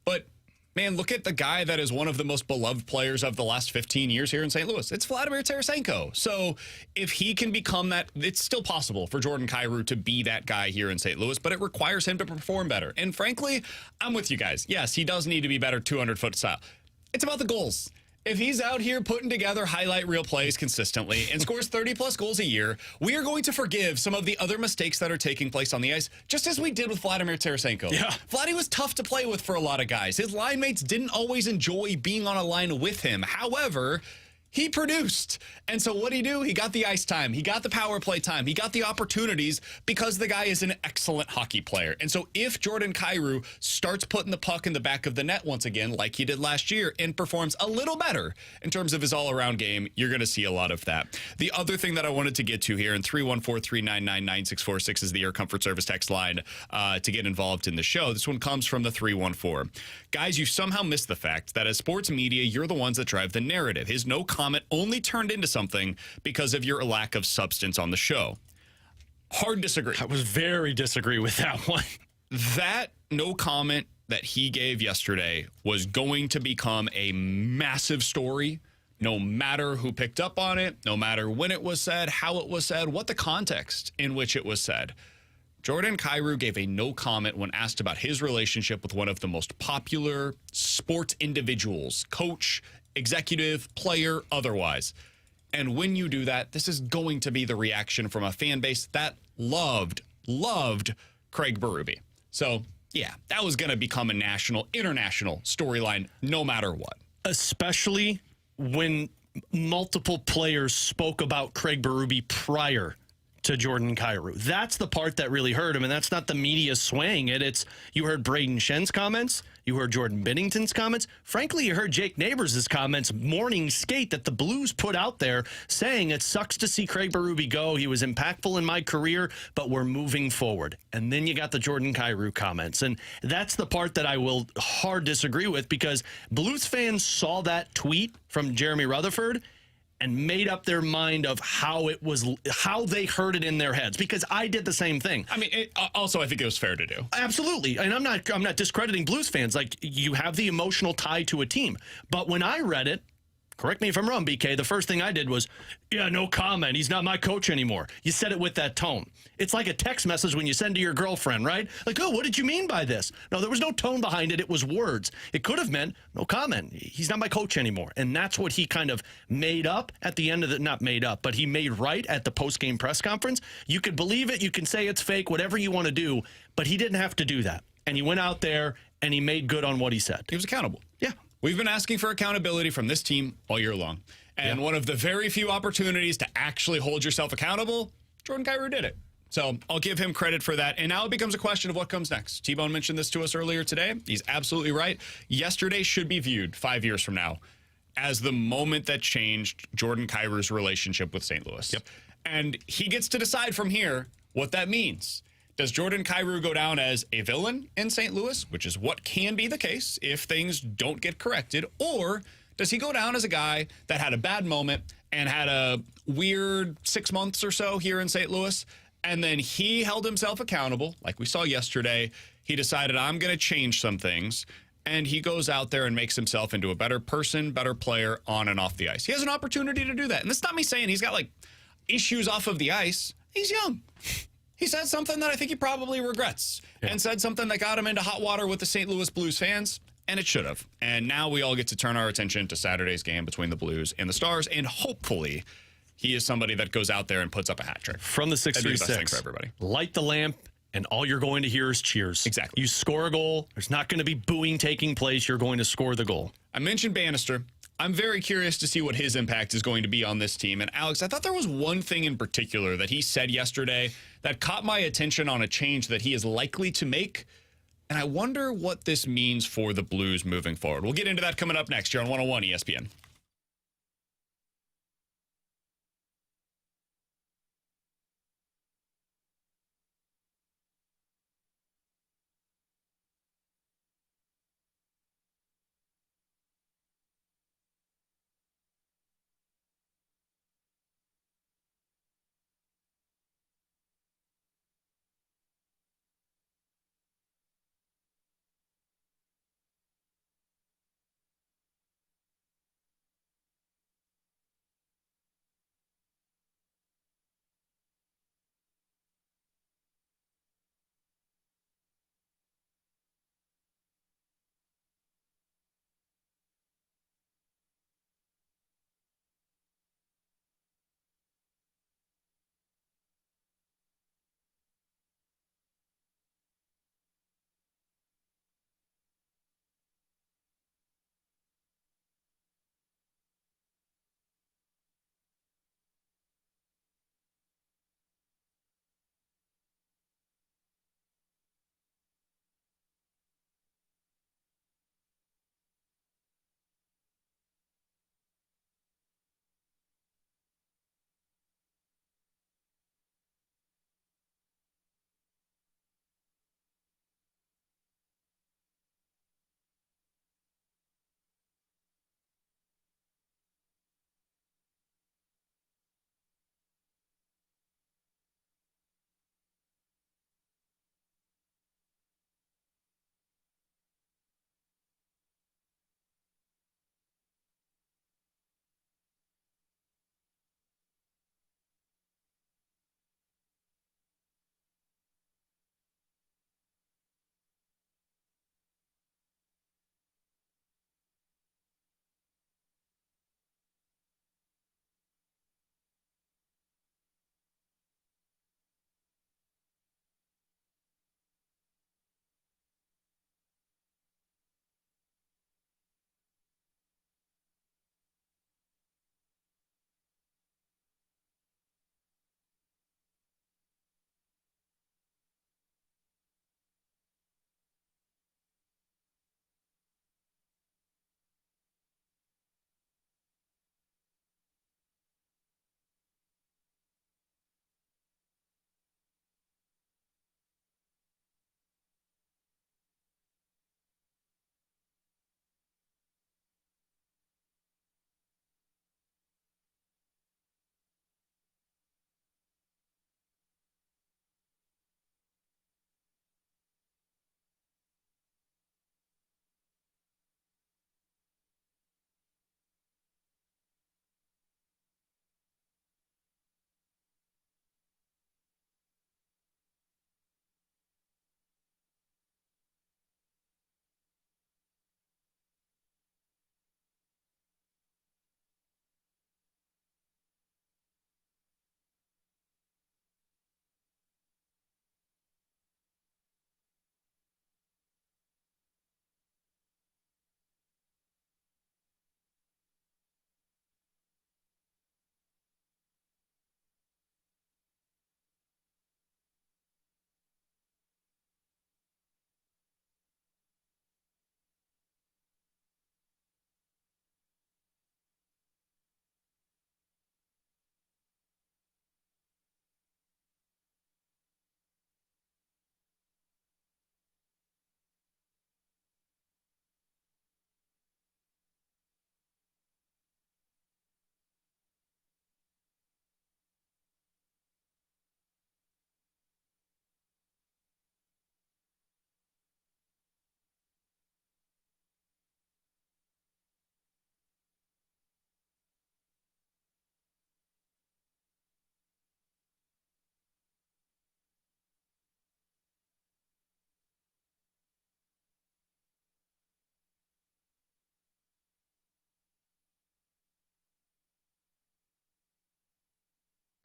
But man, look at the guy that is one of the most beloved players of the last 15 years here in St. Louis. It's Vladimir Tarasenko. So if he can become that, it's still possible for Jordan Kyrou to be that guy here in St. Louis, but it requires him to perform better. And frankly, I'm with you guys. Yes, he does need to be better 200-foot style. It's about the goals. If he's out here putting together highlight reel plays consistently and scores 30-plus goals a year, we are going to forgive some of the other mistakes that are taking place on the ice, just as we did with Vladimir Tarasenko. Yeah. Vladdy was tough to play with for a lot of guys. His line mates didn't always enjoy being on a line with him. However, he produced. And so what did he do? He got the ice time. He got the power play time. He got the opportunities because the guy is an excellent hockey player. And so if Jordan Kyrou starts putting the puck in the back of the net once again, like he did last year, and performs a little better in terms of his all-around game, you're going to see a lot of that. The other thing that I wanted to get to here, and 314-399-9646 is the Air Comfort Service text line to get involved in the show. This one comes from the 314. Guys, you somehow missed the fact that as sports media, you're the ones that drive the narrative. His no comment only turned into something because of your lack of substance on the show. Hard disagree. I was very disagree with that one. That no comment that he gave yesterday was going to become a massive story, no matter who picked up on it, no matter when it was said, how it was said, what the context in which it was said. Jordan Kyrou gave a no comment when asked about his relationship with one of the most popular sports individuals, coach, executive, player, otherwise. And when you do that, this is going to be the reaction from a fan base that loved Craig Berube. So, yeah, that was going to become a national, international storyline no matter what. Especially when multiple players spoke about Craig Berube prior to Jordan Kyrou. That's the part that really hurt him, and that's not the media swaying it. It's you heard Braden Shen's comments, you heard Jordan Binnington's comments. Frankly, you heard Jake Neighbors' comments morning skate that the Blues put out there saying it sucks to see Craig Berube go. He was impactful in my career, but we're moving forward. And then you got the Jordan Kyrou comments, and that's the part that I will hard disagree with because Blues fans saw that tweet from Jeremy Rutherford and made up their mind of how they heard it in their heads, because I did the same thing. I mean, also, I think it was fair to do. Absolutely. And I'm not discrediting Blues fans. Like, you have the emotional tie to a team. But when I read it, correct me if I'm wrong, BK, the first thing I did was, yeah, no comment. He's not my coach anymore. You said it with that tone. It's like a text message when you send to your girlfriend, right? Like, oh, what did you mean by this? No, there was no tone behind it. It was words. It could have meant, no comment. He's not my coach anymore. And that's what he kind of made up at the end of the, not made up, but he made right at the post-game press conference. You could believe it. You can say it's fake, whatever you want to do, but he didn't have to do that. And he went out there and he made good on what he said. He was accountable. Yeah. We've been asking for accountability from this team all year long. And one of the very few opportunities to actually hold yourself accountable, Jordan Kyrou did it. So I'll give him credit for that. And now it becomes a question of what comes next. T-Bone mentioned this to us earlier today. He's absolutely right. Yesterday should be viewed 5 years from now as the moment that changed Jordan Kyrou's relationship with St. Louis. Yep. And he gets to decide from here what that means. Does Jordan Kyrou go down as a villain in St. Louis, which is what can be the case if things don't get corrected, or does he go down as a guy that had a bad moment and had a weird 6 months or so here in St. Louis, and then he held himself accountable, like we saw yesterday. He decided, I'm going to change some things, and he goes out there and makes himself into a better person, better player on and off the ice. He has an opportunity to do that. And that's not me saying he's got, like, issues off of the ice. He's young. He said something that I think he probably regrets, and said something that got him into hot water with the St. Louis Blues fans, and it should have. And now we all get to turn our attention to Saturday's game between the Blues and the Stars, and hopefully he is somebody that goes out there and puts up a hat trick. From the 636, for everybody. Light the lamp, and all you're going to hear is cheers. Exactly. You score a goal, there's not going to be booing taking place. You're going to score the goal. I mentioned Bannister. I'm very curious to see what his impact is going to be on this team. And Alex, I thought there was one thing in particular that he said yesterday that caught my attention on a change that he is likely to make. And I wonder what this means for the Blues moving forward. We'll get into that coming up next here on 101 ESPN.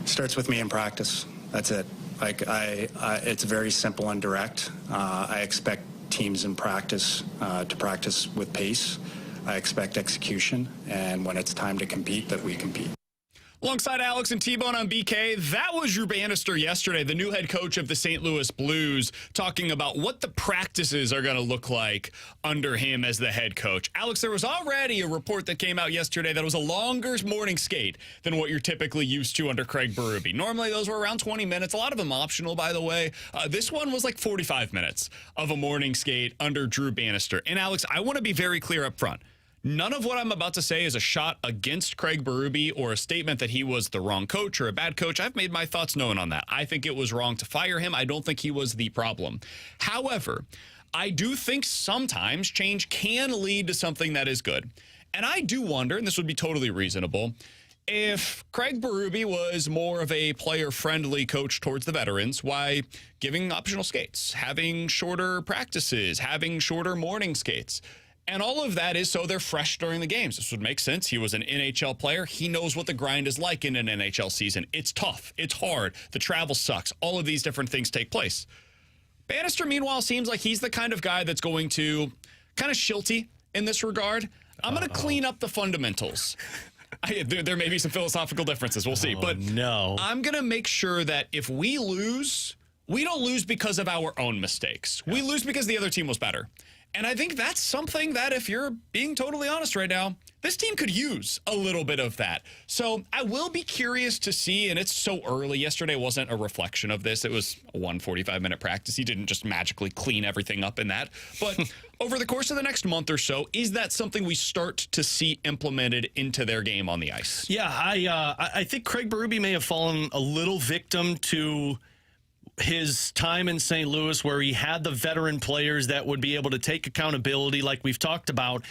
Starts with me in practice. That's it. Like it's very simple and direct. I expect teams in practice to practice with pace. I expect execution, and when it's time to compete, that we compete. Alongside Alex and T-Bone on BK, that was Drew Bannister yesterday, the new head coach of the St. Louis Blues, talking about what the practices are going to look like under him as the head coach. Alex, there was already a report that came out yesterday that it was a longer morning skate than what you're typically used to under Craig Berube. Normally, those were around 20 minutes, a lot of them optional, by the way. This one was like 45 minutes of a morning skate under Drew Bannister. And Alex, I want to be very clear up front. None of what I'm about to say is a shot against Craig Berube or a statement that he was the wrong coach or a bad coach. I've made my thoughts known on that. I think it was wrong to fire him. I don't think he was the problem. However, I do think sometimes change can lead to something that is good. And I do wonder, and this would be totally reasonable, if Craig Berube was more of a player-friendly coach towards the veterans, why giving optional skates, having shorter practices, having shorter morning skates. And all of that is so they're fresh during the games. This would make sense. He was an NHL player. He knows what the grind is like in an NHL season. It's tough. It's hard. The travel sucks. All of these different things take place. Bannister, meanwhile, seems like he's the kind of guy that's going to kind of shilty in this regard. I'm going to clean up the fundamentals. There may be some philosophical differences. We'll see. But no, I'm going to make sure that if we lose, we don't lose because of our own mistakes. We lose because the other team was better. And I think that's something that, if you're being totally honest right now, this team could use a little bit of that. So I will be curious to see, and it's so early. Yesterday wasn't a reflection of this. It was a 145-minute practice. He didn't just magically clean everything up in that. But over the course of the next month or so, is that something we start to see implemented into their game on the ice? Yeah, I think Craig Berube may have fallen a little victim to his time in St. Louis, where he had the veteran players that would be able to take accountability, like we've talked about,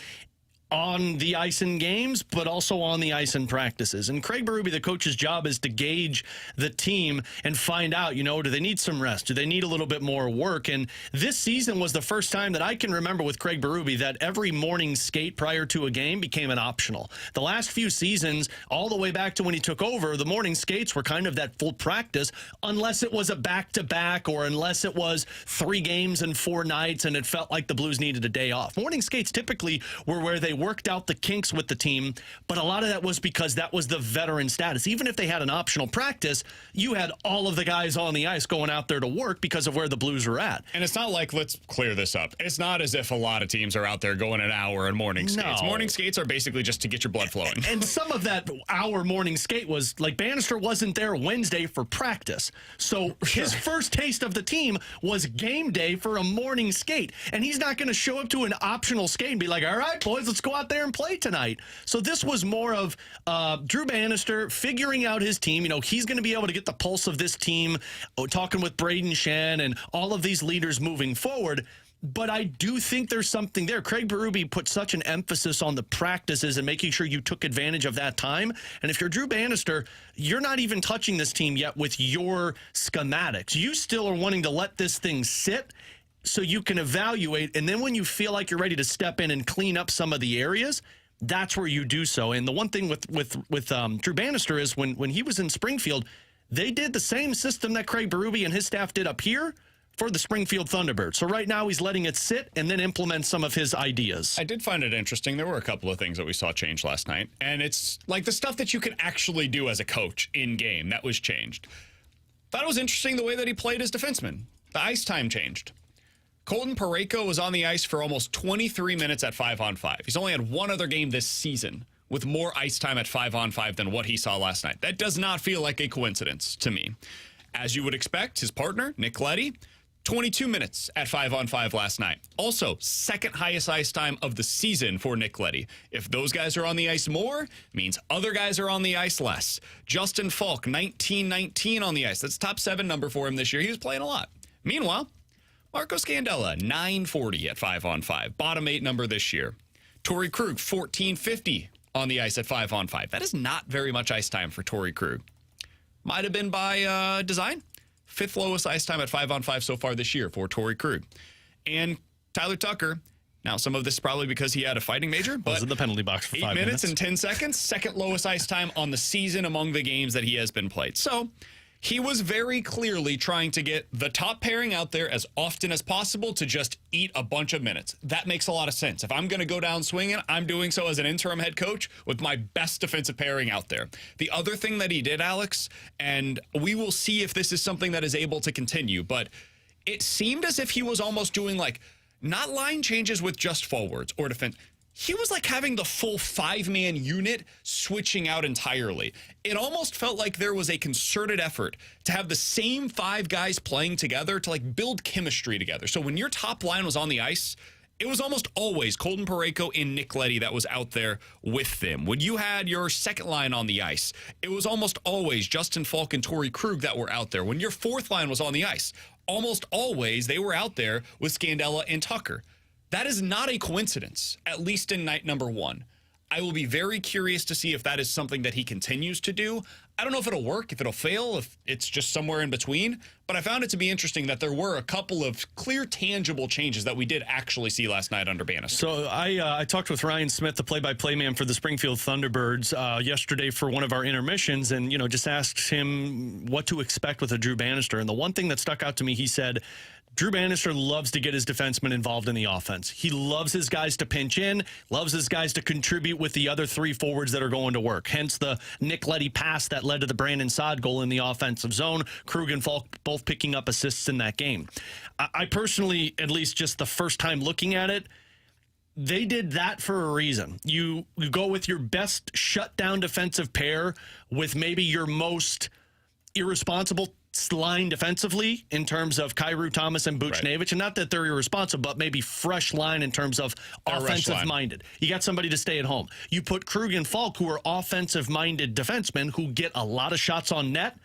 on the ice in games, but also on the ice in practices. And Craig Berube, the coach's job is to gauge the team and find out, do they need some rest? Do they need a little bit more work? And this season was the first time that I can remember with Craig Berube that every morning skate prior to a game became an optional. The last few seasons, all the way back to when he took over, the morning skates were kind of that full practice, unless it was a back-to-back or unless it was 3 games and 4 nights and it felt like the Blues needed a day off. Morning skates typically were where they worked out the kinks with the team, but a lot of that was because that was the veteran status. Even if they had an optional practice, you had all of the guys on the ice going out there to work because of where the Blues were at. And it's not like, let's clear this up, it's not as if a lot of teams are out there going an hour in morning skates. No. Morning skates are basically just to get your blood flowing. And some of that hour morning skate was, like, Bannister wasn't there Wednesday for practice. So his first taste of the team was game day for a morning skate. And he's not going to show up to an optional skate and be like, all right, boys, let's go out there and play tonight. So this was more of Drew Bannister figuring out his team. He's going to be able to get the pulse of this team, talking with Braden Shen and all of these leaders moving forward. But I do think there's something there. Craig Berube put such an emphasis on the practices and making sure you took advantage of that time. And if you're Drew Bannister, you're not even touching this team yet with your schematics. You still are wanting to let this thing sit so you can evaluate, and then when you feel like you're ready to step in and clean up some of the areas, that's where you do so. And the one thing with Drew Bannister is when he was in Springfield, they did the same system that Craig Berube and his staff did up here for the Springfield Thunderbirds. So right now he's letting it sit and then implement some of his ideas. I did find it interesting. There were a couple of things that we saw change last night, and it's like the stuff that you can actually do as a coach in game that was changed. Thought it was interesting the way that he played his defenseman. The ice time changed. Colton Parayko was on the ice for almost 23 minutes at 5-on-5. He's only had one other game this season with more ice time at 5-on-5 than what he saw last night. That does not feel like a coincidence to me. As you would expect, his partner, Nick Leddy, 22 minutes at 5-on-5 last night. Also, second highest ice time of the season for Nick Leddy. If those guys are on the ice more, means other guys are on the ice less. Justin Falk, 19-19 on the ice. That's top 7 number for him this year. He was playing a lot. Meanwhile, Marco Scandella, 940 at 5-on-5. Bottom 8 number this year. Torrey Krug, 1450 on the ice at 5-on-5. That is not very much ice time for Torrey Krug. Might have been by design. 5th lowest ice time at 5-on-5 so far this year for Torrey Krug. And Tyler Tucker, Now, some of this is probably because he had a fighting major, but was in the penalty box for 5 minutes and 10 seconds, second lowest ice time on the season among the games that he has been played. So he was very clearly trying to get the top pairing out there as often as possible to just eat a bunch of minutes. That makes a lot of sense. If I'm going to go down swinging, I'm doing so as an interim head coach with my best defensive pairing out there. The other thing that he did, Alex, and we will see if this is something that is able to continue, but it seemed as if he was almost doing like not line changes with just forwards or defense. He was like having the full 5-man unit switching out entirely. It almost felt like there was a concerted effort to have the same 5 guys playing together to like build chemistry together. So when your top line was on the ice, it was almost always Colton Parayko and Nick Leddy that was out there with them. When you had your second line on the ice, it was almost always Justin Falk and Torrey Krug that were out there. When your fourth line was on the ice, almost always they were out there with Scandella and Tucker. That is not a coincidence, at least in night number 1. I will be very curious to see if that is something that he continues to do. I don't know if it'll work, if it'll fail, if it's just somewhere in between, but I found it to be interesting that there were a couple of clear, tangible changes that we did actually see last night under Bannister. So I talked with Ryan Smith, the play-by-play man for the Springfield Thunderbirds, yesterday for one of our intermissions, and just asked him what to expect with a Drew Bannister. And the one thing that stuck out to me, he said, Drew Bannister loves to get his defensemen involved in the offense. He loves his guys to pinch in, loves his guys to contribute with the other 3 forwards that are going to work. Hence the Nick Leddy pass that led to the Brandon Saad goal in the offensive zone. Krug and Falk both picking up assists in that game. I personally, at least just the first time looking at it, they did that for a reason. You go with your best shutdown defensive pair with maybe your most irresponsible line defensively in terms of Kyrou, Thomas, and Buchnevich. Right. And not that they're irresponsible, but maybe fresh line in terms of offensive-minded. You got somebody to stay at home. You put Krug and Falk, who are offensive-minded defensemen who get a lot of shots on net,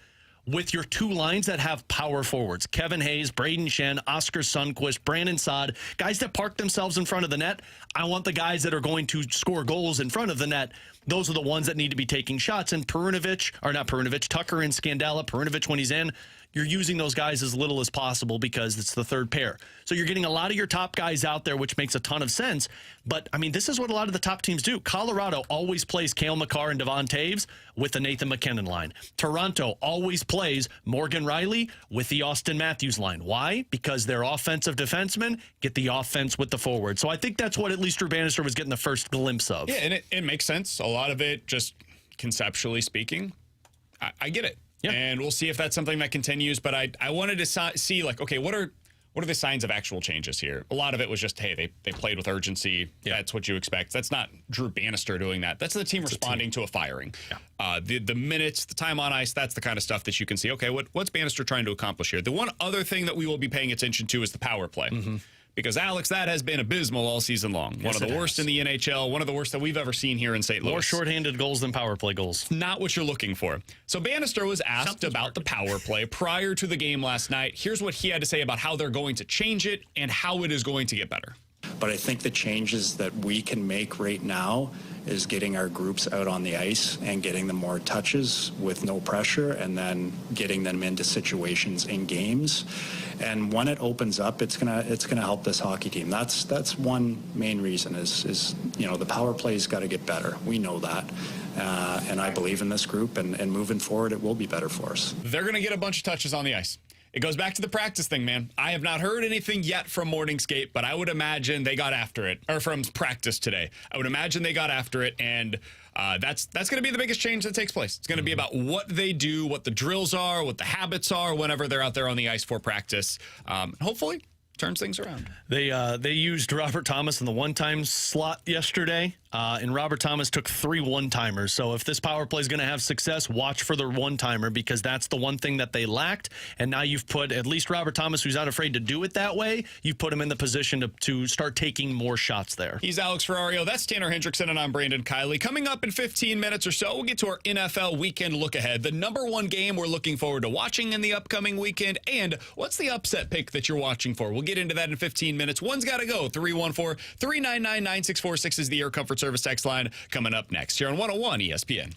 with your 2 lines that have power forwards. Kevin Hayes, Braden Shen, Oscar Sundquist, Brandon Saad, guys that park themselves in front of the net. I want the guys that are going to score goals in front of the net. Those are the ones that need to be taking shots. And Tucker and Scandella, Perunovic when he's in, you're using those guys as little as possible because it's the third pair. So you're getting a lot of your top guys out there, which makes a ton of sense. But, this is what a lot of the top teams do. Colorado always plays Cale Makar and Devon Taves with the Nathan McKinnon line. Toronto always plays Morgan Riley with the Austin Matthews line. Why? Because their offensive defensemen get the offense with the forward. So I think that's what at least Drew Bannister was getting the first glimpse of. Yeah, and it makes sense. A lot of it, just conceptually speaking, I get it. Yeah. And we'll see if that's something that continues. But I wanted to see, like, okay, what are the signs of actual changes here? A lot of it was just, hey, they played with urgency. Yeah. That's what you expect. That's not Drew Bannister doing that. That's the team responding to a firing. Yeah. The minutes, the time on ice, that's the kind of stuff that you can see. Okay, what's Bannister trying to accomplish here? The one other thing that we will be paying attention to is the power play. Mm-hmm. Because, Alex, that has been abysmal all season long. Yes, one of the worst in the NHL, one of the worst that we've ever seen here in St. Louis. More shorthanded goals than power play goals. Not what you're looking for. So Bannister was asked about the power play prior to the game last night. Here's what he had to say about how they're going to change it and how it is going to get better. But I think the changes that we can make right now is getting our groups out on the ice and getting them more touches with no pressure, and then getting them into situations in games. And when it opens up, it's gonna help this hockey team. That's one main reason is the power play's got to get better. We know that. And I believe in this group, and moving forward, it will be better for us. They're going to get a bunch of touches on the ice. It goes back to the practice thing, man. I have not heard anything yet from Morningscape, but I would imagine they got after it, or from practice today. I would imagine they got after it, and that's going to be the biggest change that takes place. It's going to be about what they do, what the drills are, what the habits are whenever they're out there on the ice for practice. Hopefully, turns things around. They used Robert Thomas in the one-time slot yesterday, and Robert Thomas took 3 one-timers. So if this power play is going to have success, watch for the one-timer, because that's the one thing that they lacked. And now you've put at least Robert Thomas, who's not afraid to do it that way, you've put him in the position to start taking more shots there. He's Alex Ferrario. That's Tanner Hendrickson, and I'm Brandon Kiley. Coming up in 15 minutes or so, we'll get to our NFL weekend look ahead. The number 1 game we're looking forward to watching in the upcoming weekend, and what's the upset pick that you're watching for? We'll get into that in 15 minutes. One's got to go. 314-399-9646 is the Air Comfort Service text line. Coming up next here on 101 ESPN.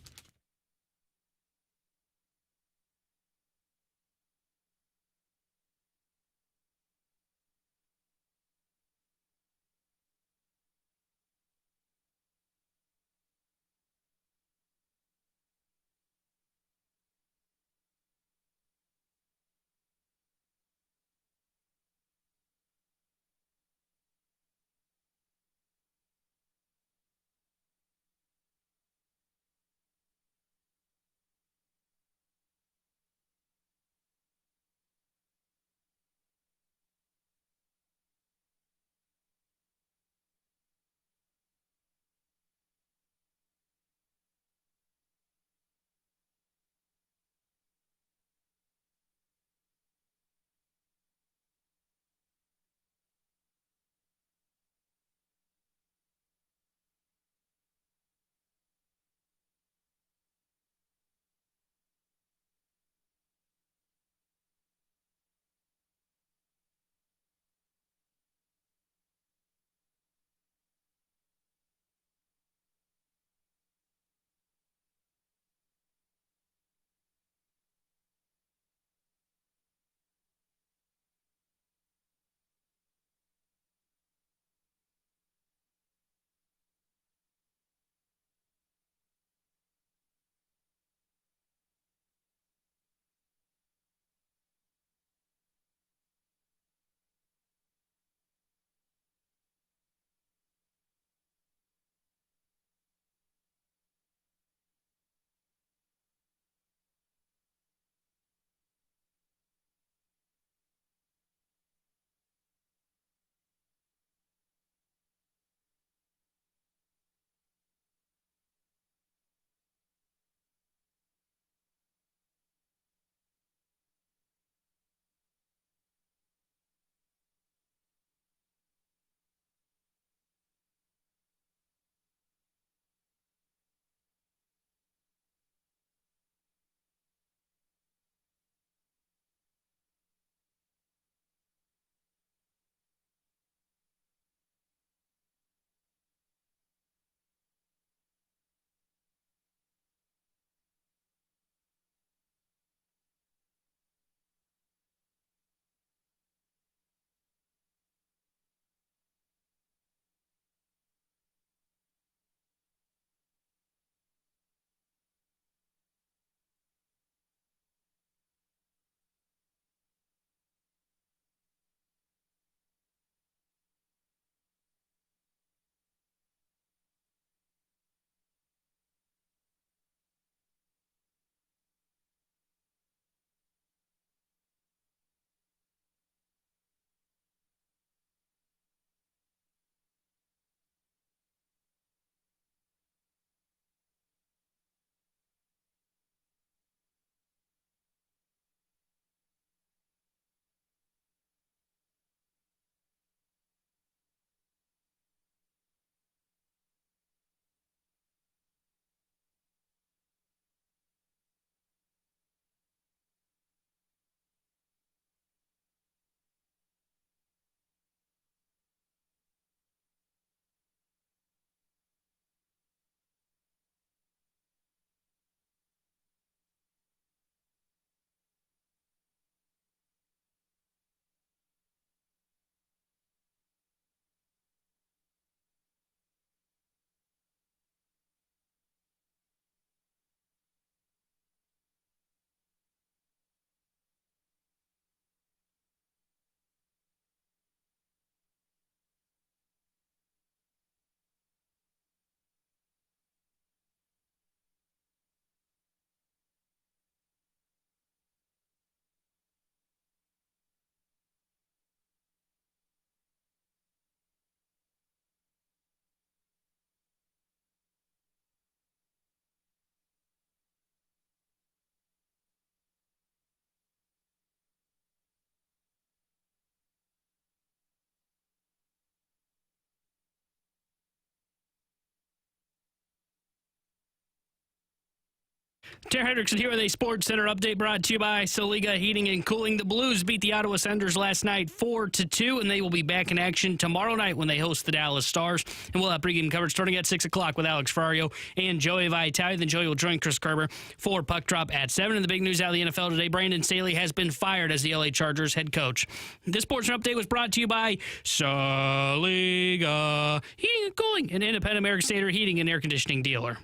Tara Hendrickson here with a Sports Center update brought to you by Soliga Heating and Cooling. The Blues beat the Ottawa Senators last night 4-2, and they will be back in action tomorrow night when they host the Dallas Stars. And we'll have pregame coverage starting at 6 o'clock with Alex Ferrario and Joey Vitale. Then Joey will join Chris Kerber for Puck Drop at 7. And the big news out of the NFL today, Brandon Staley has been fired as the LA Chargers head coach. This Sports Center update was brought to you by Soliga Heating and Cooling, an independent American Standard heating and air conditioning dealer.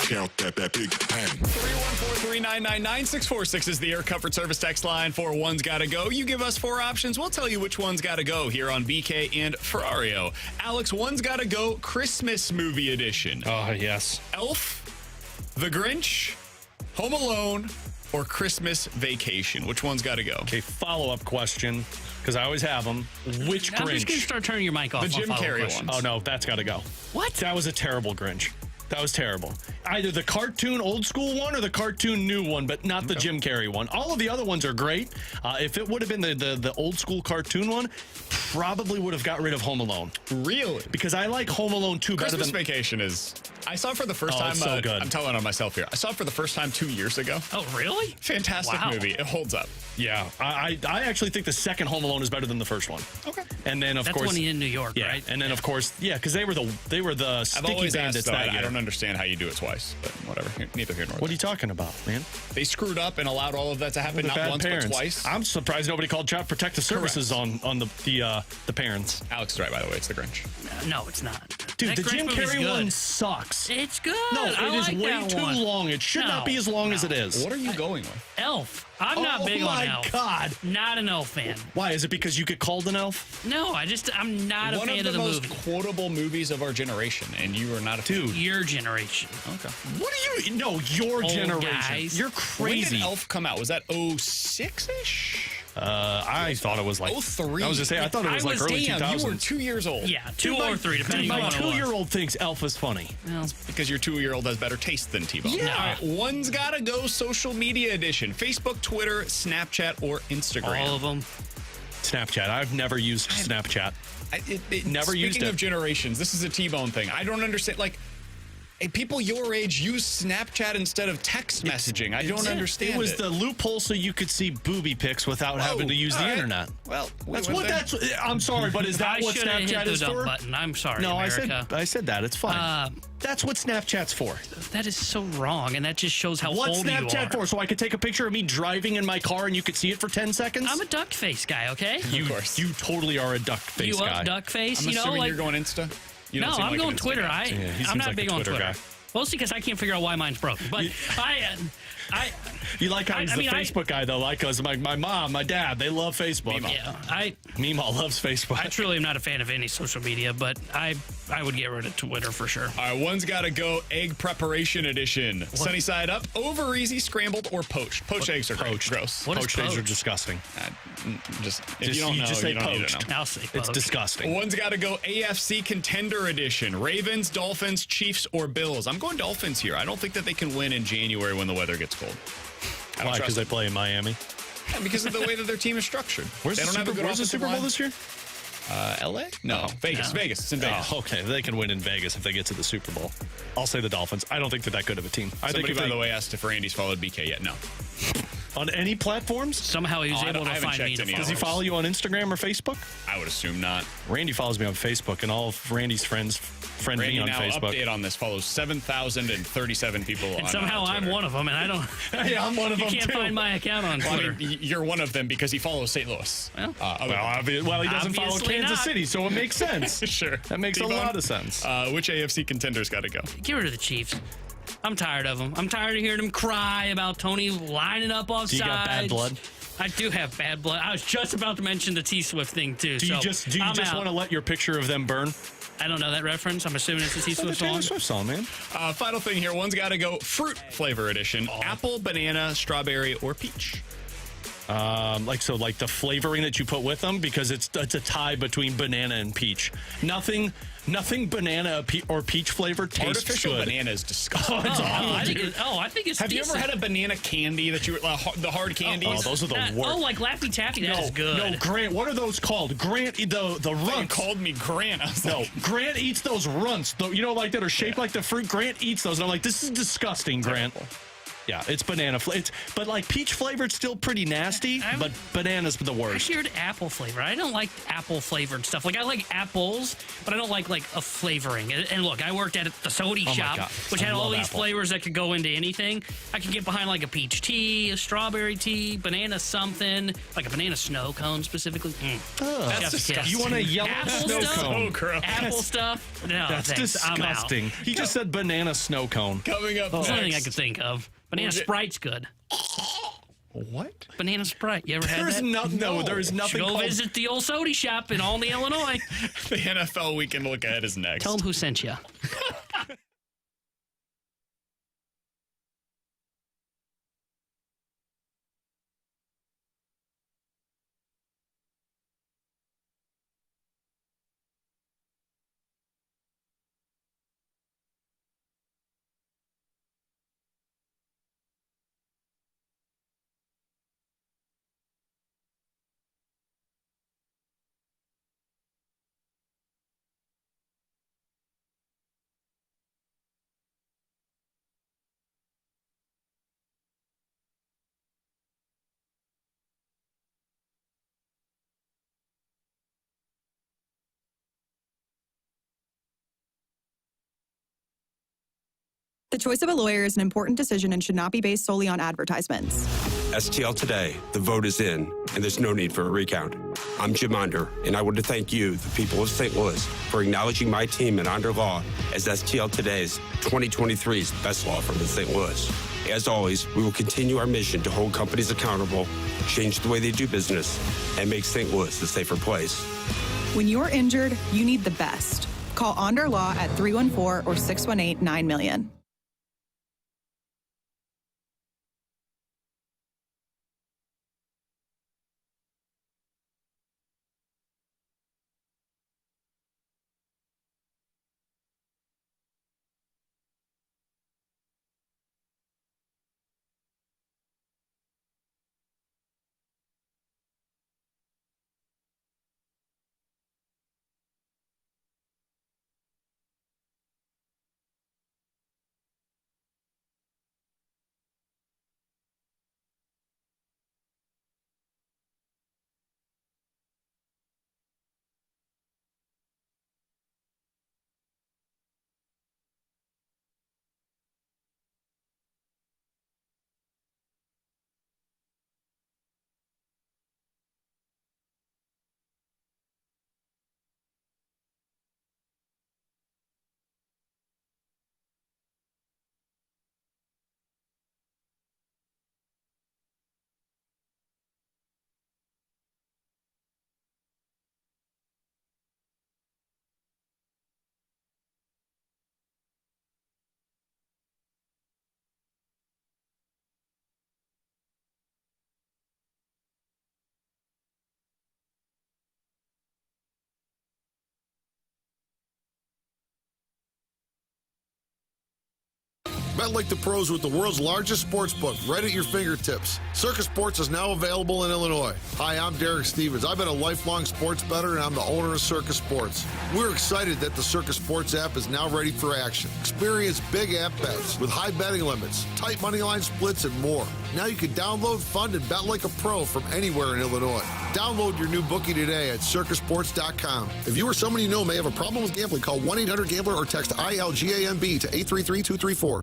Count that big pen. 314-399-9646 is the Air Comfort Service text line for One's Gotta Go. You give us 4 options. We'll tell you which one's gotta go here on BK and Ferrario. Alex, One's Gotta Go Christmas movie edition. Oh, yes. Elf, The Grinch, Home Alone, or Christmas Vacation. Which one's gotta go? Okay, follow-up question, because I always have them. Which Grinch? I'm just going to start turning your mic off. The Jim Carrey one. Oh, no, that's gotta go. What? That was a terrible Grinch. That was terrible. Either the cartoon old school one or the cartoon new one, but not the Jim Carrey one. All of the other ones are great. If it would have been the old school cartoon one, probably would have got rid of Home Alone. Really? Because I like Home Alone 2 better Christmas than... Vacation is... I saw it for the first time. It's so good. I'm telling on myself here. I saw it for the first time 2 years ago. Oh, really? Fantastic movie. It holds up. Yeah. I actually think the second Home Alone is better than the first one. Okay. And then, of That's course... That's when in New York, yeah, right? And then, of course, yeah, because they were the sticky bandits that year. I don't understand how you do it twice, but whatever. Neither here nor there. What are you talking about, man? They screwed up and allowed all of that to happen, not once, but twice. I'm surprised nobody called Child Protective Services on the parents. Alex is right, by the way. It's the Grinch. No, it's not. Dude, that the Grinch Jim Carrey good. one sucks. It's good. No, it is way too long. It should not be as long as it is. What are you going with? Elf. I'm not big on Elf. Oh, my God. Not an Elf fan. Why? Is it because you get called an elf? No, I'm not a fan of the movie. One of the most quotable movies of our generation, and you are not a Dude. Your generation. Okay. What are you? No, your Old generation. guys. You're crazy. When did Elf come out? Was that 06-ish? I thought it was like 03. I was just saying, I thought it was like early 2000s. You were 2 years old. Yeah, 2 or 3, depending on my what it was. 2-year-old thinks Elf is funny. Well, Because your 2-year-old has better taste than T-Bone. Yeah. All right, One's Gotta Go social media edition. Facebook, Twitter, Snapchat, or Instagram. all of them. Snapchat. I've never used Snapchat. Never used Speaking it. of generations, this is a T-Bone thing. I don't understand. Like, people your age use Snapchat instead of text messaging. I don't understand. It was the loophole so you could see booby pics without having to use the internet. Well, I'm sorry, but is that what Snapchat is for? Button. I'm sorry, No, America. I said that. It's fine. That's what Snapchat's for. That is so wrong, and that just shows how What's old you are. Snapchat for? So I could take a picture of me driving in my car and you could see it for 10 seconds? I'm a duck face guy, okay? You totally are a duck face you guy. up duck face? I'm you know, assuming like, you're going Insta? You don't no, seem I'm like going an Insta Twitter. guy. he I'm seems not like big a on Twitter Twitter. guy. Mostly because I can't figure out why mine's broken. But You like how he's the Facebook guy, though, like us. My mom, my dad, they love Facebook. Meemaw loves Facebook. I truly am not a fan of any social media, but I would get rid of Twitter for sure. All right, One's Gotta Go egg preparation edition. Sunny side up, over easy, scrambled, or poached. Poached eggs are poached. Gross. Poached eggs are disgusting. If you don't know, just say you don't need poached. to know. I'll say It's poached. disgusting. One's Gotta Go AFC Contender Edition. Ravens, Dolphins, Chiefs, or Bills. I'm going Dolphins here. I don't think that they can win in January when the weather gets cold. Why? Because they play in Miami? Yeah, because of the way that their team is structured. Where's the Super Bowl this year? LA? No, Vegas. No. Vegas. It's in Vegas. Oh, okay. They can win in Vegas if they get to the Super Bowl. I'll say the Dolphins. I don't think they're that good of a team. Somebody, by the way, asked if Randy's followed BK yet. No. On any platforms? Somehow he was able to find me. Does he follow you on Instagram or Facebook? I would assume not. Randy follows me on Facebook, and all of Randy's friends friend Randy me on now Facebook. Update on this follows 7,037 people. And on somehow I'm Twitter. one of them, and I don't. Yeah, I'm one of them You can't too. find my account on Well, I Twitter. mean, you're one of them because he follows St. Louis. Well, he doesn't follow Obviously Kansas not. City, so it makes sense. Sure. That makes a T-Bone? lot of sense. Which AFC contenders got to go? Get rid of the Chiefs. I'm tired of them. I'm tired of hearing them cry about Tony lining up off Do you got bad blood? I do have bad blood. I was just about to mention the T-Swift thing, too. Do you just want to let your picture of them burn? I don't know that reference. I'm assuming it's a T-Swift song. Taylor Swift song, man. Final thing here. One's got to go fruit flavor edition. Apple, banana, strawberry, or peach. Like the flavoring that you put with them, because it's a tie between banana and peach. Nothing banana or peach flavor tastes Artificial good. banana is disgusting. I think it's Have you ever decent. had a banana candy that the hard candies? Oh, those are the worst. Oh, like Laffy Taffy, that is good. No, Grant, what are those called? Grant, the You runts. called me Grant. I was No, like, Grant eats those runts, like that are shaped like the fruit. Grant eats those, and I'm like, this is disgusting, Grant. Yeah, it's banana but like peach flavored, still pretty nasty. But banana's the I worst. heard apple flavor. I don't like apple flavored stuff. Like I like apples, but I don't like a flavoring. And look, I worked at the soda shop, God. which had I all love these apple. flavors that could go into anything. I could get behind like a peach tea, a strawberry tea, banana something, like a banana snow cone specifically. that's Chef's disgusting. kiss. You want a yellow Apple snow stuff? cone? So gross. Apple stuff? No, That's thanks. I'm out. disgusting. He just said banana snow cone. Coming up That's the only thing I next. could think of. Banana Sprite's good. What? Banana Sprite. You ever had There's that? there's nothing Go called visit the old soda shop in Albany, Illinois. The NFL weekend look ahead is next. Tell them who sent you. The choice of a lawyer is an important decision and should not be based solely on advertisements. STL Today, the vote is in, and there's no need for a recount. I'm Jim Onder, and I want to thank you, the people of St. Louis, for acknowledging my team at Onder Law as STL Today's 2023's best law firm in St. Louis. As always, we will continue our mission to hold companies accountable, change the way they do business, and make St. Louis a safer place. When you're injured, you need the best. Call Onder Law at 314 or 618-9000000. Bet like the pros with the world's largest sports book right at your fingertips. Circus Sports is now available in Illinois. Hi, I'm Derek Stevens. I've been a lifelong sports bettor, and I'm the owner of Circus Sports. We're excited that the Circus Sports app is now ready for action. Experience big app bets with high betting limits, tight money line splits, and more. Now you can download, fund, and bet like a pro from anywhere in Illinois. Download your new bookie today at circusports.com. If you or someone you know may have a problem with gambling, call 1-800-GAMBLER or text ILGAMB to 833-234.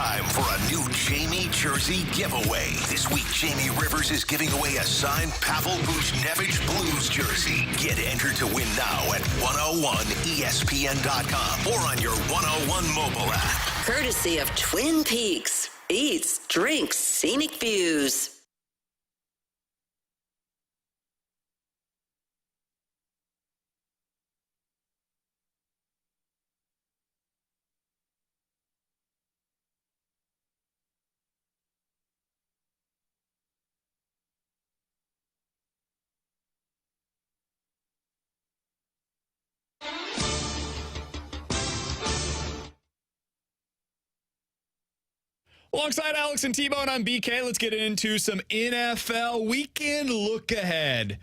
time for a new Jamie jersey giveaway. This week, Jamie Rivers is giving away a signed Pavel Buchnevich Blues jersey. Get entered to win now at 101ESPN.com or on your 101 mobile app. Courtesy of Twin Peaks. Eats, drinks, scenic views. Alongside Alex and T-Bone, I'm BK. Let's get into some NFL weekend look ahead.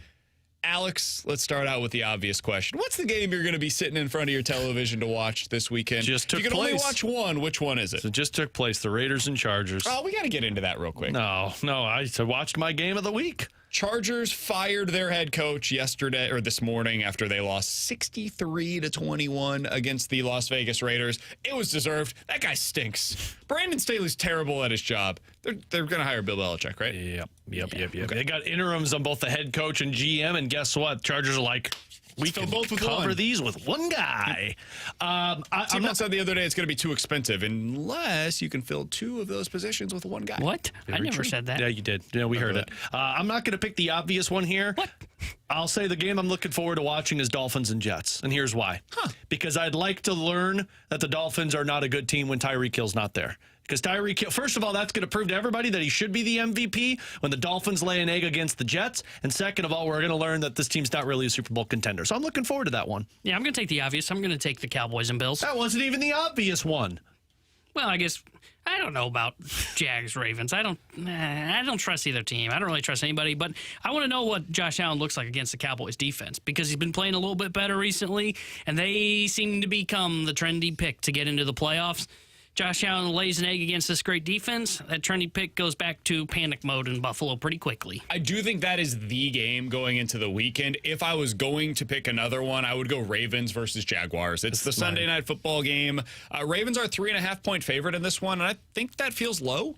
Alex, let's start out with the obvious question. What's the game you're going to be sitting in front of your television to watch this weekend? Just took place. You can only watch one. Which one is it? So it just took place, the Raiders and Chargers. Oh, we got to get into that real quick. No, I watched my game of the week. Chargers fired their head coach yesterday or this morning after they lost 63-21 against the Las Vegas Raiders. It was deserved. That guy stinks. Brandon Staley's terrible at his job. They're going to hire Bill Belichick, right? Yep. Okay. They got interims on both the head coach and GM, and guess what? Chargers are like, we can both cover these with one guy. Someone said the other day it's going to be too expensive unless you can fill two of those positions with one guy. What? I never said that. Yeah, you did. Yeah, we heard it. I'm not going to pick the obvious one here. What? I'll say the game I'm looking forward to watching is Dolphins and Jets, and here's why. Because I'd like to learn that the Dolphins are not a good team when Tyreek Hill's not there. Because Tyreek Hill, first of all, that's going to prove to everybody that he should be the MVP when the Dolphins lay an egg against the Jets. And second of all, we're going to learn that this team's not really a Super Bowl contender. So I'm looking forward to that one. Yeah, I'm going to take the obvious. I'm going to take the Cowboys and Bills. That wasn't even the obvious one. Well, I guess I don't know about Jags Ravens. I don't trust either team. I don't really trust anybody, but I want to know what Josh Allen looks like against the Cowboys defense because he's been playing a little bit better recently, and they seem to become the trendy pick to get into the playoffs. Josh Allen lays an egg against this great defense. That trendy pick goes back to panic mode in Buffalo pretty quickly. I do think that is the game going into the weekend. If I was going to pick another one, I would go Ravens versus Jaguars. It's the Sunday night football game. Ravens are 3.5-point favorite in this one, and I think that feels low.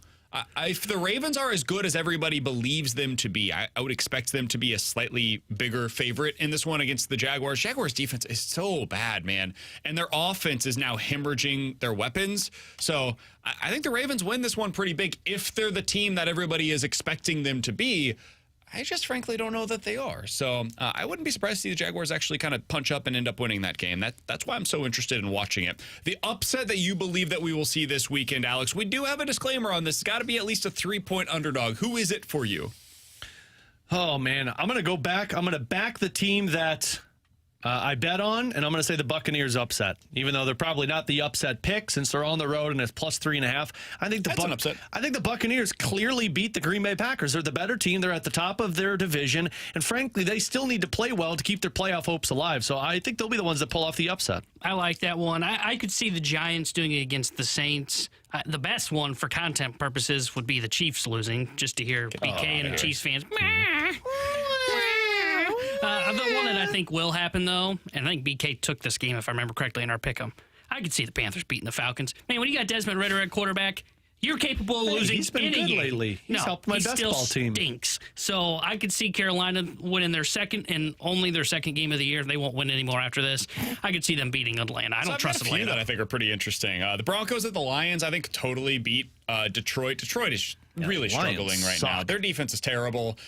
If the Ravens are as good as everybody believes them to be, I would expect them to be a slightly bigger favorite in this one against the Jaguars. Jaguars' defense is so bad, man. And their offense is now hemorrhaging their weapons. So I think the Ravens win this one pretty big if they're the team that everybody is expecting them to be. I just frankly don't know that they are. So I wouldn't be surprised to see the Jaguars actually kind of punch up and end up winning that game. That's why I'm so interested in watching it. The upset that you believe that we will see this weekend, Alex, we do have a disclaimer on this. It's got to be at least a 3-point underdog. Who is it for you? Oh, man. I'm going to go back. I'm going to back the team that I bet on, and I'm going to say the Buccaneers upset, even though they're probably not the upset pick since they're on the road and it's plus 3.5. I think That's an upset. I think the Buccaneers clearly beat the Green Bay Packers. They're the better team. They're at the top of their division, and frankly, they still need to play well to keep their playoff hopes alive. So I think they'll be the ones that pull off the upset. I like that one. I could see the Giants doing it against the Saints. The best one for content purposes would be the Chiefs losing, just to hear BK and Chiefs fans. The one that I think will happen, though, and I think BK took this game, if I remember correctly, in our pick'em. I could see the Panthers beating the Falcons. Man, when you got Desmond Ridder at quarterback, you're capable of losing. He's been good lately. He's helped my best ball team. Stinks. So I could see Carolina winning their second and only their second game of the year. They won't win anymore after this. I could see them beating Atlanta. I don't trust Atlanta. That I think are pretty interesting. The Broncos at the Lions, I think, totally beat Detroit. Detroit is really struggling right now. Their defense is terrible.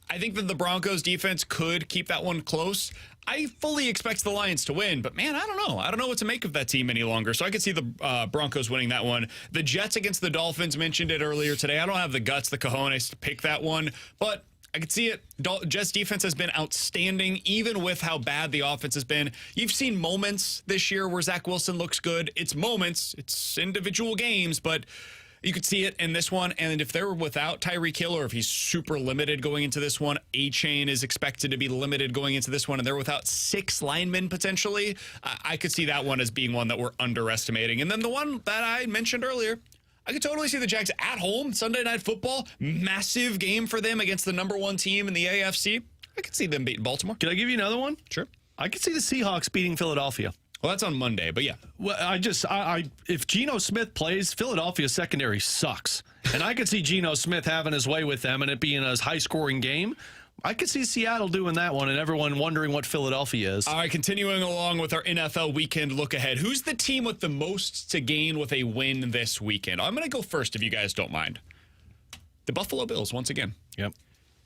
I think that the Broncos defense could keep that one close. I fully expect the Lions to win, but man, I don't know. I don't know what to make of that team any longer. So I could see the Broncos winning that one. The Jets against the Dolphins, mentioned it earlier today. I don't have the guts, the cojones to pick that one, but I could see it. Jets defense has been outstanding, even with how bad the offense has been. You've seen moments this year where Zach Wilson looks good. It's moments, it's individual games, but you could see it in this one. And if they're without Tyreek Hill, or if he's super limited going into this one, A-Chain is expected to be limited going into this one, and they're without 6 linemen potentially, I could see that one as being one that we're underestimating. And then the one that I mentioned earlier, I could totally see the Jags at home, Sunday Night Football, massive game for them against the number 1 team in the AFC. I could see them beating Baltimore. Can I give you another one? Sure. I could see the Seahawks beating Philadelphia. Well, that's on Monday, but yeah. Well, if Geno Smith plays, Philadelphia's secondary sucks. And I could see Geno Smith having his way with them and it being a high-scoring game. I could see Seattle doing that one and everyone wondering what Philadelphia is. All right, continuing along with our NFL weekend look ahead. Who's the team with the most to gain with a win this weekend? I'm going to go first if you guys don't mind. The Buffalo Bills, once again. Yep.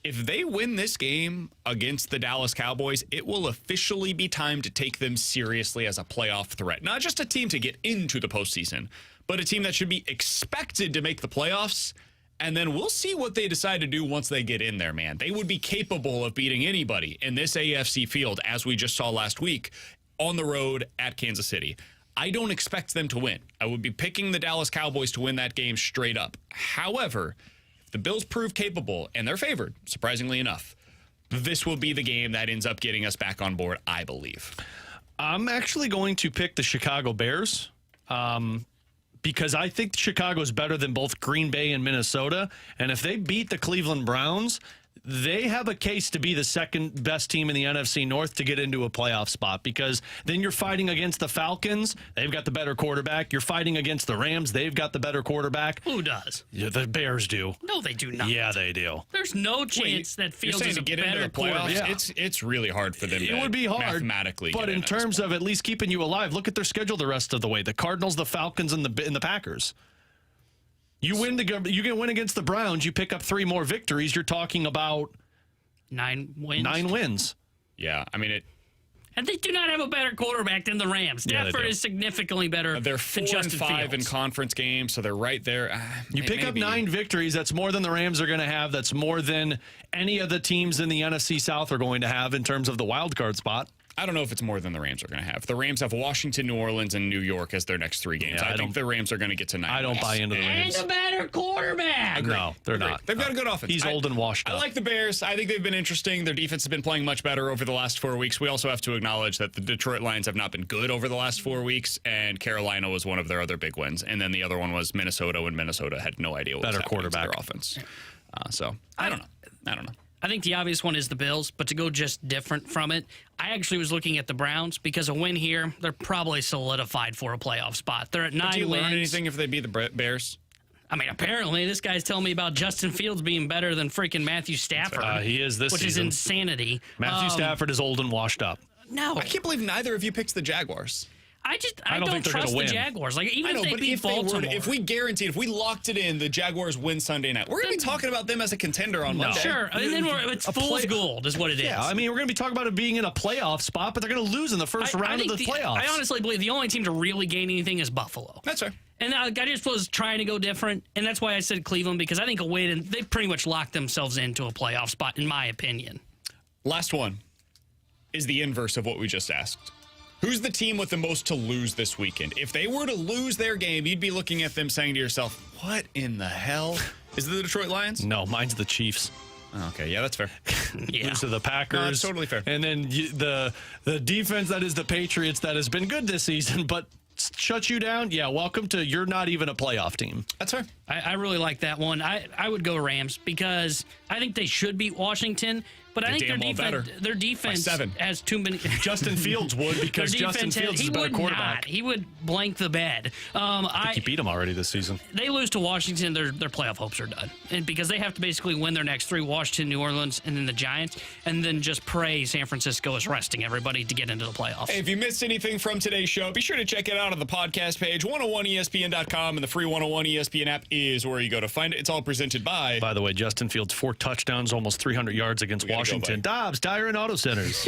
If they win this game against the Dallas Cowboys, it will officially be time to take them seriously as a playoff threat. Not just a team to get into the postseason, but a team that should be expected to make the playoffs. And then we'll see what they decide to do once they get in there, man. They would be capable of beating anybody in this AFC field, as we just saw last week, on the road at Kansas City. I don't expect them to win. I would be picking the Dallas Cowboys to win that game straight up. However, the Bills prove capable, and they're favored, surprisingly enough. This will be the game that ends up getting us back on board, I believe. I'm actually going to pick the Chicago Bears because I think Chicago is better than both Green Bay and Minnesota. And if they beat the Cleveland Browns, they have a case to be the second best team in the NFC North to get into a playoff spot, because then you're fighting against the Falcons. They've got the better quarterback. You're fighting against the Rams. They've got the better quarterback. Who does? Yeah, the Bears do. No, they do not. Yeah, they do. There's no chance that Fields is a better quarterback. Yeah. It's really hard for them. It would be hard mathematically, but in terms of at least keeping you alive, look at their schedule the rest of the way. The Cardinals, the Falcons, and the Packers. You can win against the Browns. You pick up 3 more victories. You're talking about 9 wins. 9 wins. Yeah, I mean it. And they do not have a better quarterback than the Rams. Stafford is significantly better. They're 4-5 in conference games, so they're right there. You pick up 9 victories. That's more than the Rams are going to have. That's more than any of the teams in the NFC South are going to have in terms of the wild card spot. I don't know if it's more than the Rams are going to have. The Rams have Washington, New Orleans, and New York as their next 3 games. I think the Rams are going to get to 9. I don't buy into the Rams. And a better quarterback. Agreed. No, they're not. They've got a good offense. He's old and washed up. I like the Bears. I think they've been interesting. Their defense has been playing much better over the last 4 weeks. We also have to acknowledge that the Detroit Lions have not been good over the last 4 weeks, and Carolina was one of their other big wins. And then the other one was Minnesota, when Minnesota had no idea what was happening to their offense. So, I don't know. I think the obvious one is the Bills, but to go just different from it, I actually was looking at the Browns because a win here, they're probably solidified for a playoff spot. They're at 9 wins. Do you learn anything if they beat the Bears? I mean, apparently, this guy's telling me about Justin Fields being better than freaking Matthew Stafford. He is this which season. Is insanity. Matthew Stafford is old and washed up. No. I can't believe neither of you picked the Jaguars. I don't trust the Jaguars. Like, even if they beat Baltimore. If we locked it in, the Jaguars win Sunday night, we're going to be talking about them as a contender on Monday. Sure, and then it's fool's gold is what it is. Yeah, I mean, we're going to be talking about it being in a playoff spot, but they're going to lose in the first round of the playoffs. I honestly believe the only team to really gain anything is Buffalo. That's right. And I just was trying to go different, and that's why I said Cleveland, because I think a win, and they pretty much locked themselves into a playoff spot, in my opinion. Last one is the inverse of what we just asked. Who's the team with the most to lose this weekend? If they were to lose their game, you'd be looking at them saying to yourself, what in the hell? Is it the Detroit Lions? No, mine's the Chiefs. Okay, yeah, that's fair. Lose to the Packers. No, that's totally fair. And then the defense that is the Patriots that has been good this season, but shut you down. Yeah, welcome to you're not even a playoff team. That's fair. I really like that one. I would go Rams because I think they should beat Washington. But I think their defense has too many. Justin Fields would, because Justin Fields is a better quarterback. He would blank the bed. I think he beat them already this season. They lose to Washington, their playoff hopes are done. And because they have to basically win their next 3, Washington, New Orleans, and then the Giants, and then just pray San Francisco is resting everybody to get into the playoffs. Hey, if you missed anything from today's show, be sure to check it out on the podcast page. 101ESPN.com and the free 101 ESPN app is where you go to find it. It's all presented by the way, Justin Fields, 4 touchdowns, almost 300 yards against Washington. Dobbs, Tire and Auto Centers.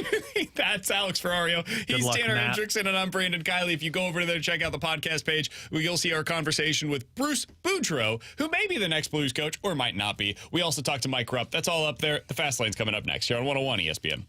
That's Alex Ferrario. He's Tanner Hendrickson, and I'm Brandon Kiley. If you go over there, check out the podcast page, you'll see our conversation with Bruce Boudreau, who may be the next Blues coach or might not be. We also talked to Mike Rupp. That's all up there. The Fast Lane's coming up next here on 101 ESPN.